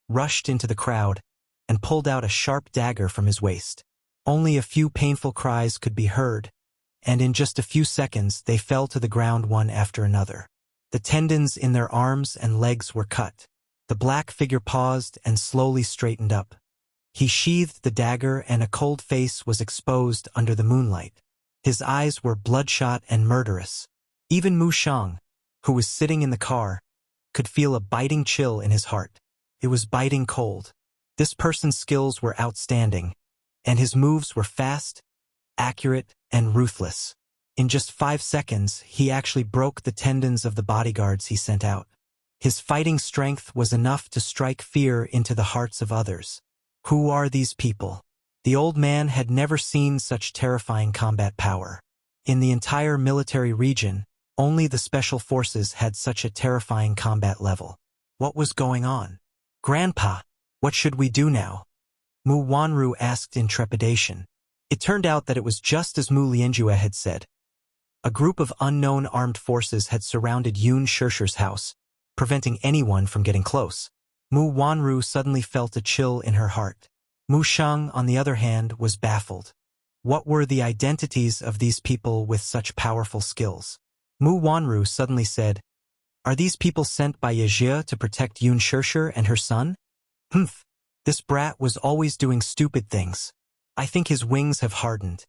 rushed into the crowd, and pulled out a sharp dagger from his waist. Only a few painful cries could be heard, and in just a few seconds they fell to the ground one after another. The tendons in their arms and legs were cut. The black figure paused and slowly straightened up. He sheathed the dagger and a cold face was exposed under the moonlight. His eyes were bloodshot and murderous. Even Mu Shang, who was sitting in the car, could feel a biting chill in his heart. It was biting cold. This person's skills were outstanding, and his moves were fast, accurate, and ruthless. In just 5 seconds, he actually broke the tendons of the bodyguards he sent out. His fighting strength was enough to strike fear into the hearts of others. Who are these people? The old man had never seen such terrifying combat power. In the entire military region, only the special forces had such a terrifying combat level. What was going on? Grandpa, what should we do now? Mu Wanru asked in trepidation. It turned out that it was just as Mu Lianjue had said. A group of unknown armed forces had surrounded Yun Shirshi's house, preventing anyone from getting close. Mu Wanru suddenly felt a chill in her heart. Mu Sheng, on the other hand, was baffled. What were the identities of these people with such powerful skills? Mu Wanru suddenly said, "Are these people sent by Yejie to protect Yun Shirshir and her son?" "Humph, this brat was always doing stupid things. I think his wings have hardened.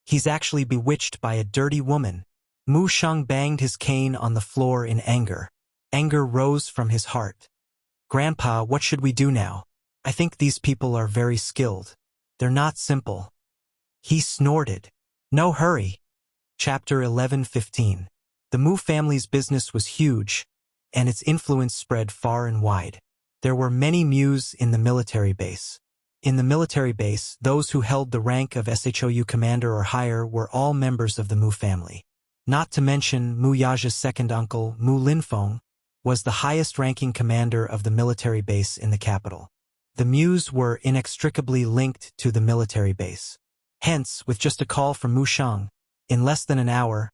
He's actually bewitched by a dirty woman." Mu Sheng banged his cane on the floor in anger. Anger rose from his heart. "Grandpa, what should we do now? I think these people are very skilled. They're not simple." He snorted. "No hurry." Chapter 11:15. The Mu family's business was huge, and its influence spread far and wide. There were many Mus in the military base. In the military base, those who held the rank of SHOU commander or higher were all members of the Mu family. Not to mention Mu Yaja's second uncle, Mu Linfeng, was the highest-ranking commander of the military base in the capital. The Mus were inextricably linked to the military base. Hence, with just a call from Mu Sheng, in less than an hour,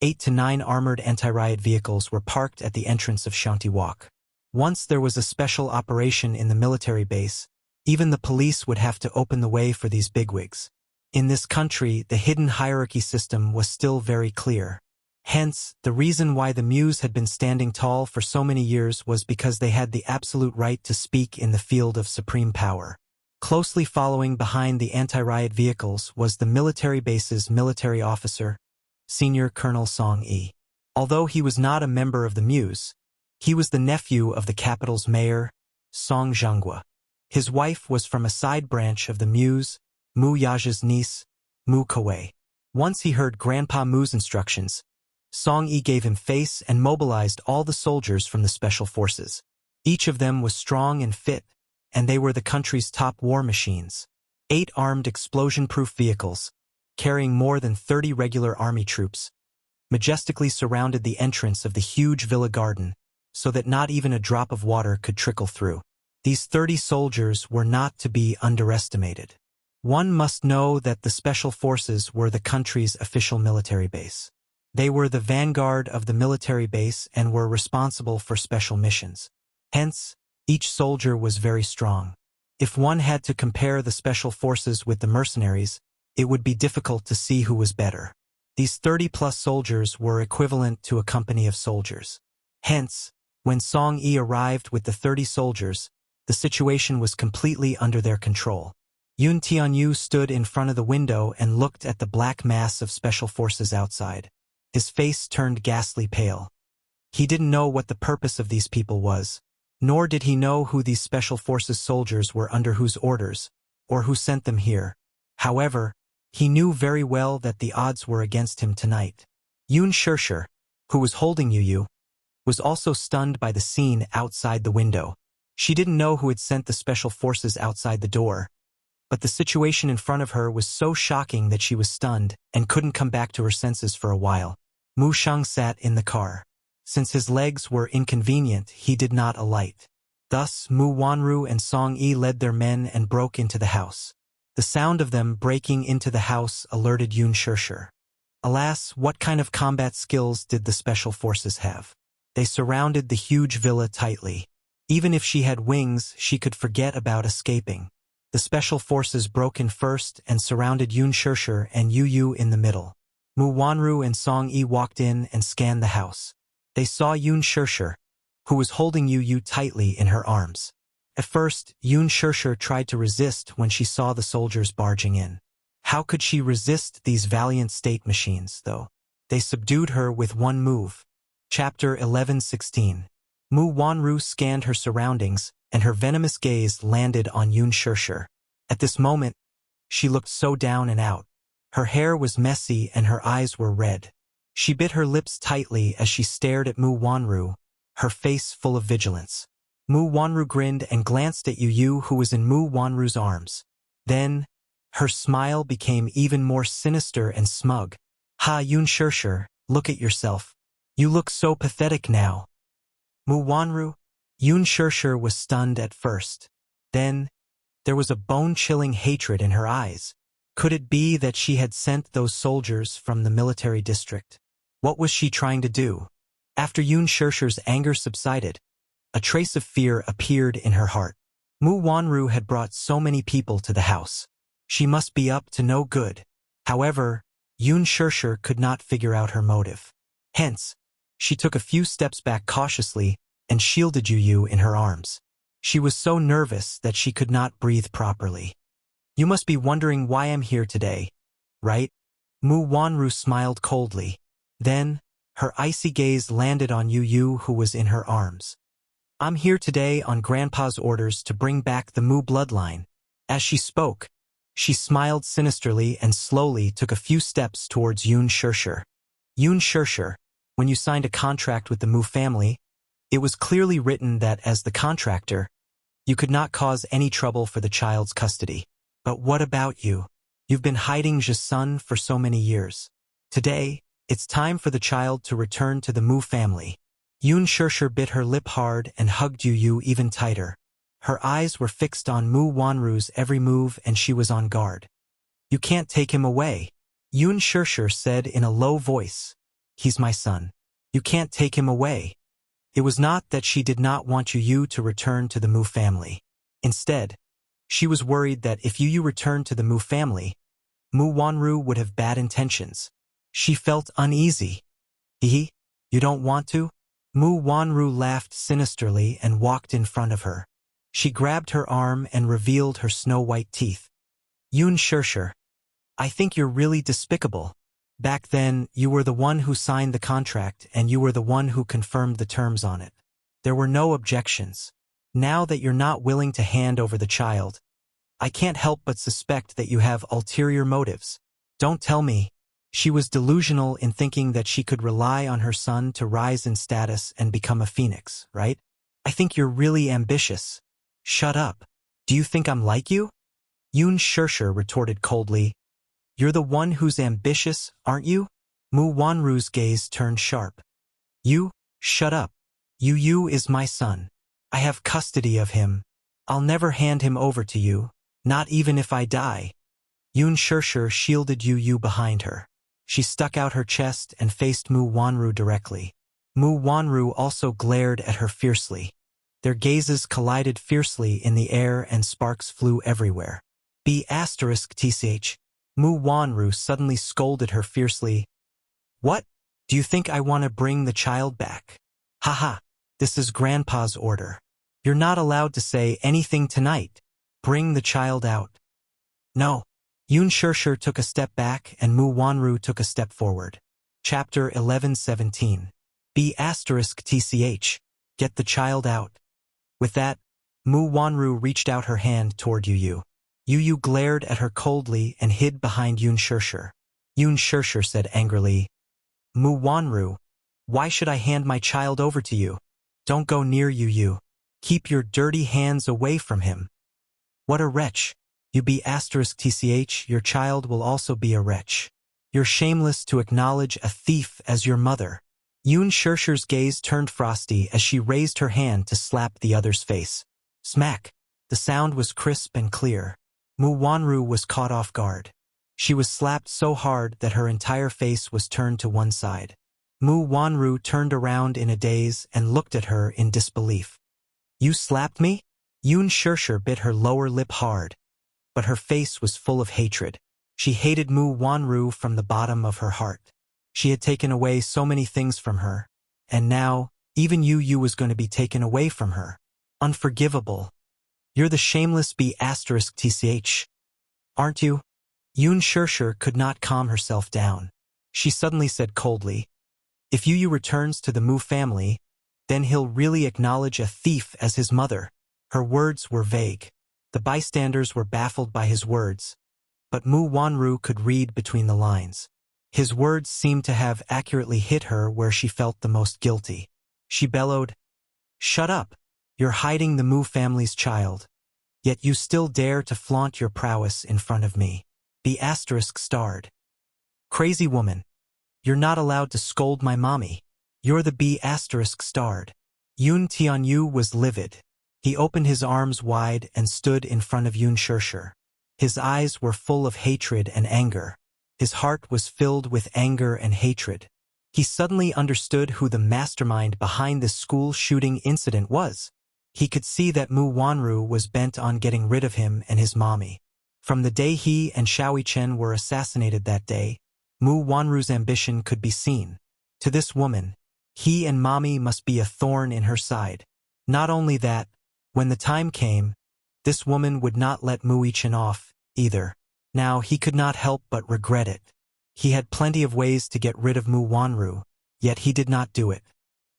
8 to 9 armored anti-riot vehicles were parked at the entrance of Shanti Walk. Once there was a special operation in the military base, even the police would have to open the way for these bigwigs. In this country, the hidden hierarchy system was still very clear. Hence, the reason why the Mus had been standing tall for so many years was because they had the absolute right to speak in the field of supreme power. Closely following behind the anti-riot vehicles was the military base's military officer, Senior Colonel Song Yi. Although he was not a member of the Mus, he was the nephew of the capital's mayor, Song Zhanghua. His wife was from a side branch of the Mus, Mu Yaja's niece, Mu Kuei. Once he heard Grandpa Mu's instructions, Song Yi gave him face and mobilized all the soldiers from the special forces. Each of them was strong and fit, and they were the country's top war machines. 8 armed explosion-proof vehicles, carrying more than 30 regular army troops, majestically surrounded the entrance of the huge villa garden, so that not even a drop of water could trickle through. These 30 soldiers were not to be underestimated. One must know that the special forces were the country's official military base. They were the vanguard of the military base and were responsible for special missions. Hence, each soldier was very strong. If one had to compare the special forces with the mercenaries, it would be difficult to see who was better. These 30-plus soldiers were equivalent to a company of soldiers. Hence, when Song Yi arrived with the 30 soldiers, the situation was completely under their control. Yun Tianyu stood in front of the window and looked at the black mass of special forces outside. His face turned ghastly pale. He didn't know what the purpose of these people was, nor did he know who these special forces soldiers were under whose orders, or who sent them here. However, he knew very well that the odds were against him tonight. Yun Shirshir, who was holding Yu, was also stunned by the scene outside the window. She didn't know who had sent the special forces outside the door, but the situation in front of her was so shocking that she was stunned and couldn't come back to her senses for a while. Mu Sheng sat in the car. Since his legs were inconvenient, he did not alight. Thus, Mu Wanru and Song Yi led their men and broke into the house. The sound of them breaking into the house alerted Yun Shirshir. Alas, what kind of combat skills did the special forces have? They surrounded the huge villa tightly. Even if she had wings, she could forget about escaping. The special forces broke in first and surrounded Yun Shirshir and Yu in the middle. Mu Wanru and Song Yi walked in and scanned the house. They saw Yun Shirshir, who was holding Yu tightly in her arms. At first, Yun Shirshir tried to resist when she saw the soldiers barging in. How could she resist these valiant state machines, though? They subdued her with one move. Chapter 11:16. Mu Wanru scanned her surroundings and her venomous gaze landed on Yun Shirshir. At this moment, she looked so down and out. Her hair was messy and her eyes were red. She bit her lips tightly as she stared at Mu Wanru, her face full of vigilance. Mu Wanru grinned and glanced at Yu Yu, who was in Mu Wanru's arms. Then, her smile became even more sinister and smug. "Ha, Yun Shirshir, look at yourself. You look so pathetic now." Mu Wanru? Yun Shirshir was stunned at first. Then, there was a bone-chilling hatred in her eyes. Could it be that she had sent those soldiers from the military district? What was she trying to do? After Yun Shirshir's anger subsided, a trace of fear appeared in her heart. Mu Wanru had brought so many people to the house. She must be up to no good. However, Yun Shirshir could not figure out her motive. Hence, she took a few steps back cautiously and shielded Yu Yu in her arms. She was so nervous that she could not breathe properly. "You must be wondering why I'm here today, right?" Mu Wanru smiled coldly. Then, her icy gaze landed on Yu Yu, who was in her arms. "I'm here today on Grandpa's orders to bring back the Mu bloodline." As she spoke, she smiled sinisterly and slowly took a few steps towards Yun Shirshir. "Yun Shirshir, when you signed a contract with the Mu family, it was clearly written that as the contractor, you could not cause any trouble for the child's custody. But what about you? You've been hiding Jisun for so many years. Today, it's time for the child to return to the Mu family." Yun Shirshir bit her lip hard and hugged Yu Yu even tighter. Her eyes were fixed on Mu Wanru's every move and she was on guard. "You can't take him away," Yun Shirshir said in a low voice. "He's my son. You can't take him away." It was not that she did not want Yu Yu to return to the Mu family. Instead, she was worried that if Yu Yu returned to the Mu family, Mu Wanru would have bad intentions. She felt uneasy. "Hee, you don't want to?" Mu Wanru laughed sinisterly and walked in front of her. She grabbed her arm and revealed her snow-white teeth. "Yun Shirshir, I think you're really despicable. Back then, you were the one who signed the contract and you were the one who confirmed the terms on it. There were no objections. Now that you're not willing to hand over the child, I can't help but suspect that you have ulterior motives. Don't tell me." She was delusional in thinking that she could rely on her son to rise in status and become a phoenix, right? "I think you're really ambitious." "Shut up. Do you think I'm like you?" Yun Shirshir retorted coldly. "You're the one who's ambitious, aren't you?" Mu Wanru's gaze turned sharp. "You, shut up. Yu Yu is my son. I have custody of him. I'll never hand him over to you, not even if I die." Yun Shirshir shielded Yu Yu behind her. She stuck out her chest and faced Mu Wanru directly. Mu Wanru also glared at her fiercely. Their gazes collided fiercely in the air and sparks flew everywhere. "B***tch. Mu Wanru suddenly scolded her fiercely. "What? Do you think I want to bring the child back? Haha, this is Grandpa's order. You're not allowed to say anything tonight. Bring the child out." "No." Yun Shirshir took a step back and Mu Wanru took a step forward. Chapter 11:17. B***tch. Get the child out. With that, Mu Wanru reached out her hand toward Yu Yu. Yu Yu glared at her coldly and hid behind Yun Shirshir. Yun Shirshir said angrily, "Mu Wanru, why should I hand my child over to you? Don't go near Yu Yu. Keep your dirty hands away from him." "What a wretch. You B***tch, your child will also be a wretch. You're shameless to acknowledge a thief as your mother." Yun Shirshir's gaze turned frosty as she raised her hand to slap the other's face. Smack! The sound was crisp and clear. Mu Wanru was caught off guard. She was slapped so hard that her entire face was turned to one side. Mu Wanru turned around in a daze and looked at her in disbelief. "You slapped me?" Yun Shirshir bit her lower lip hard, but her face was full of hatred. She hated Mu Wanru from the bottom of her heart. She had taken away so many things from her, and now, even Yu Yu was going to be taken away from her. Unforgivable. "You're the shameless B***tch, aren't you?" Yun Shirshir could not calm herself down. She suddenly said coldly, "If Yu Yu returns to the Mu family, then he'll really acknowledge a thief as his mother." Her words were vague. The bystanders were baffled by his words, but Mu Wanru could read between the lines. His words seemed to have accurately hit her where she felt the most guilty. She bellowed, "Shut up! You're hiding the Mu family's child. Yet you still dare to flaunt your prowess in front of me." The asterisk starred. "Crazy woman. You're not allowed to scold my mommy. You're the B asterisk starred." Yun Tianyu was livid. He opened his arms wide and stood in front of Yun Shirshir. His eyes were full of hatred and anger. His heart was filled with anger and hatred. He suddenly understood who the mastermind behind this school shooting incident was. He could see that Mu Wanru was bent on getting rid of him and his mommy. From the day he and Xiaoi Chen were assassinated that day, Mu Wanru's ambition could be seen. To this woman, he and mommy must be a thorn in her side. Not only that, when the time came, this woman would not let Mu Yichen off, either. Now he could not help but regret it. He had plenty of ways to get rid of Mu Wanru, yet he did not do it,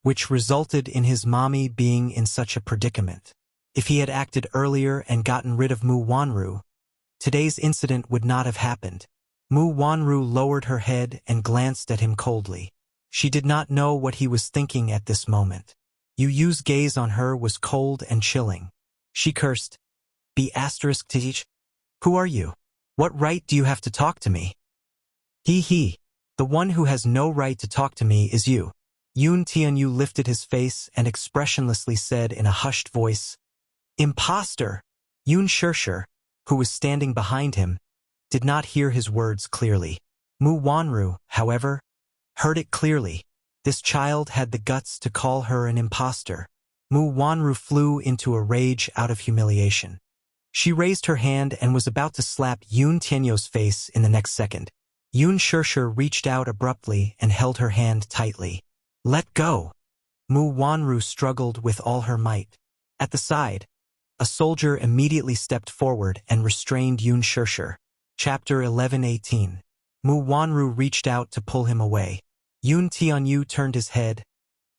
which resulted in his mommy being in such a predicament. If he had acted earlier and gotten rid of Mu Wanru, today's incident would not have happened. Mu Wanru lowered her head and glanced at him coldly. She did not know what he was thinking at this moment. Yu Yu's gaze on her was cold and chilling. She cursed, "B asterisk teach? Who are you? What right do you have to talk to me?" He. The one who has no right to talk to me is you." Yun Tianyu lifted his face and expressionlessly said in a hushed voice, "Imposter!" Yun Shirshir, who was standing behind him, did not hear his words clearly. Mu Wanru, however, heard it clearly. This child had the guts to call her an imposter. Mu Wanru flew into a rage out of humiliation. She raised her hand and was about to slap Yun Tianyu's face in the next second. Yun Shirshir reached out abruptly and held her hand tightly. "Let go!" Mu Wanru struggled with all her might. At the side, a soldier immediately stepped forward and restrained Yun Shirshir. Chapter 11:18. Mu Wanru reached out to pull him away. Yun Tianyu turned his head,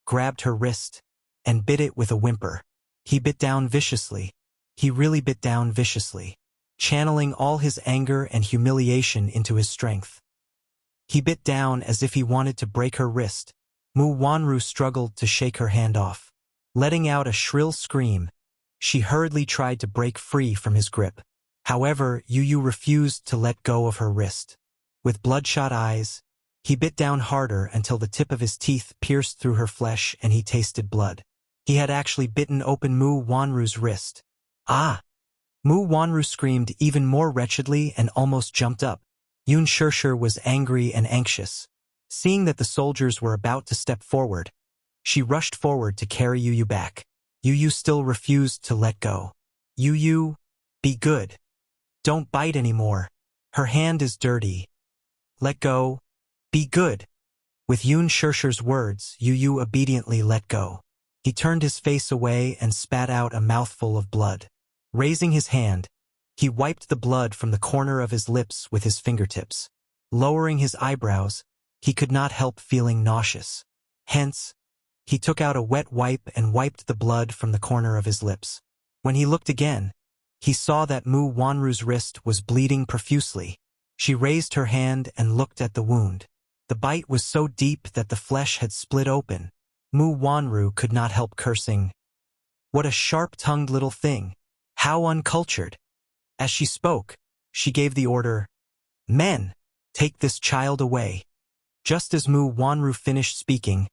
grabbed her wrist, and bit it with a whimper. He bit down viciously. He really bit down viciously, channeling all his anger and humiliation into his strength. He bit down as if he wanted to break her wrist. Mu Wanru struggled to shake her hand off. Letting out a shrill scream, she hurriedly tried to break free from his grip. However, Yu Yu refused to let go of her wrist. With bloodshot eyes, he bit down harder until the tip of his teeth pierced through her flesh and he tasted blood. He had actually bitten open Mu Wanru's wrist. "Ah!" Mu Wanru screamed even more wretchedly and almost jumped up. Yun Shirshir was angry and anxious. Seeing that the soldiers were about to step forward, she rushed forward to carry Yu Yu back. Yu Yu still refused to let go. "Yu Yu, be good. Don't bite anymore. Her hand is dirty. Let go. Be good." With Yun Shirshir's words, Yu Yu obediently let go. He turned his face away and spat out a mouthful of blood. Raising his hand, he wiped the blood from the corner of his lips with his fingertips. Lowering his eyebrows, he could not help feeling nauseous. Hence, he took out a wet wipe and wiped the blood from the corner of his lips. When he looked again, he saw that Mu Wanru's wrist was bleeding profusely. She raised her hand and looked at the wound. The bite was so deep that the flesh had split open. Mu Wanru could not help cursing. "What a sharp-tongued little thing! How uncultured!" As she spoke, she gave the order, "Men, take this child away." Just as Mu Wanru finished speaking,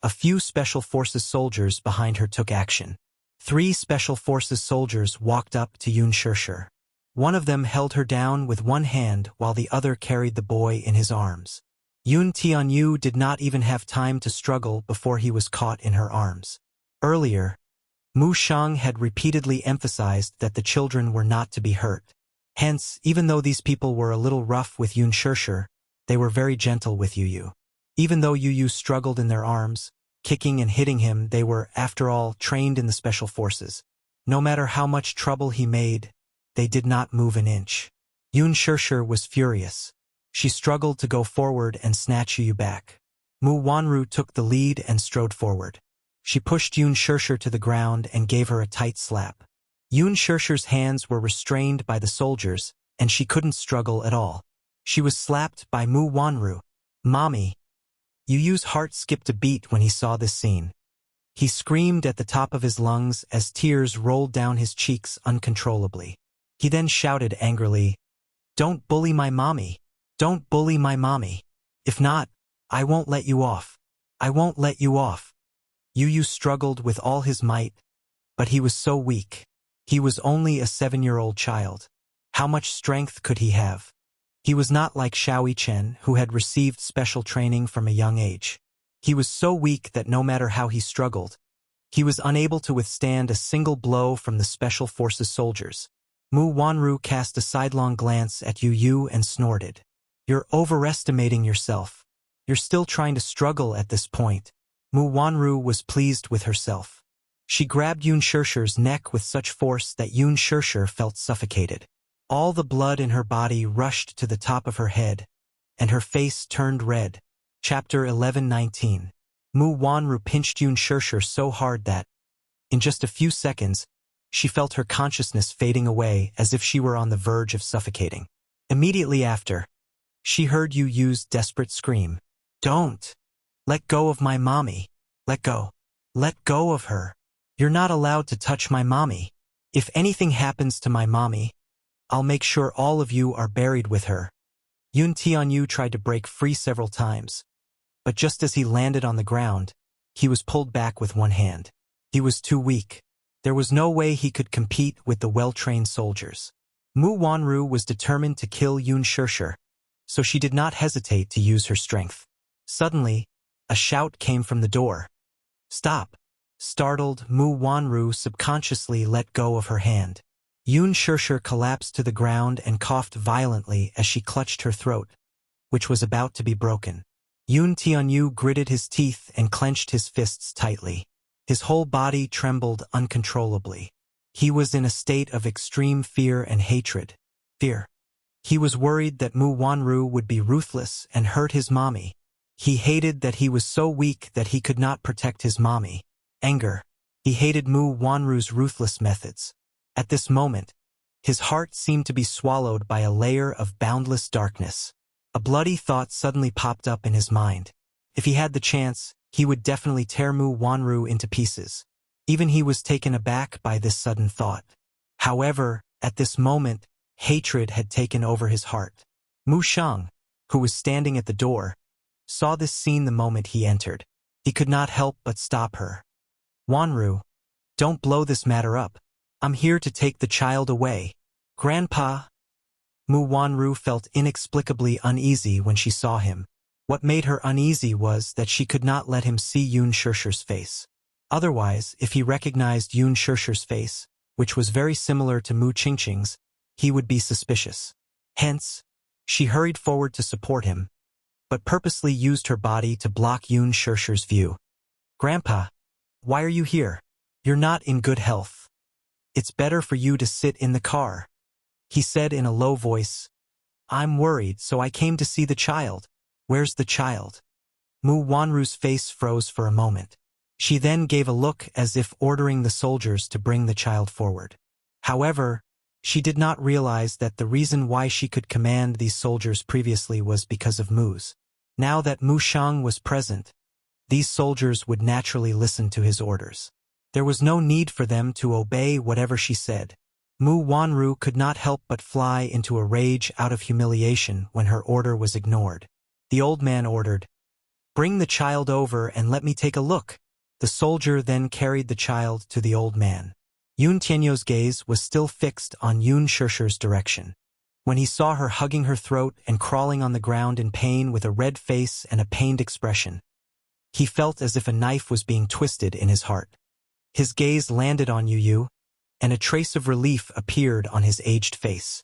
a few Special Forces soldiers behind her took action. 3 Special Forces soldiers walked up to Yun Shirshir. One of them held her down with one hand while the other carried the boy in his arms. Yun Tianyu did not even have time to struggle before he was caught in her arms. Earlier, Mu Shang had repeatedly emphasized that the children were not to be hurt. Hence, even though these people were a little rough with Yun Shirshir, they were very gentle with Yu Yu. Even though Yu Yu struggled in their arms, kicking and hitting him, they were, after all, trained in the Special Forces. No matter how much trouble he made, they did not move an inch. Yun Shirshir was furious. She struggled to go forward and snatch Yu Yu back. Mu Wanru took the lead and strode forward. She pushed Yun Shirshir to the ground and gave her a tight slap. Yun Shirshi's hands were restrained by the soldiers, and she couldn't struggle at all. She was slapped by Mu Wanru. "Mommy!" Yu Yu's heart skipped a beat when he saw this scene. He screamed at the top of his lungs as tears rolled down his cheeks uncontrollably. He then shouted angrily, "Don't bully my mommy! Don't bully my mommy! If not, I won't let you off! I won't let you off!" Yu Yu struggled with all his might, but he was so weak. He was only a 7-year-old child. How much strength could he have? He was not like Xiaoyi Chen, who had received special training from a young age. He was so weak that no matter how he struggled, he was unable to withstand a single blow from the Special Forces soldiers. Mu Wanru cast a sidelong glance at Yu Yu and snorted. "You're overestimating yourself. You're still trying to struggle at this point." Mu Wanru was pleased with herself. She grabbed Yun Shirshir's neck with such force that Yun Shirshir felt suffocated. All the blood in her body rushed to the top of her head, and her face turned red. Chapter 11:19. Mu Wanru pinched Yun Shirshir so hard that, in just a few seconds, she felt her consciousness fading away as if she were on the verge of suffocating. Immediately after, she heard Yu Yu's desperate scream. "Don't! Let go of my mommy! Let go! Let go of her! You're not allowed to touch my mommy! If anything happens to my mommy, I'll make sure all of you are buried with her." Yun Tianyu tried to break free several times, but just as he landed on the ground, he was pulled back with one hand. He was too weak. There was no way he could compete with the well-trained soldiers. Mu Wanru was determined to kill Yun Shirshir, so she did not hesitate to use her strength. Suddenly, a shout came from the door. "Stop!" Startled, Mu Wanru subconsciously let go of her hand. Yun Shirshir collapsed to the ground and coughed violently as she clutched her throat, which was about to be broken. Yun Tianyu gritted his teeth and clenched his fists tightly. His whole body trembled uncontrollably. He was in a state of extreme fear and hatred. Fear. He was worried that Mu Wanru would be ruthless and hurt his mommy. He hated that he was so weak that he could not protect his mommy. Anger. He hated Mu Wanru's ruthless methods. At this moment, his heart seemed to be swallowed by a layer of boundless darkness. A bloody thought suddenly popped up in his mind. If he had the chance, he would definitely tear Mu Wanru into pieces. Even he was taken aback by this sudden thought. However, at this moment, hatred had taken over his heart. Mu Shang, who was standing at the door, saw this scene the moment he entered. He could not help but stop her. "Wanru, don't blow this matter up. I'm here to take the child away." "Grandpa." Mu Wanru felt inexplicably uneasy when she saw him. What made her uneasy was that she could not let him see Yun Shirshir's face. Otherwise, if he recognized Yun Shirshir's face, which was very similar to Mu Qingqing's, he would be suspicious. Hence, she hurried forward to support him, but purposely used her body to block Yun Shirshir's view. "Grandpa, why are you here? You're not in good health. It's better for you to sit in the car," he said in a low voice. "I'm worried, so I came to see the child." "Where's the child?" Mu Wanru's face froze for a moment. She then gave a look as if ordering the soldiers to bring the child forward. However, she did not realize that the reason why she could command these soldiers previously was because of Mu's. Now that Mu Shang was present, these soldiers would naturally listen to his orders. There was no need for them to obey whatever she said. Mu Wanru could not help but fly into a rage out of humiliation when her order was ignored. The old man ordered, "Bring the child over and let me take a look." The soldier then carried the child to the old man. Yun Tianyu's gaze was still fixed on Yun Shirshir's direction. When he saw her hugging her throat and crawling on the ground in pain with a red face and a pained expression, he felt as if a knife was being twisted in his heart. His gaze landed on Yu Yu, and a trace of relief appeared on his aged face.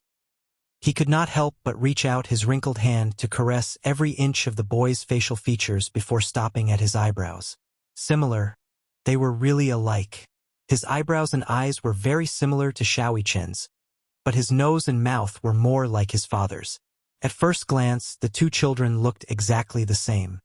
He could not help but reach out his wrinkled hand to caress every inch of the boy's facial features before stopping at his eyebrows. Similar, they were really alike. His eyebrows and eyes were very similar to Xiaoyi Chen's, but his nose and mouth were more like his father's. At first glance, the two children looked exactly the same.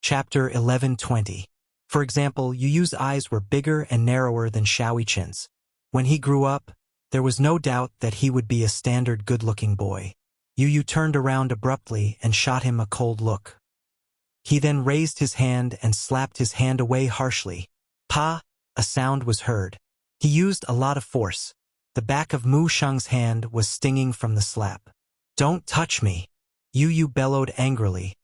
Chapter 11:20. For example, Yu Yu's eyes were bigger and narrower than Xiaoyi Chen's. When he grew up, There was no doubt that he would be a standard good-looking boy. Yu turned around abruptly and shot him a cold look. He then raised his hand and slapped his hand away harshly. Pa! A sound was heard. He used a lot of force. The back of Mu Shang's hand was stinging from the slap. Don't touch me! Yu bellowed angrily,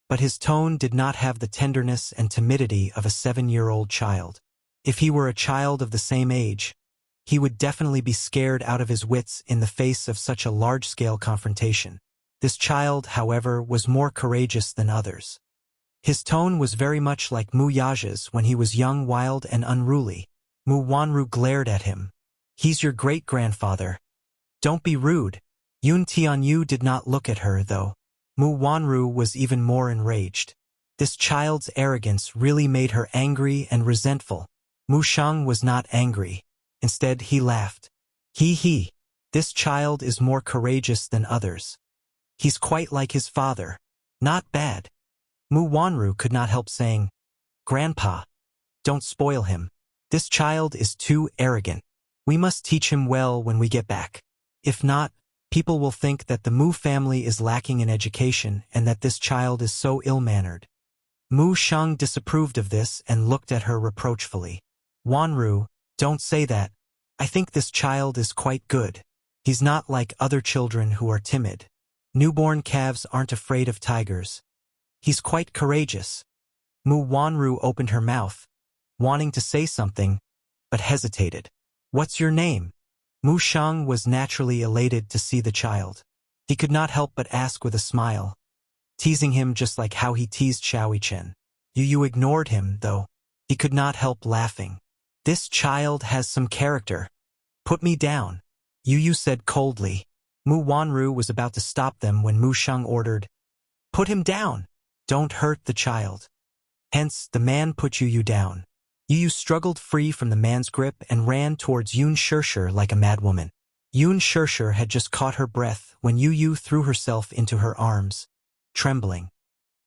but his tone did not have the tenderness and timidity of a 7-year-old child. If he were a child of the same age, he would definitely be scared out of his wits in the face of such a large-scale confrontation. This child, however, was more courageous than others. His tone was very much like Mu Yaja's when he was young, wild, and unruly. Mu Wanru glared at him. He's your great-grandfather. Don't be rude. Yun Tianyu did not look at her, though. Mu Wanru was even more enraged. This child's arrogance really made her angry and resentful. Mu Shang was not angry. Instead, he laughed. He. This child is more courageous than others. He's quite like his father. Not bad. Mu Wanru could not help saying, Grandpa, don't spoil him. This child is too arrogant. We must teach him well when we get back. If not, people will think that the Mu family is lacking in education and that this child is so ill-mannered. Mu Shang disapproved of this and looked at her reproachfully. Wanru, don't say that. I think this child is quite good. He's not like other children who are timid. Newborn calves aren't afraid of tigers. He's quite courageous. Mu Wanru opened her mouth, wanting to say something, but hesitated. What's your name? Mu Shang was naturally elated to see the child. He could not help but ask with a smile, teasing him just like how he teased Xiaoyi Chen. Yu ignored him, though. He could not help laughing. This child has some character. Put me down, Yu said coldly. Mu Wanru was about to stop them when Mu Shang ordered, Put him down. Don't hurt the child. Hence, the man put Yu down. Yu struggled free from the man's grip and ran towards Yun Shirshir like a madwoman. Yun Shirshir had just caught her breath when Yu threw herself into her arms, trembling.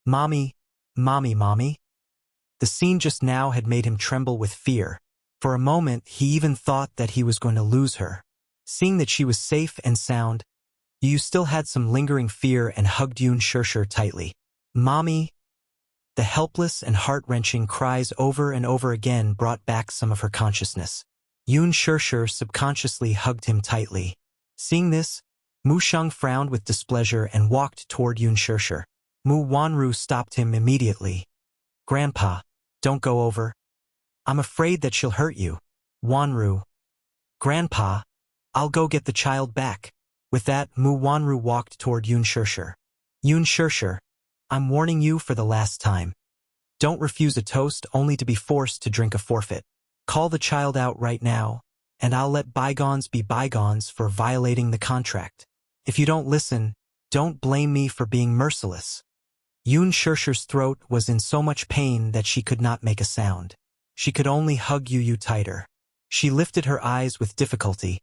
Mommy. The scene just now had made him tremble with fear. For a moment, he even thought that he was going to lose her. Seeing that she was safe and sound, Yu still had some lingering fear and hugged Yun Shirshir tightly. Mommy. The helpless and heart-wrenching cries over and over again brought back some of her consciousness. Yun Shirshir subconsciously hugged him tightly. Seeing this, Mu Shang frowned with displeasure and walked toward Yun Shirshir. Mu Wanru stopped him immediately. Grandpa, don't go over. I'm afraid that she'll hurt you. Wanru. Grandpa, I'll go get the child back. With that, Mu Wanru walked toward Yun Shirshir. Yun Shirshir, I'm warning you for the last time. Don't refuse a toast only to be forced to drink a forfeit. Call the child out right now, and I'll let bygones be bygones for violating the contract. If you don't listen, don't blame me for being merciless. Yun Shirshir's throat was in so much pain that she could not make a sound. She could only hug Yu tighter. She lifted her eyes with difficulty,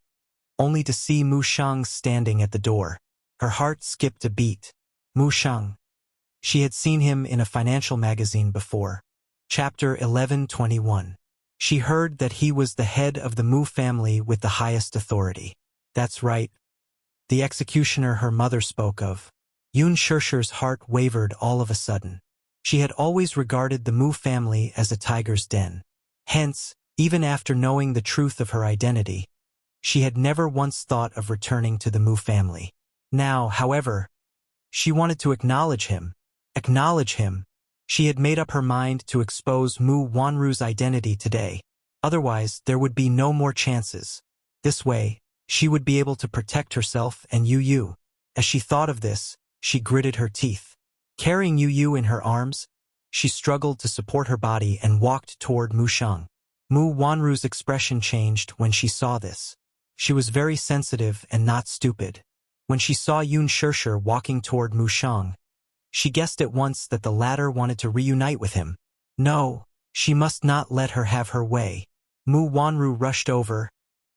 only to see Mu Shang standing at the door. Her heart skipped a beat. Mu Shang. She had seen him in a financial magazine before. Chapter 11:21. She heard that he was the head of the Mu family with the highest authority. That's right. The executioner her mother spoke of. Yun Shirshir's heart wavered all of a sudden. She had always regarded the Mu family as a tiger's den. Hence, even after knowing the truth of her identity, she had never once thought of returning to the Mu family. Now, however, she wanted to acknowledge him. She had made up her mind to expose Mu Wanru's identity today. Otherwise, there would be no more chances. This way, she would be able to protect herself and Yu. As she thought of this, she gritted her teeth. Carrying Yu in her arms, she struggled to support her body and walked toward Mu Shang. Mu Wanru's expression changed when she saw this. She was very sensitive and not stupid. When she saw Yun Shirshir walking toward Mu Shang, she guessed at once that the latter wanted to reunite with him. No, she must not let her have her way. Mu Wanru rushed over,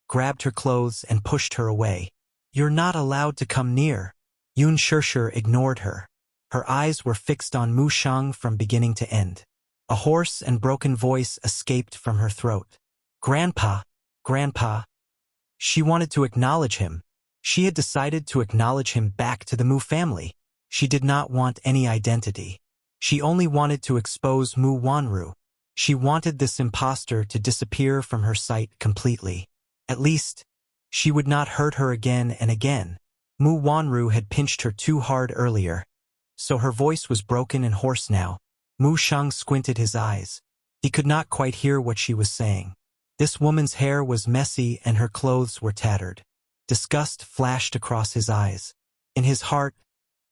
grabbed her clothes and pushed her away. You're not allowed to come near. Yun Shirshir ignored her. Her eyes were fixed on Mu Shang from beginning to end. A hoarse and broken voice escaped from her throat. Grandpa. She wanted to acknowledge him. She had decided to acknowledge him back to the Mu family. She did not want any identity. She only wanted to expose Mu Wanru. She wanted this imposter to disappear from her sight completely. At least, she would not hurt her again and again. Mu Wanru had pinched her too hard earlier, so her voice was broken and hoarse now. Mu Shang squinted his eyes. He could not quite hear what she was saying. This woman's hair was messy and her clothes were tattered. Disgust flashed across his eyes. In his heart,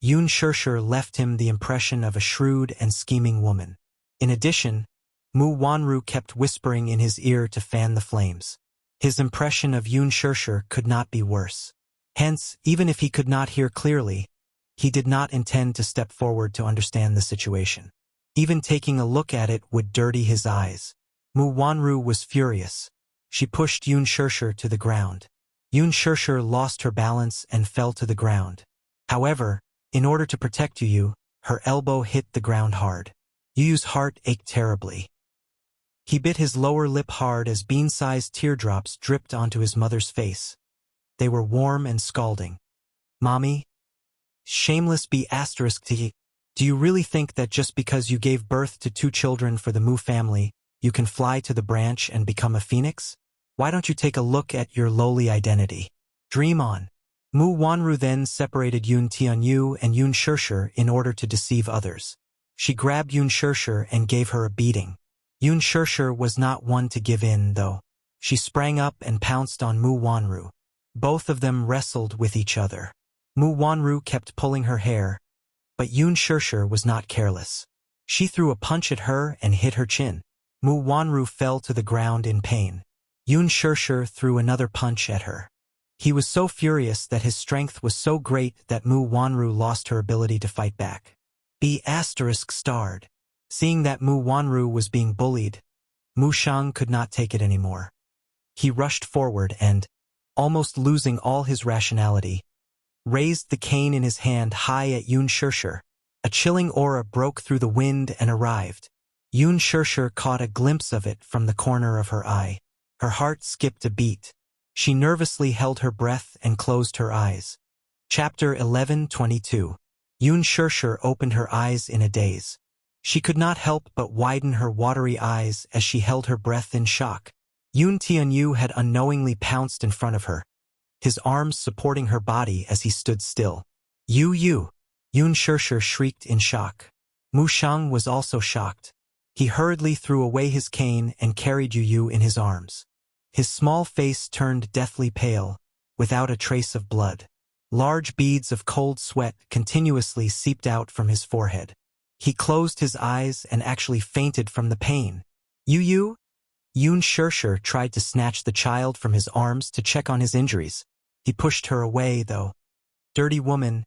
Yun Shirshir left him the impression of a shrewd and scheming woman. In addition, Mu Wanru kept whispering in his ear to fan the flames. His impression of Yun Shirshir could not be worse. Hence, even if he could not hear clearly, he did not intend to step forward to understand the situation. Even taking a look at it would dirty his eyes. Mu Wanru was furious. She pushed Yun Shirshir to the ground. Yun Shirshir lost her balance and fell to the ground. However, in order to protect Yu, her elbow hit the ground hard. Yu's heart ached terribly. He bit his lower lip hard as bean-sized teardrops dripped onto his mother's face. They were warm and scalding. "Mommy? Shameless B***T. Do you really think that just because you gave birth to 2 children for the Mu family, you can fly to the branch and become a phoenix? Why don't you take a look at your lowly identity? Dream on." Mu Wanru then separated Yun Tianyu and Yun Shirshir in order to deceive others. She grabbed Yun Shirshir and gave her a beating. Yun Shirshir was not one to give in, though. She sprang up and pounced on Mu Wanru. Both of them wrestled with each other. Mu Wanru kept pulling her hair, but Yun Shirshir was not careless. She threw a punch at her and hit her chin. Mu Wanru fell to the ground in pain. Yun Shirshir threw another punch at her. He was so furious that his strength was so great that Mu Wanru lost her ability to fight back. B****. Seeing that Mu Wanru was being bullied, Mu Shang could not take it anymore. He rushed forward and, almost losing all his rationality, raised the cane in his hand high at Yun Shirshir. A chilling aura broke through the wind and arrived. Yun Shirshir caught a glimpse of it from the corner of her eye. Her heart skipped a beat. She nervously held her breath and closed her eyes. Chapter 11:22. Yun Shirshir opened her eyes in a daze. She could not help but widen her watery eyes as she held her breath in shock. Yun Tianyu had unknowingly pounced in front of her, his arms supporting her body as he stood still. "You! Yun Shirshir shrieked in shock. Mu Shang was also shocked. He hurriedly threw away his cane and carried Yu in his arms. His small face turned deathly pale, without a trace of blood. Large beads of cold sweat continuously seeped out from his forehead. He closed his eyes and actually fainted from the pain. "Yu?" Yun Shirshir tried to snatch the child from his arms to check on his injuries. He pushed her away, though. "Dirty woman,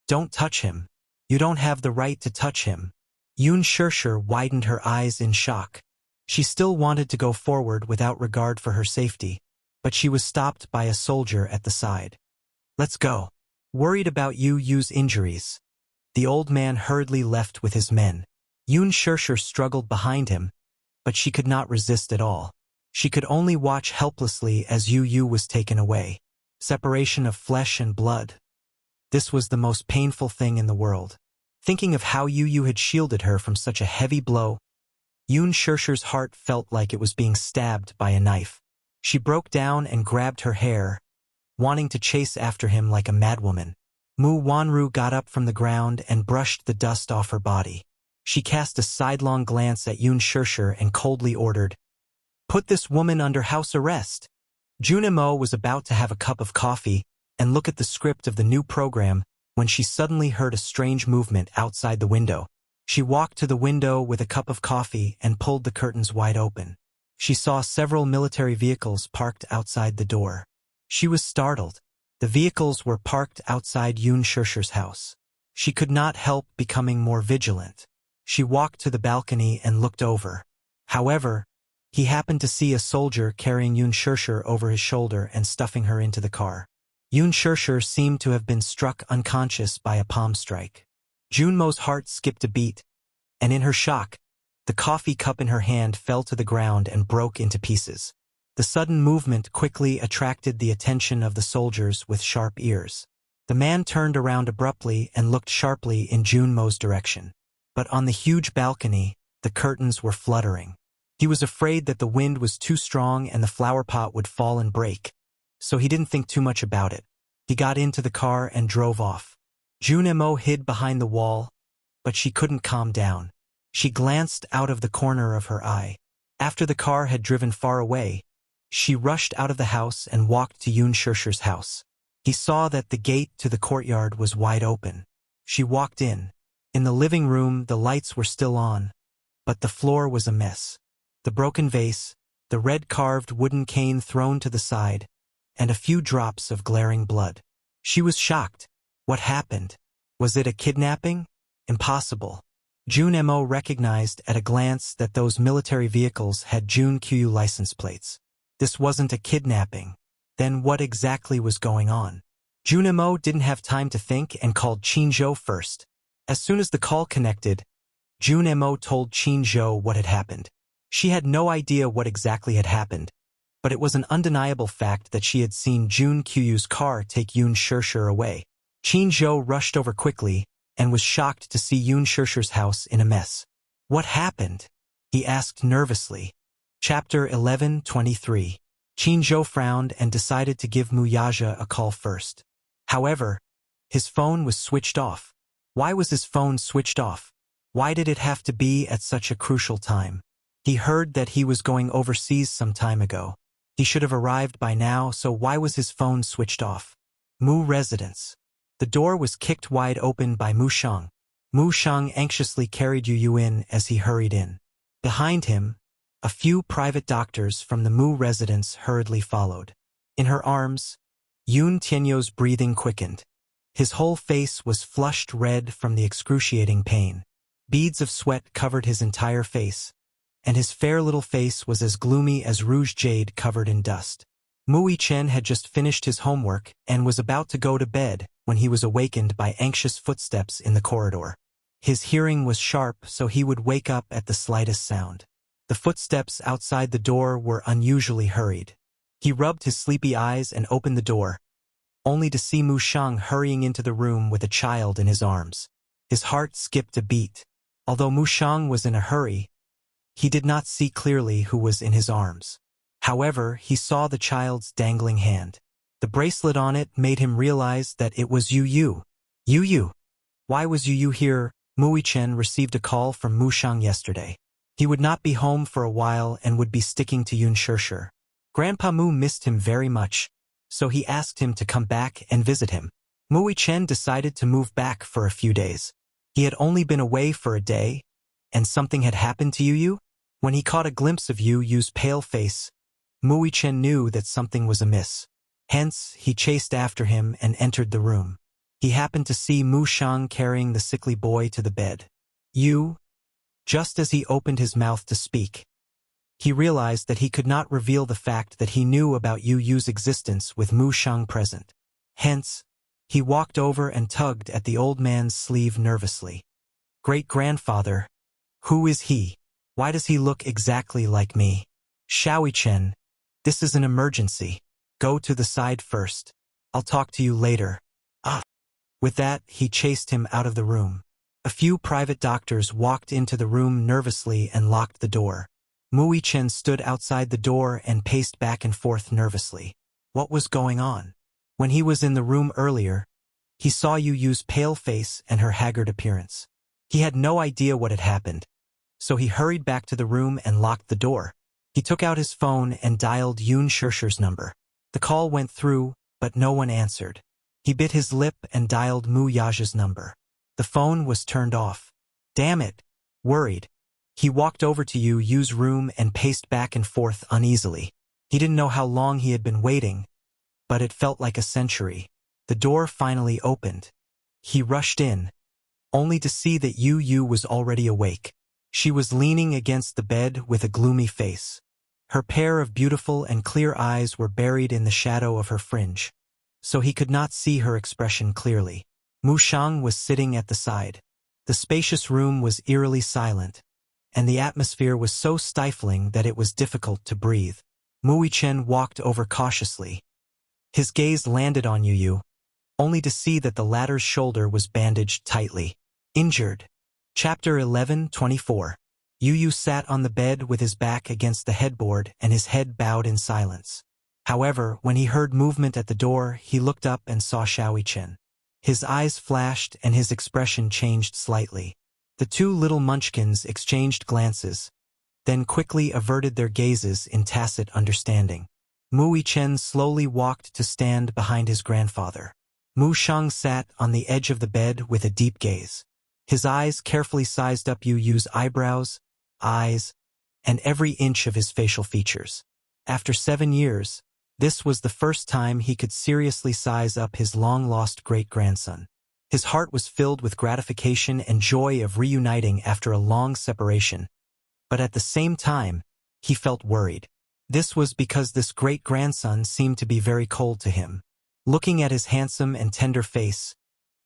don't touch him. You don't have the right to touch him." Yun Shirshir widened her eyes in shock. She still wanted to go forward without regard for her safety, but she was stopped by a soldier at the side. "Let's go." Worried about Yu's injuries, the old man hurriedly left with his men. Yun Shirshir struggled behind him, but she could not resist at all. She could only watch helplessly as Yu was taken away. Separation of flesh and blood. This was the most painful thing in the world. Thinking of how Yu had shielded her from such a heavy blow, Yun Shirshir's heart felt like it was being stabbed by a knife. She broke down and grabbed her hair, wanting to chase after him like a madwoman. Mu Wanru got up from the ground and brushed the dust off her body. She cast a sidelong glance at Yun Shirshir and coldly ordered, "Put this woman under house arrest." Junimo was about to have a cup of coffee and look at the script of the new program when she suddenly heard a strange movement outside the window. She walked to the window with a cup of coffee and pulled the curtains wide open. She saw several military vehicles parked outside the door. She was startled. The vehicles were parked outside Yun Shirshir's house. She could not help becoming more vigilant. She walked to the balcony and looked over. However, he happened to see a soldier carrying Yun Shirshir over his shoulder and stuffing her into the car. Yun Shirshir seemed to have been struck unconscious by a palm strike. Junmo's heart skipped a beat, and in her shock, the coffee cup in her hand fell to the ground and broke into pieces. The sudden movement quickly attracted the attention of the soldiers with sharp ears. The man turned around abruptly and looked sharply in Junmo's direction. But on the huge balcony, the curtains were fluttering. He was afraid that the wind was too strong and the flower pot would fall and break, so he didn't think too much about it. He got into the car and drove off. Junmo hid behind the wall, but she couldn't calm down. She glanced out of the corner of her eye. After the car had driven far away, she rushed out of the house and walked to Yun Shishir's house. He saw that the gate to the courtyard was wide open. She walked in. In the living room, the lights were still on, but the floor was a mess. The broken vase, the red carved wooden cane thrown to the side, and a few drops of glaring blood. She was shocked. What happened? Was it a kidnapping? Impossible. Junmo recognized at a glance that those military vehicles had Jun-Kyu license plates. This wasn't a kidnapping. Then what exactly was going on? Junmo didn't have time to think and called Qinzhou first. As soon as the call connected, Junmo told Qinzhou what had happened. She had no idea what exactly had happened, but it was an undeniable fact that she had seen Jun-Kyu's car take Yun Shishir away. Qinzhou rushed over quickly and was shocked to see Yun Shishir's house in a mess. What happened? He asked nervously. Chapter 11:23. Qinzhou frowned and decided to give Muyaja a call first. However, his phone was switched off. Why was his phone switched off? Why did it have to be at such a crucial time? He heard that he was going overseas some time ago. He should have arrived by now, so why was his phone switched off? Mu residence. The door was kicked wide open by Mu Shang. Mu Shang anxiously carried Yu in as he hurried in. Behind him, a few private doctors from the Mu residence hurriedly followed. In her arms, Yun Tianyou's breathing quickened. His whole face was flushed red from the excruciating pain. Beads of sweat covered his entire face, and his fair little face was as gloomy as rouge jade covered in dust. Mu Yichen had just finished his homework and was about to go to bed when he was awakened by anxious footsteps in the corridor. His hearing was sharp, so he would wake up at the slightest sound. The footsteps outside the door were unusually hurried. He rubbed his sleepy eyes and opened the door, only to see Mu Shang hurrying into the room with a child in his arms. His heart skipped a beat. Although Mu Shang was in a hurry, he did not see clearly who was in his arms. However, he saw the child's dangling hand. The bracelet on it made him realize that it was Yu Yu. Yu Yu. Why was Yu Yu here? Mu Yichen received a call from Mu Shang yesterday. He would not be home for a while and would be sticking to Yun Shishir. Grandpa Mu missed him very much, so he asked him to come back and visit him. Mu Yichen decided to move back for a few days. He had only been away for a day, and something had happened to Yu Yu? When he caught a glimpse of Yu Yu's pale face, Mu Yichen knew that something was amiss. Hence, he chased after him and entered the room. He happened to see Mu Shang carrying the sickly boy to the bed. "You?" Just as he opened his mouth to speak, he realized that he could not reveal the fact that he knew about Yu Yu's existence with Mu Shang present. Hence, he walked over and tugged at the old man's sleeve nervously. "Great-grandfather, who is he? Why does he look exactly like me?" "Shaoyichen, this is an emergency. Go to the side first. I'll talk to you later." "Ah." With that, he chased him out of the room. A few private doctors walked into the room nervously and locked the door. Mu Yichen stood outside the door and paced back and forth nervously. What was going on? When he was in the room earlier, he saw Yu Yu's pale face and her haggard appearance. He had no idea what had happened, so he hurried back to the room and locked the door. He took out his phone and dialed Yun Shishir's number. The call went through, but no one answered. He bit his lip and dialed Mu Yaja's number. The phone was turned off. Damn it! Worried, he walked over to Yu Yu's room and paced back and forth uneasily. He didn't know how long he had been waiting, but it felt like a century. The door finally opened. He rushed in, only to see that Yu Yu was already awake. She was leaning against the bed with a gloomy face. Her pair of beautiful and clear eyes were buried in the shadow of her fringe, so he could not see her expression clearly. Mu Shang was sitting at the side. The spacious room was eerily silent, and the atmosphere was so stifling that it was difficult to breathe. Mu Chen walked over cautiously. His gaze landed on Yu, only to see that the latter's shoulder was bandaged tightly. Injured. Chapter 11:24. Yu sat on the bed with his back against the headboard and his head bowed in silence. However, when he heard movement at the door, he looked up and saw Chen. His eyes flashed and his expression changed slightly. The two little munchkins exchanged glances, then quickly averted their gazes in tacit understanding. Mu Chen slowly walked to stand behind his grandfather. Mu Shang sat on the edge of the bed with a deep gaze. His eyes carefully sized up Yu's eyebrows, eyes, and every inch of his facial features. After 7 years, this was the first time he could seriously size up his long-lost great-grandson. His heart was filled with gratification and joy of reuniting after a long separation, but at the same time, he felt worried. This was because this great-grandson seemed to be very cold to him. Looking at his handsome and tender face,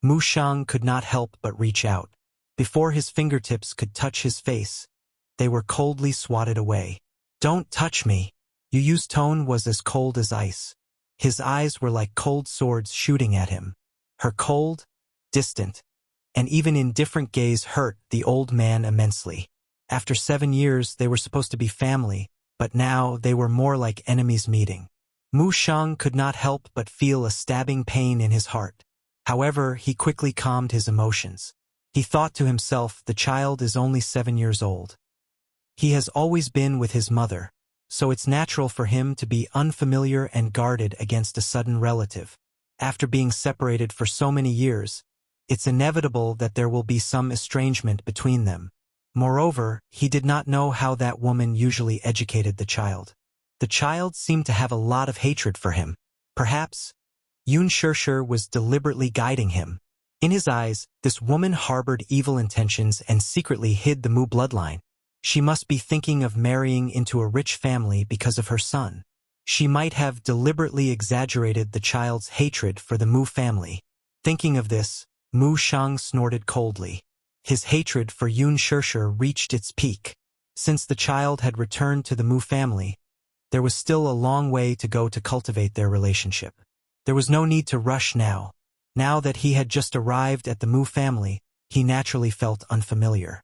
Mu Shang could not help but reach out. Before his fingertips could touch his face, they were coldly swatted away. "Don't touch me." Yu's tone was as cold as ice. His eyes were like cold swords shooting at him. Her cold, distant, and even indifferent gaze hurt the old man immensely. After 7 years, they were supposed to be family, but now they were more like enemies meeting. Mu Shang could not help but feel a stabbing pain in his heart. However, he quickly calmed his emotions. He thought to himself, the child is only 7 years old. He has always been with his mother, so it's natural for him to be unfamiliar and guarded against a sudden relative. After being separated for so many years, it's inevitable that there will be some estrangement between them. Moreover, he did not know how that woman usually educated the child. The child seemed to have a lot of hatred for him. Perhaps Yun Shishir was deliberately guiding him. In his eyes, this woman harbored evil intentions and secretly hid the Mu bloodline. She must be thinking of marrying into a rich family because of her son. She might have deliberately exaggerated the child's hatred for the Mu family. Thinking of this, Mu Shang snorted coldly. His hatred for Yun Shishir reached its peak. Since the child had returned to the Mu family, there was still a long way to go to cultivate their relationship. There was no need to rush now. Now that he had just arrived at the Mu family, he naturally felt unfamiliar.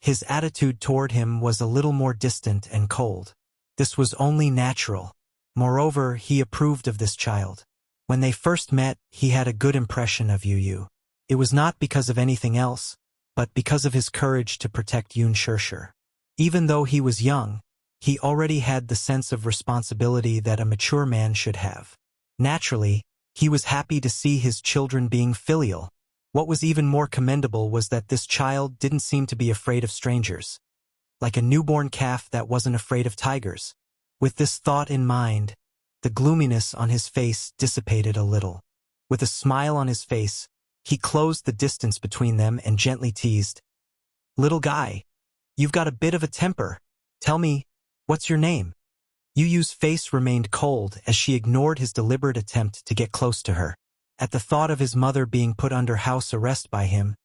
His attitude toward him was a little more distant and cold. This was only natural. Moreover, he approved of this child. When they first met, he had a good impression of Yu. It was not because of anything else, but because of his courage to protect Yun Shishir. Even though he was young, he already had the sense of responsibility that a mature man should have. Naturally, he was happy to see his children being filial. What was even more commendable was that this child didn't seem to be afraid of strangers, like a newborn calf that wasn't afraid of tigers. With this thought in mind, the gloominess on his face dissipated a little. With a smile on his face, he closed the distance between them and gently teased, "Little guy, you've got a bit of a temper. Tell me, what's your name?" Yu's face remained cold as she ignored his deliberate attempt to get close to her. At the thought of his mother being put under house arrest by him,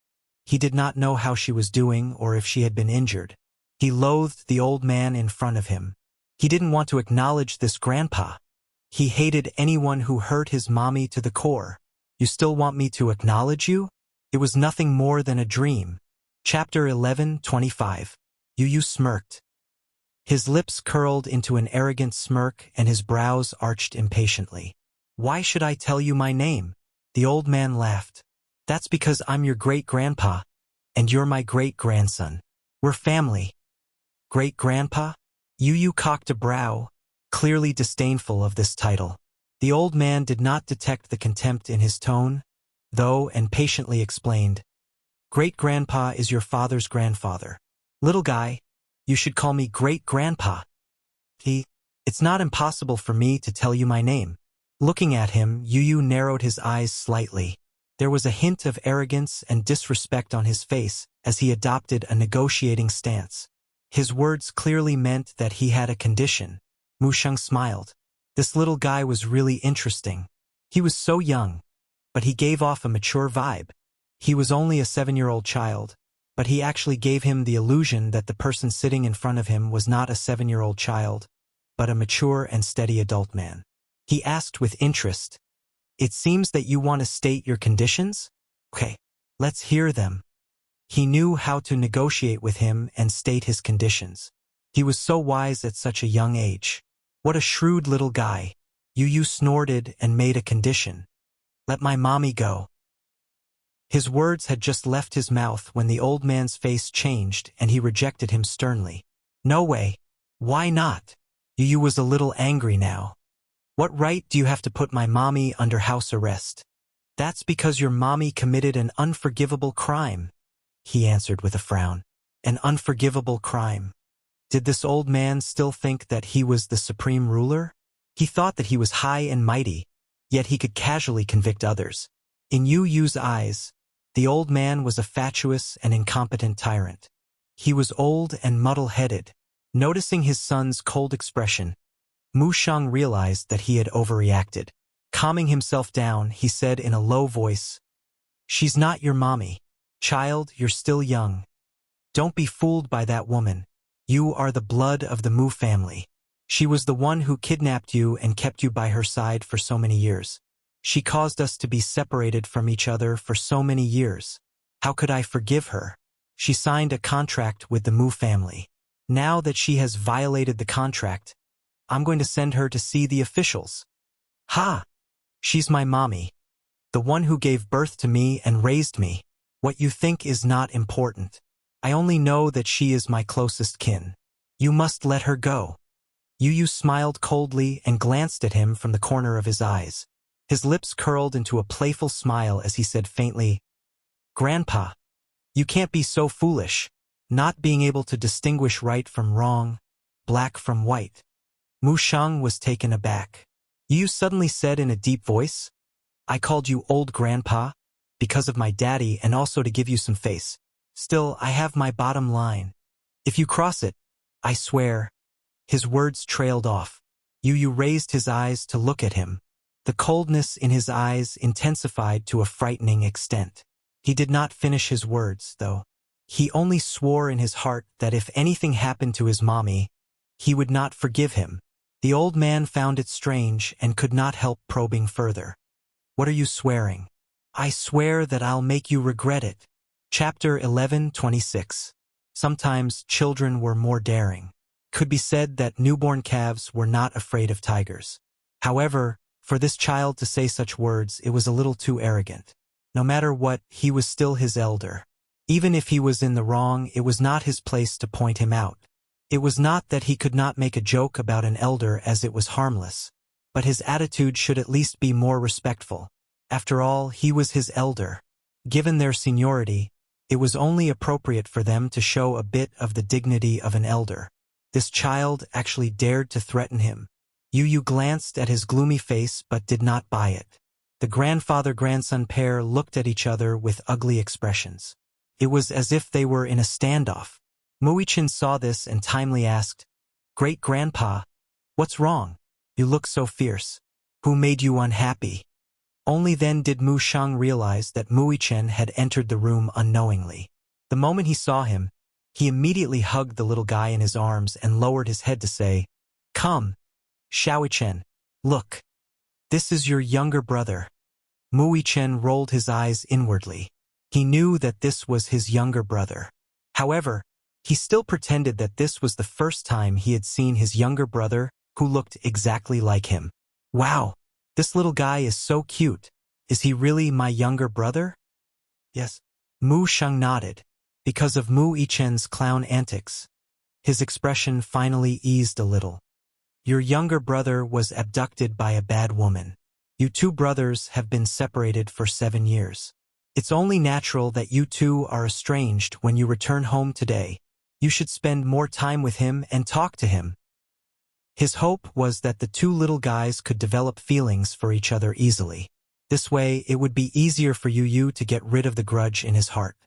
he did not know how she was doing or if she had been injured. He loathed the old man in front of him. He didn't want to acknowledge this grandpa. He hated anyone who hurt his mommy to the core. "You still want me to acknowledge you?" It was nothing more than a dream. Chapter 11:25. Yu smirked. His lips curled into an arrogant smirk and his brows arched impatiently. "Why should I tell you my name?" The old man laughed. "That's because I'm your great-grandpa, and you're my great-grandson. We're family." "Great-grandpa?" Yu cocked a brow, clearly disdainful of this title. The old man did not detect the contempt in his tone, though, and patiently explained, "Great-grandpa is your father's grandfather. Little guy, you should call me great-grandpa." "It's not impossible for me to tell you my name." Looking at him, Yu narrowed his eyes slightly. There was a hint of arrogance and disrespect on his face as he adopted a negotiating stance. His words clearly meant that he had a condition. Mu Shang smiled. This little guy was really interesting. He was so young, but he gave off a mature vibe. He was only a 7-year-old child, but he actually gave him the illusion that the person sitting in front of him was not a 7-year-old child, but a mature and steady adult man. He asked with interest, "It seems that you want to state your conditions? Okay, let's hear them." He knew how to negotiate with him and state his conditions. He was so wise at such a young age. What a shrewd little guy. Yu snorted and made a condition. "Let my mommy go." His words had just left his mouth when the old man's face changed and he rejected him sternly. "No way. Why not?" Yu was a little angry now. "What right do you have to put my mommy under house arrest?" "That's because your mommy committed an unforgivable crime," he answered with a frown. An unforgivable crime. Did this old man still think that he was the supreme ruler? He thought that he was high and mighty, yet he could casually convict others. In Yu's eyes, the old man was a fatuous and incompetent tyrant. He was old and muddle-headed. Noticing his son's cold expression, Mu Sheng realized that he had overreacted. Calming himself down, he said in a low voice, "She's not your mommy. Child, you're still young. Don't be fooled by that woman. You are the blood of the Mu family. She was the one who kidnapped you and kept you by her side for so many years. She caused us to be separated from each other for so many years. How could I forgive her? She signed a contract with the Mu family. Now that she has violated the contract, I'm going to send her to see the officials." "Ha! She's my mommy. The one who gave birth to me and raised me. What you think is not important. I only know that she is my closest kin. You must let her go." Yu smiled coldly and glanced at him from the corner of his eyes. His lips curled into a playful smile as he said faintly, "Grandpa, you can't be so foolish, not being able to distinguish right from wrong, black from white." Mu Sheng was taken aback. Yu suddenly said in a deep voice, "I called you old grandpa because of my daddy and also to give you some face. Still, I have my bottom line. If you cross it, I swear." His words trailed off. Yu raised his eyes to look at him. The coldness in his eyes intensified to a frightening extent. He did not finish his words, though. He only swore in his heart that if anything happened to his mommy, he would not forgive him. The old man found it strange and could not help probing further. "What are you swearing?" "I swear that I'll make you regret it." Chapter 11:26. Sometimes children were more daring. Could be said that newborn calves were not afraid of tigers. However, for this child to say such words, it was a little too arrogant. No matter what, he was still his elder. Even if he was in the wrong, it was not his place to point him out. It was not that he could not make a joke about an elder as it was harmless, but his attitude should at least be more respectful. After all, he was his elder. Given their seniority, it was only appropriate for them to show a bit of the dignity of an elder. This child actually dared to threaten him. Yu glanced at his gloomy face but did not buy it. The grandfather-grandson pair looked at each other with ugly expressions. It was as if they were in a standoff. Muichin saw this and timely asked, "Great-grandpa, what's wrong? You look so fierce. Who made you unhappy?" Only then did Mu Sheng realize that Muichin had entered the room unknowingly. The moment he saw him, he immediately hugged the little guy in his arms and lowered his head to say, "Come, Xiaoichen, look. This is your younger brother." Muichin rolled his eyes inwardly. He knew that this was his younger brother. However, he still pretended that this was the first time he had seen his younger brother, who looked exactly like him. "Wow, this little guy is so cute. Is he really my younger brother?" "Yes." Mu Sheng nodded. Because of Mu Yichen's clown antics, his expression finally eased a little. "Your younger brother was abducted by a bad woman. You two brothers have been separated for 7 years. It's only natural that you two are estranged when you return home today. You should spend more time with him and talk to him." His hope was that the two little guys could develop feelings for each other easily. This way, it would be easier for Yu to get rid of the grudge in his heart.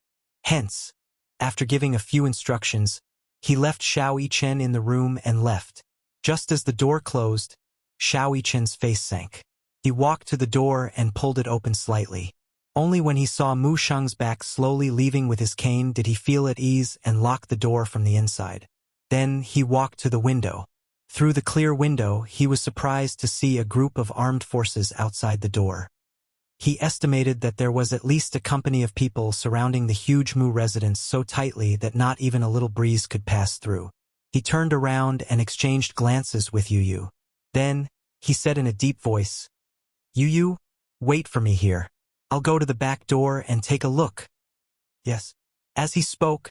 Hence, after giving a few instructions, he left Xiao Yichen in the room and left. Just as the door closed, Xiao Yichen's face sank. He walked to the door and pulled it open slightly. Only when he saw Mu Sheng's back slowly leaving with his cane did he feel at ease and lock the door from the inside. Then he walked to the window. Through the clear window, he was surprised to see a group of armed forces outside the door. He estimated that there was at least a company of people surrounding the huge Mu residence so tightly that not even a little breeze could pass through. He turned around and exchanged glances with Yu. Then, he said in a deep voice, Yu, wait for me here. I'll go to the back door and take a look. Yes. As he spoke,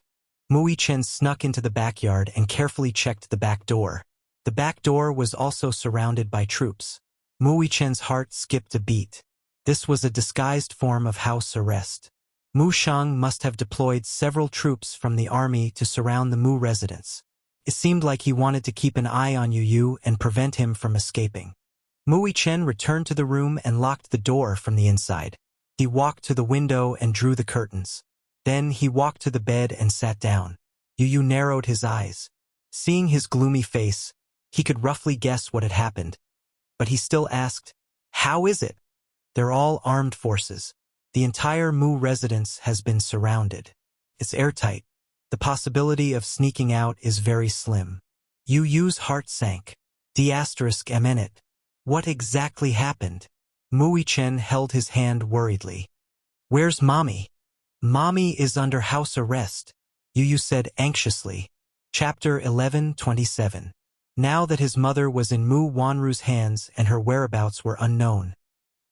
Mu Chen snuck into the backyard and carefully checked the back door. The back door was also surrounded by troops. Mu Chen's heart skipped a beat. This was a disguised form of house arrest. Mu Shang must have deployed several troops from the army to surround the Mu residence. It seemed like he wanted to keep an eye on Yu and prevent him from escaping. Mu Chen returned to the room and locked the door from the inside. He walked to the window and drew the curtains. Then he walked to the bed and sat down. Yu narrowed his eyes. Seeing his gloomy face, he could roughly guess what had happened. But he still asked, How is it? They're all armed forces. The entire Mu residence has been surrounded. It's airtight. The possibility of sneaking out is very slim. Yu's heart sank. D***MN. What exactly happened? Mu Chen held his hand worriedly. Where's Mommy? Mommy is under house arrest, Yu said anxiously. Chapter 11:27. Now that his mother was in Mu Wanru's hands and her whereabouts were unknown,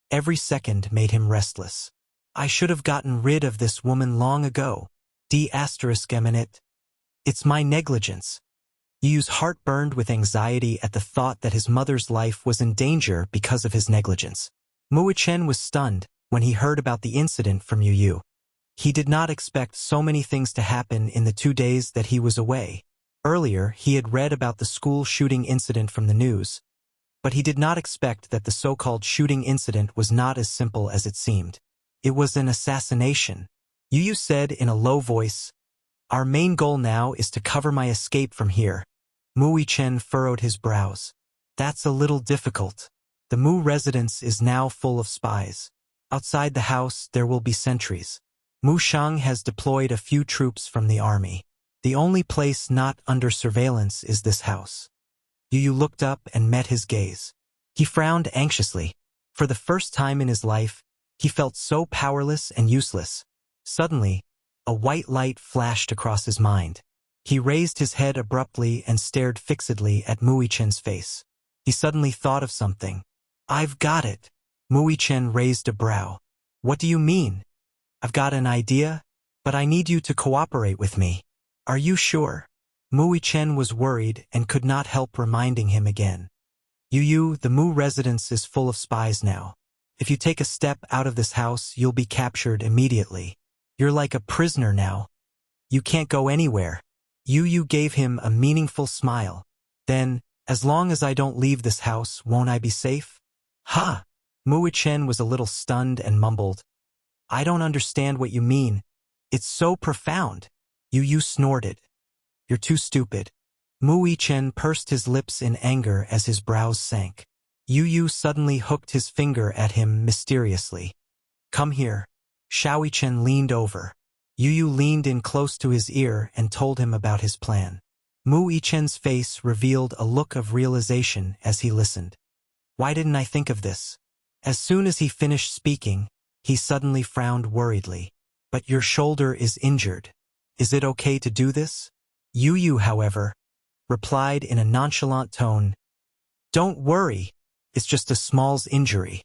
every second made him restless. I should have gotten rid of this woman long ago. D***MN. It's my negligence. Yu's heart burned with anxiety at the thought that his mother's life was in danger because of his negligence. Mu Chen was stunned when he heard about the incident from Yu. He did not expect so many things to happen in the 2 days that he was away. Earlier, he had read about the school shooting incident from the news, but he did not expect that the so-called shooting incident was not as simple as it seemed. It was an assassination. Yu said in a low voice, Our main goal now is to cover my escape from here. Mu Chen furrowed his brows. That's a little difficult. The Mu residence is now full of spies. Outside the house, there will be sentries. Mu Shang has deployed a few troops from the army. The only place not under surveillance is this house. Yu looked up and met his gaze. He frowned anxiously. For the first time in his life, he felt so powerless and useless. Suddenly, a white light flashed across his mind. He raised his head abruptly and stared fixedly at Mu Chen's face. He suddenly thought of something. I've got it. Mu Chen raised a brow. What do you mean? I've got an idea, but I need you to cooperate with me. Are you sure? Mu Chen was worried and could not help reminding him again. Yu, the Mu residence is full of spies now. If you take a step out of this house, you'll be captured immediately. You're like a prisoner now. You can't go anywhere. Yu gave him a meaningful smile. Then, as long as I don't leave this house, won't I be safe? Ha! Mu Chen was a little stunned and mumbled. I don't understand what you mean. It's so profound. Yu snorted. You're too stupid. Mu Chen pursed his lips in anger as his brows sank. Yu suddenly hooked his finger at him mysteriously. Come here. Xiao Chen leaned over. Yu leaned in close to his ear and told him about his plan. Mu Chen's face revealed a look of realization as he listened. Why didn't I think of this? As soon as he finished speaking, he suddenly frowned worriedly. But your shoulder is injured. Is it okay to do this? Yu, however, replied in a nonchalant tone. Don't worry. It's just a small injury.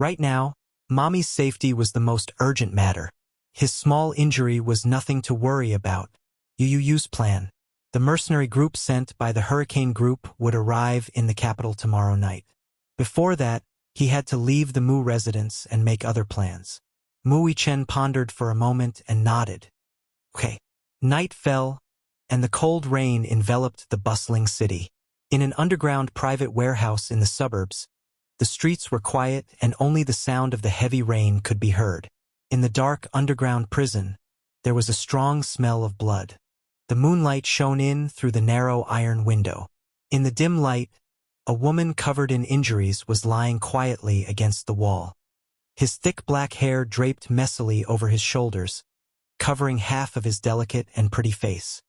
Right now, Mommy's safety was the most urgent matter. His small injury was nothing to worry about. Yu's plan. The mercenary group sent by the Hurricane Group would arrive in the capital tomorrow night. Before that, he had to leave the Mu residence and make other plans. Mu Chen pondered for a moment and nodded. Okay. Night fell, and the cold rain enveloped the bustling city. In an underground private warehouse in the suburbs, the streets were quiet and only the sound of the heavy rain could be heard. In the dark underground prison, there was a strong smell of blood. The moonlight shone in through the narrow iron window. In the dim light, a woman covered in injuries was lying quietly against the wall. His thick black hair draped messily over his shoulders, covering half of his delicate and pretty face.